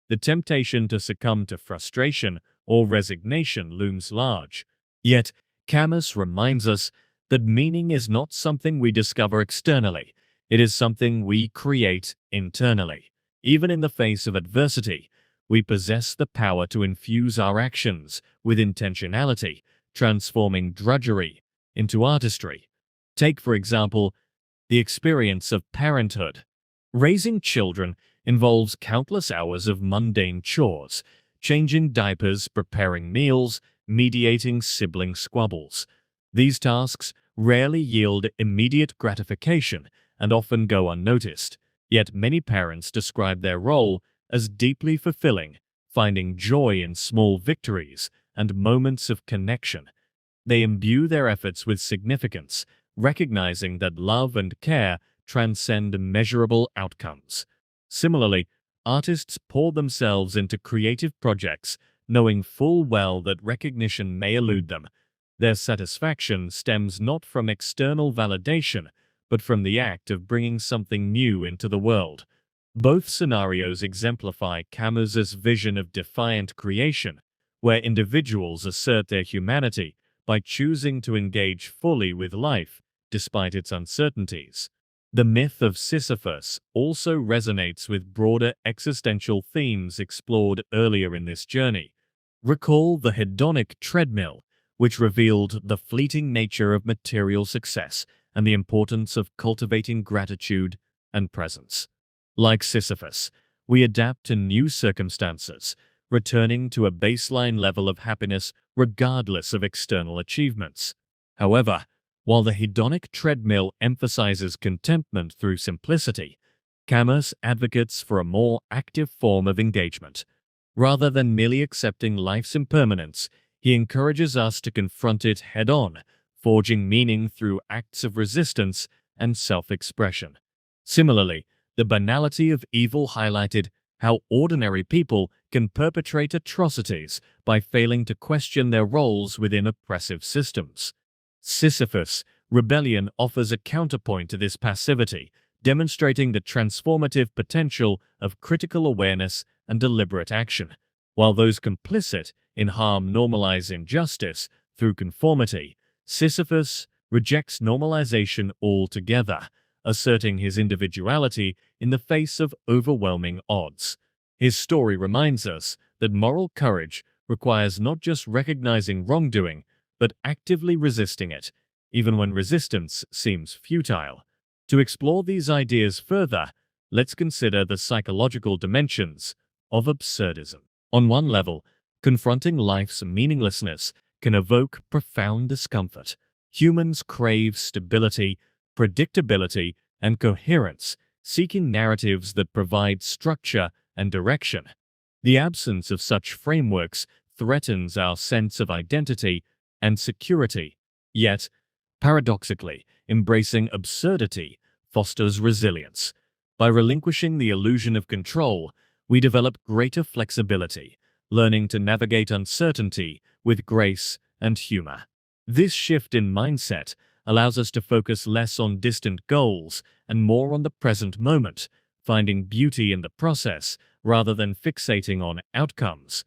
The temptation to succumb to frustration or resignation looms large. Yet, Camus reminds us that meaning is not something we discover externally, it is something we create internally. Even in the face of adversity, we possess the power to infuse our actions with intentionality, transforming drudgery into artistry. Take, for example, the experience of parenthood. Raising children involves countless hours of mundane chores, changing diapers, preparing meals, mediating sibling squabbles. These tasks rarely yield immediate gratification and often go unnoticed, yet many parents describe their role as deeply fulfilling, finding joy in small victories and moments of connection. They imbue their efforts with significance, recognizing that love and care transcend measurable outcomes. Similarly, artists pour themselves into creative projects, knowing full well that recognition may elude them. Their satisfaction stems not from external validation, but from the act of bringing something new into the world. Both scenarios exemplify Camus's vision of defiant creation, where individuals assert their humanity by choosing to engage fully with life despite its uncertainties. The myth of Sisyphus also resonates with broader existential themes explored earlier in this journey. Recall the hedonic treadmill, which revealed the fleeting nature of material success and the importance of cultivating gratitude and presence. Like Sisyphus, we adapt to new circumstances, returning to a baseline level of happiness regardless of external achievements. However, while the hedonic treadmill emphasizes contentment through simplicity, Camus advocates for a more active form of engagement. Rather than merely accepting life's impermanence, he encourages us to confront it head-on, forging meaning through acts of resistance and self-expression. Similarly, the banality of evil highlighted how ordinary people can perpetrate atrocities by failing to question their roles within oppressive systems. Sisyphus' rebellion offers a counterpoint to this passivity, demonstrating the transformative potential of critical awareness and deliberate action. While those complicit in harm normalize injustice through conformity, Sisyphus rejects normalization altogether, asserting his individuality in the face of overwhelming odds. His story reminds us that moral courage requires not just recognizing wrongdoing, but actively resisting it. even when resistance seems futile. To explore these ideas further, let's consider the psychological dimensions of absurdism. On one level, confronting life's meaninglessness can evoke profound discomfort. Humans crave stability, predictability, and coherence, seeking narratives that provide structure and direction. The absence of such frameworks threatens our sense of identity and security. Yet, paradoxically, embracing absurdity fosters resilience. By relinquishing the illusion of control, we develop greater flexibility, learning to navigate uncertainty with grace and humor. This shift in mindset allows us to focus less on distant goals and more on the present moment, finding beauty in the process rather than fixating on outcomes.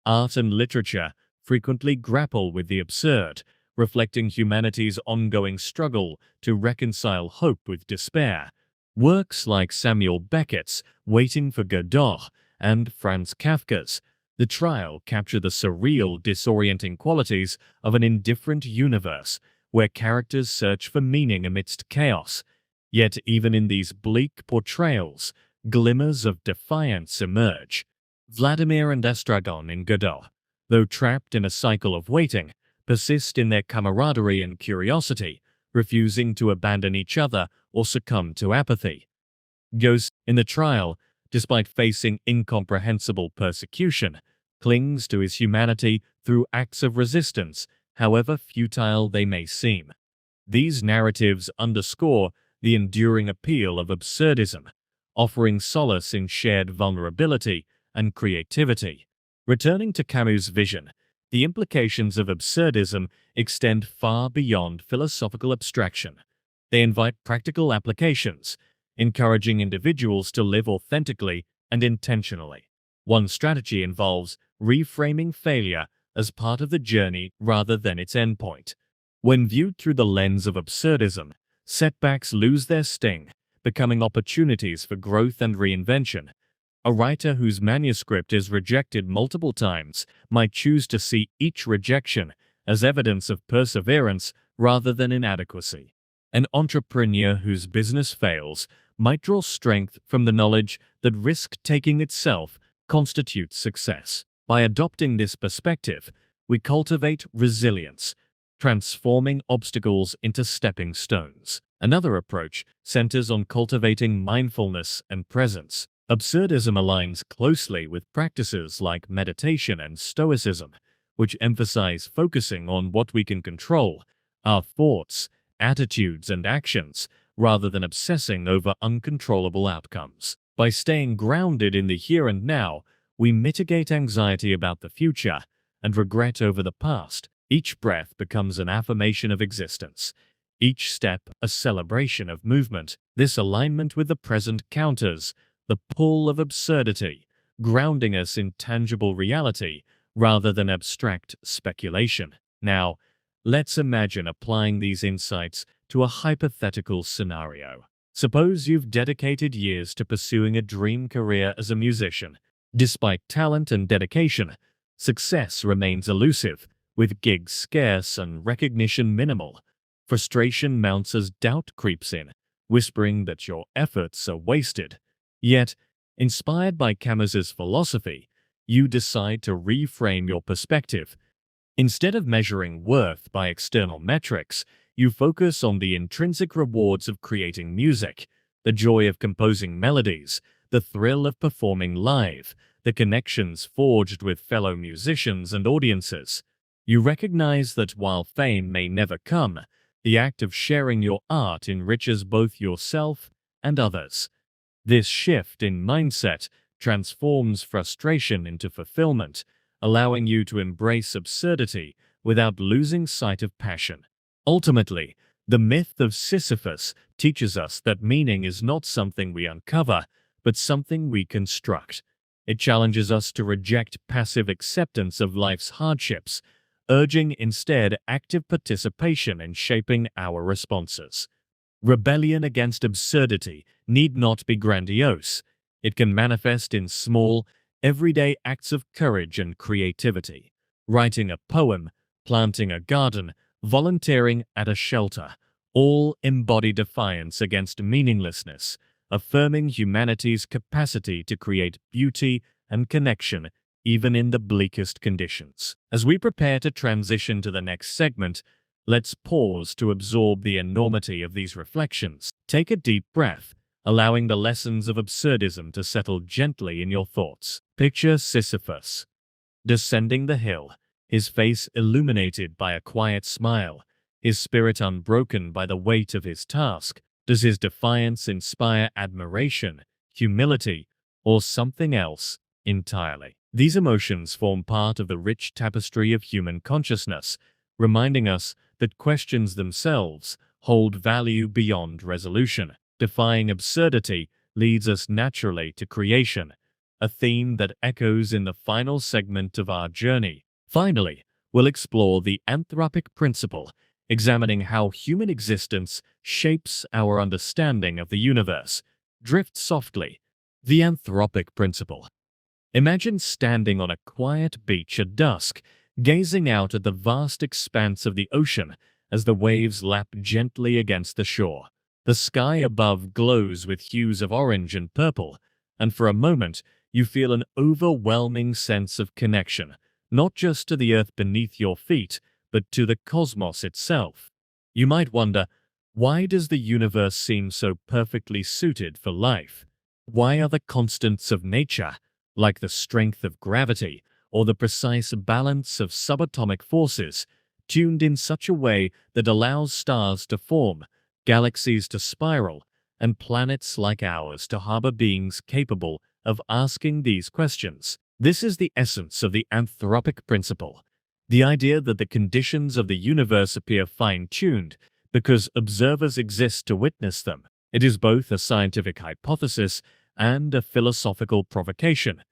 Art and literature frequently grapple with the absurd, reflecting humanity's ongoing struggle to reconcile hope with despair. Works like Samuel Beckett's Waiting for Godot and Franz Kafka's The Trial capture the surreal, disorienting qualities of an indifferent universe where characters search for meaning amidst chaos. Yet even in these bleak portrayals, glimmers of defiance emerge. Vladimir and Estragon in Godot, though trapped in a cycle of waiting, persist in their camaraderie and curiosity, refusing to abandon each other or succumb to apathy. Ghost, in The Trial, despite facing incomprehensible persecution, clings to his humanity through acts of resistance, however futile they may seem. These narratives underscore the enduring appeal of absurdism, offering solace in shared vulnerability and creativity. Returning to Camus' vision, the implications of absurdism extend far beyond philosophical abstraction. They invite practical applications, encouraging individuals to live authentically and intentionally. One strategy involves reframing failure as part of the journey rather than its endpoint. When viewed through the lens of absurdism, setbacks lose their sting, becoming opportunities for growth and reinvention. A writer whose manuscript is rejected multiple times might choose to see each rejection as evidence of perseverance rather than inadequacy. An entrepreneur whose business fails might draw strength from the knowledge that risk-taking itself constitutes success. By adopting this perspective, we cultivate resilience, transforming obstacles into stepping stones. Another approach centers on cultivating mindfulness and presence. Absurdism aligns closely with practices like meditation and stoicism, which emphasize focusing on what we can control, our thoughts, attitudes, and actions, rather than obsessing over uncontrollable outcomes. By staying grounded in the here and now, we mitigate anxiety about the future and regret over the past. Each breath becomes an affirmation of existence, each step a celebration of movement. This alignment with the present counters the pull of absurdity, grounding us in tangible reality rather than abstract speculation. Now, let's imagine applying these insights to a hypothetical scenario. Suppose you've dedicated years to pursuing a dream career as a musician. Despite talent and dedication, success remains elusive, with gigs scarce and recognition minimal. Frustration mounts as doubt creeps in, whispering that your efforts are wasted. Yet, inspired by Camus's philosophy, you decide to reframe your perspective. Instead of measuring worth by external metrics, you focus on the intrinsic rewards of creating music, the joy of composing melodies, the thrill of performing live, the connections forged with fellow musicians and audiences. You recognize that while fame may never come, the act of sharing your art enriches both yourself and others. This shift in mindset transforms frustration into fulfillment, allowing you to embrace absurdity without losing sight of passion. Ultimately, the myth of Sisyphus teaches us that meaning is not something we uncover, but something we construct. It challenges us to reject passive acceptance of life's hardships, urging instead active participation in shaping our responses. Rebellion against absurdity need not be grandiose. It can manifest in small, everyday acts of courage and creativity. Writing a poem, planting a garden, volunteering at a shelter, all embody defiance against meaninglessness, affirming humanity's capacity to create beauty and connection even in the bleakest conditions. As we prepare to transition to the next segment, let's pause to absorb the enormity of these reflections. Take a deep breath, allowing the lessons of absurdism to settle gently in your thoughts. Picture Sisyphus descending the hill, his face illuminated by a quiet smile, his spirit unbroken by the weight of his task. Does his defiance inspire admiration, humility, or something else entirely? These emotions form part of the rich tapestry of human consciousness, reminding us that questions themselves hold value beyond resolution. Defying absurdity leads us naturally to creation, a theme that echoes in the final segment of our journey. Finally, we'll explore the anthropic principle, examining how human existence shapes our understanding of the universe. Drift softly. The anthropic principle. Imagine standing on a quiet beach at dusk, gazing out at the vast expanse of the ocean as the waves lap gently against the shore. The sky above glows with hues of orange and purple, and for a moment you feel an overwhelming sense of connection, not just to the earth beneath your feet, but to the cosmos itself. You might wonder, why does the universe seem so perfectly suited for life? Why are the constants of nature, like the strength of gravity or the precise balance of subatomic forces, tuned in such a way that allows stars to form, galaxies to spiral, and planets like ours to harbor beings capable of asking these questions? This is the essence of the anthropic principle, the idea that the conditions of the universe appear fine-tuned because observers exist to witness them. It is both a scientific hypothesis and a philosophical provocation,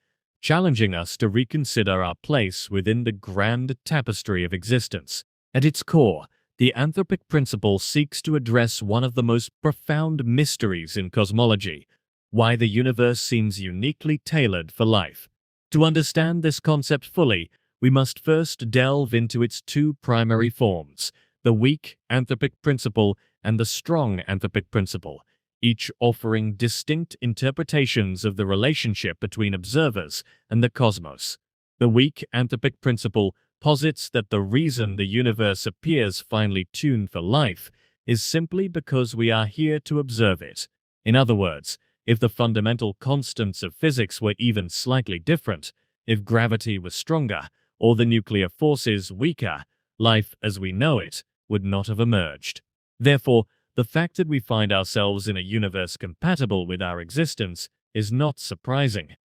challenging us to reconsider our place within the grand tapestry of existence. At its core, the anthropic principle seeks to address one of the most profound mysteries in cosmology: why the universe seems uniquely tailored for life. To understand this concept fully, we must first delve into its two primary forms, the weak anthropic principle and the strong anthropic principle, each offering distinct interpretations of the relationship between observers and the cosmos. The weak anthropic principle posits that the reason the universe appears finely tuned for life is simply because we are here to observe it. In other words, if the fundamental constants of physics were even slightly different, if gravity was stronger or the nuclear forces weaker, life as we know it would not have emerged. Therefore, the fact that we find ourselves in a universe compatible with our existence is not surprising.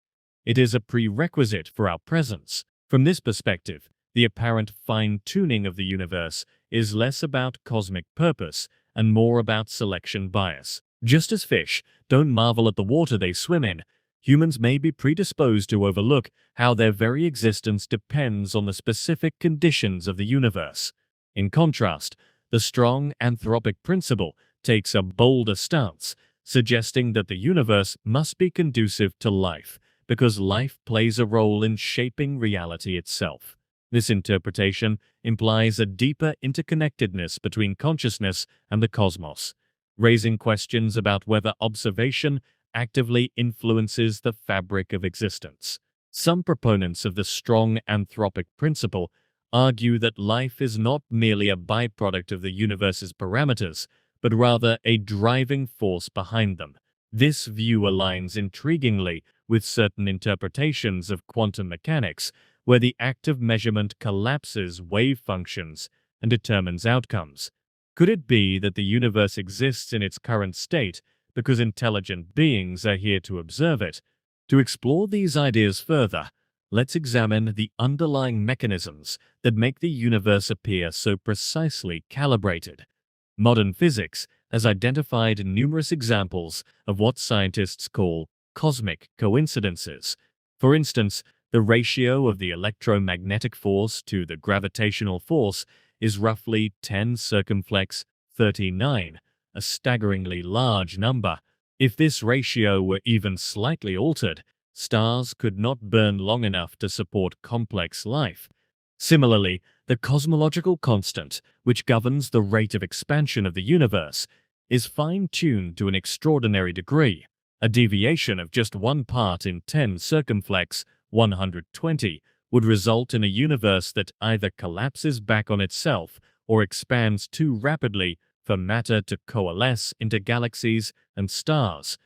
It is a prerequisite for our presence. From this perspective, the apparent fine-tuning of the universe is less about cosmic purpose and more about selection bias. Just as fish don't marvel at the water they swim in, humans may be predisposed to overlook how their very existence depends on the specific conditions of the universe. In contrast, the strong anthropic principle takes a bolder stance, suggesting that the universe must be conducive to life, because life plays a role in shaping reality itself. This interpretation implies a deeper interconnectedness between consciousness and the cosmos, raising questions about whether observation actively influences the fabric of existence. Some proponents of the strong anthropic principle argue that life is not merely a byproduct of the universe's parameters, but rather a driving force behind them. This view aligns intriguingly with certain interpretations of quantum mechanics, where the act of measurement collapses wave functions and determines outcomes. Could it be that the universe exists in its current state because intelligent beings are here to observe it? To explore these ideas further, let's examine the underlying mechanisms that make the universe appear so precisely calibrated. Modern physics has identified numerous examples of what scientists call cosmic coincidences. For instance, the ratio of the electromagnetic force to the gravitational force is roughly 10 circumflex 39, a staggeringly large number. If this ratio were even slightly altered, stars could not burn long enough to support complex life. Similarly, The cosmological constant, which governs the rate of expansion of the universe, is fine-tuned to an extraordinary degree. A deviation of just 1 part in 10 circumflex 120 would result in a universe that either collapses back on itself or expands too rapidly for matter to coalesce into galaxies and stars.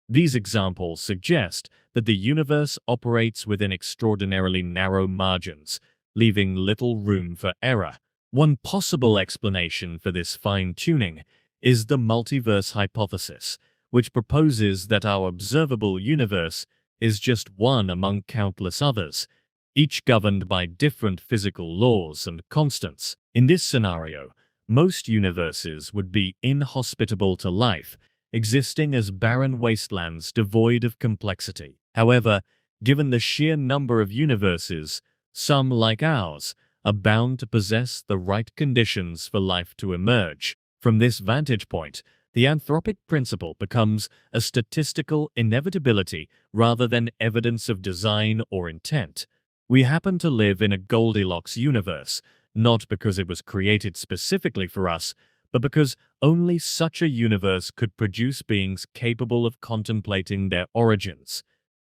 These examples suggest that the universe operates within extraordinarily narrow margins, leaving little room for error. One possible explanation for this fine-tuning is the multiverse hypothesis, which proposes that our observable universe is just one among countless others, each governed by different physical laws and constants. In this scenario, most universes would be inhospitable to life, existing as barren wastelands devoid of complexity. However, given the sheer number of universes, some, like ours, are bound to possess the right conditions for life to emerge. From this vantage point, the anthropic principle becomes a statistical inevitability rather than evidence of design or intent. We happen to live in a Goldilocks universe, not because it was created specifically for us, but because only such a universe could produce beings capable of contemplating their origins.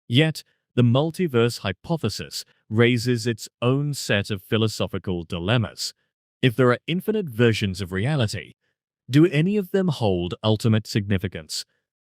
Yet, the multiverse hypothesis raises its own set of philosophical dilemmas. If there are infinite versions of reality, do any of them hold ultimate significance?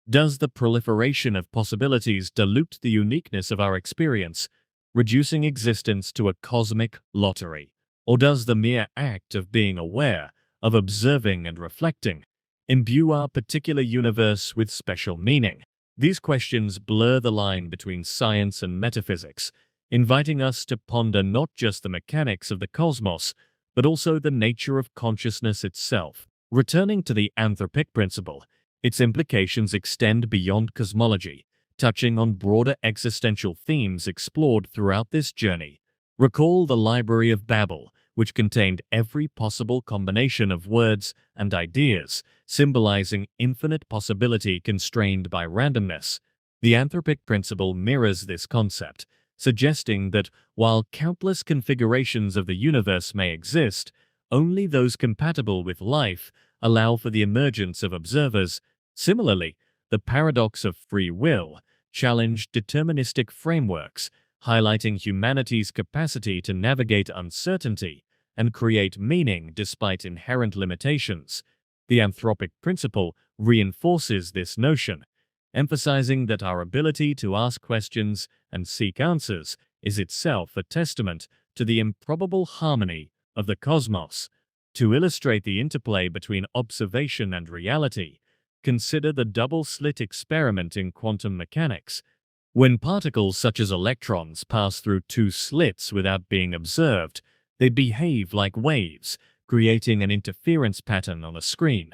Does the proliferation of possibilities dilute the uniqueness of our experience, reducing existence to a cosmic lottery? Or does the mere act of being aware, of observing and reflecting, imbue our particular universe with special meaning? These questions blur the line between science and metaphysics, inviting us to ponder not just the mechanics of the cosmos, but also the nature of consciousness itself. Returning to the anthropic principle, its implications extend beyond cosmology, touching on broader existential themes explored throughout this journey. Recall the Library of Babel, which contained every possible combination of words and ideas, symbolizing infinite possibility constrained by randomness. The anthropic principle mirrors this concept, suggesting that while countless configurations of the universe may exist, only those compatible with life allow for the emergence of observers. Similarly, the paradox of free will challenged deterministic frameworks, highlighting humanity's capacity to navigate uncertainty and create meaning despite inherent limitations. The anthropic principle reinforces this notion, emphasizing that our ability to ask questions and seek answers is itself a testament to the improbable harmony of the cosmos. To illustrate the interplay between observation and reality, consider the double-slit experiment in quantum mechanics. When particles such as electrons pass through 2 slits without being observed, they behave like waves, creating an interference pattern on a screen.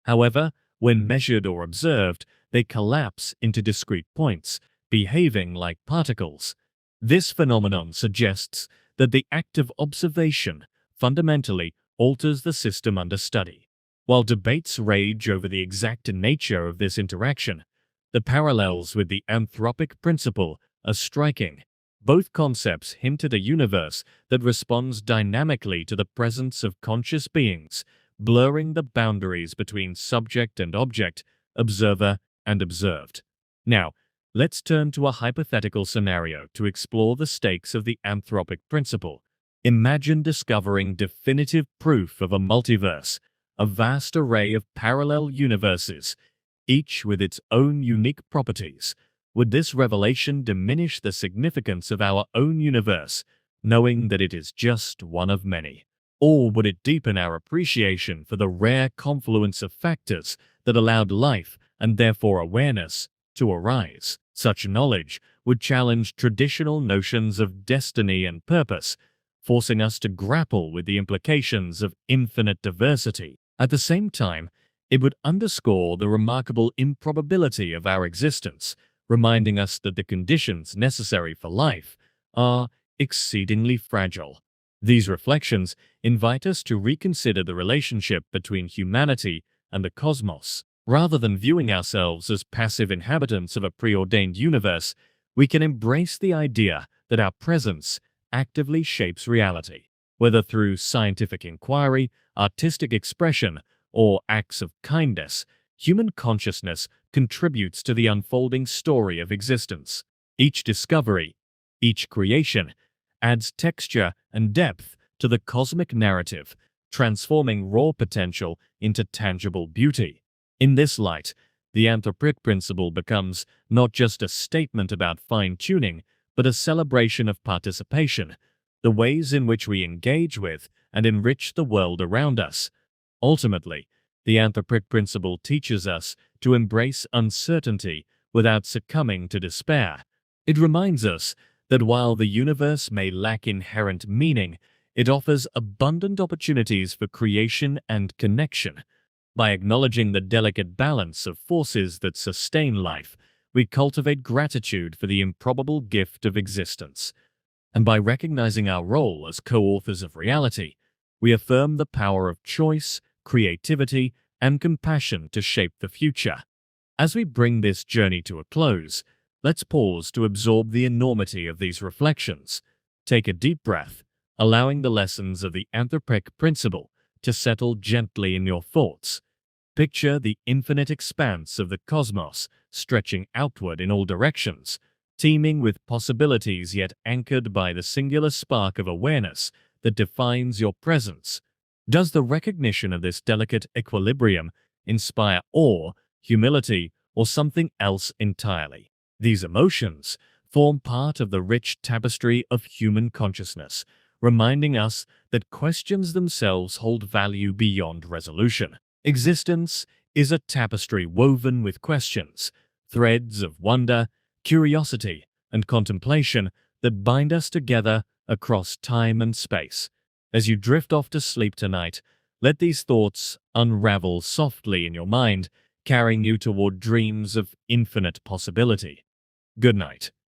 However, when measured or observed, they collapse into discrete points, behaving like particles. This phenomenon suggests that the act of observation fundamentally alters the system under study. While debates rage over the exact nature of this interaction, the parallels with the anthropic principle are striking. Both concepts hint at a universe that responds dynamically to the presence of conscious beings, blurring the boundaries between subject and object, observer and observed. Now, let's turn to a hypothetical scenario to explore the stakes of the anthropic principle. Imagine discovering definitive proof of a multiverse, a vast array of parallel universes, each with its own unique properties. Would this revelation diminish the significance of our own universe, knowing that it is just one of many? Or would it deepen our appreciation for the rare confluence of factors that allowed life, and therefore awareness, to arise? Such knowledge would challenge traditional notions of destiny and purpose, forcing us to grapple with the implications of infinite diversity. At the same time, it would underscore the remarkable improbability of our existence, reminding us that the conditions necessary for life are exceedingly fragile. These reflections invite us to reconsider the relationship between humanity and the cosmos. Rather than viewing ourselves as passive inhabitants of a preordained universe, we can embrace the idea that our presence actively shapes reality. Whether through scientific inquiry, artistic expression, or acts of kindness, human consciousness contributes to the unfolding story of existence. Each discovery, each creation, adds texture and depth to the cosmic narrative, transforming raw potential into tangible beauty. In this light, the anthropic principle becomes not just a statement about fine-tuning, but a celebration of participation, the ways in which we engage with and enrich the world around us. Ultimately, the anthropic principle teaches us to embrace uncertainty without succumbing to despair. It reminds us that while the universe may lack inherent meaning, it offers abundant opportunities for creation and connection. By acknowledging the delicate balance of forces that sustain life, we cultivate gratitude for the improbable gift of existence. And by recognizing our role as co-authors of reality, we affirm the power of choice, creativity, and compassion to shape the future. As we bring this journey to a close, let's pause to absorb the enormity of these reflections. Take a deep breath, allowing the lessons of the anthropic principle to settle gently in your thoughts. Picture the infinite expanse of the cosmos stretching outward in all directions, teeming with possibilities yet anchored by the singular spark of awareness that defines your presence. Does the recognition of this delicate equilibrium inspire awe, humility, or something else entirely? These emotions form part of the rich tapestry of human consciousness, reminding us that questions themselves hold value beyond resolution. Existence is a tapestry woven with questions, threads of wonder, curiosity, and contemplation that bind us together across time and space. As you drift off to sleep tonight, let these thoughts unravel softly in your mind, carrying you toward dreams of infinite possibility. Good night.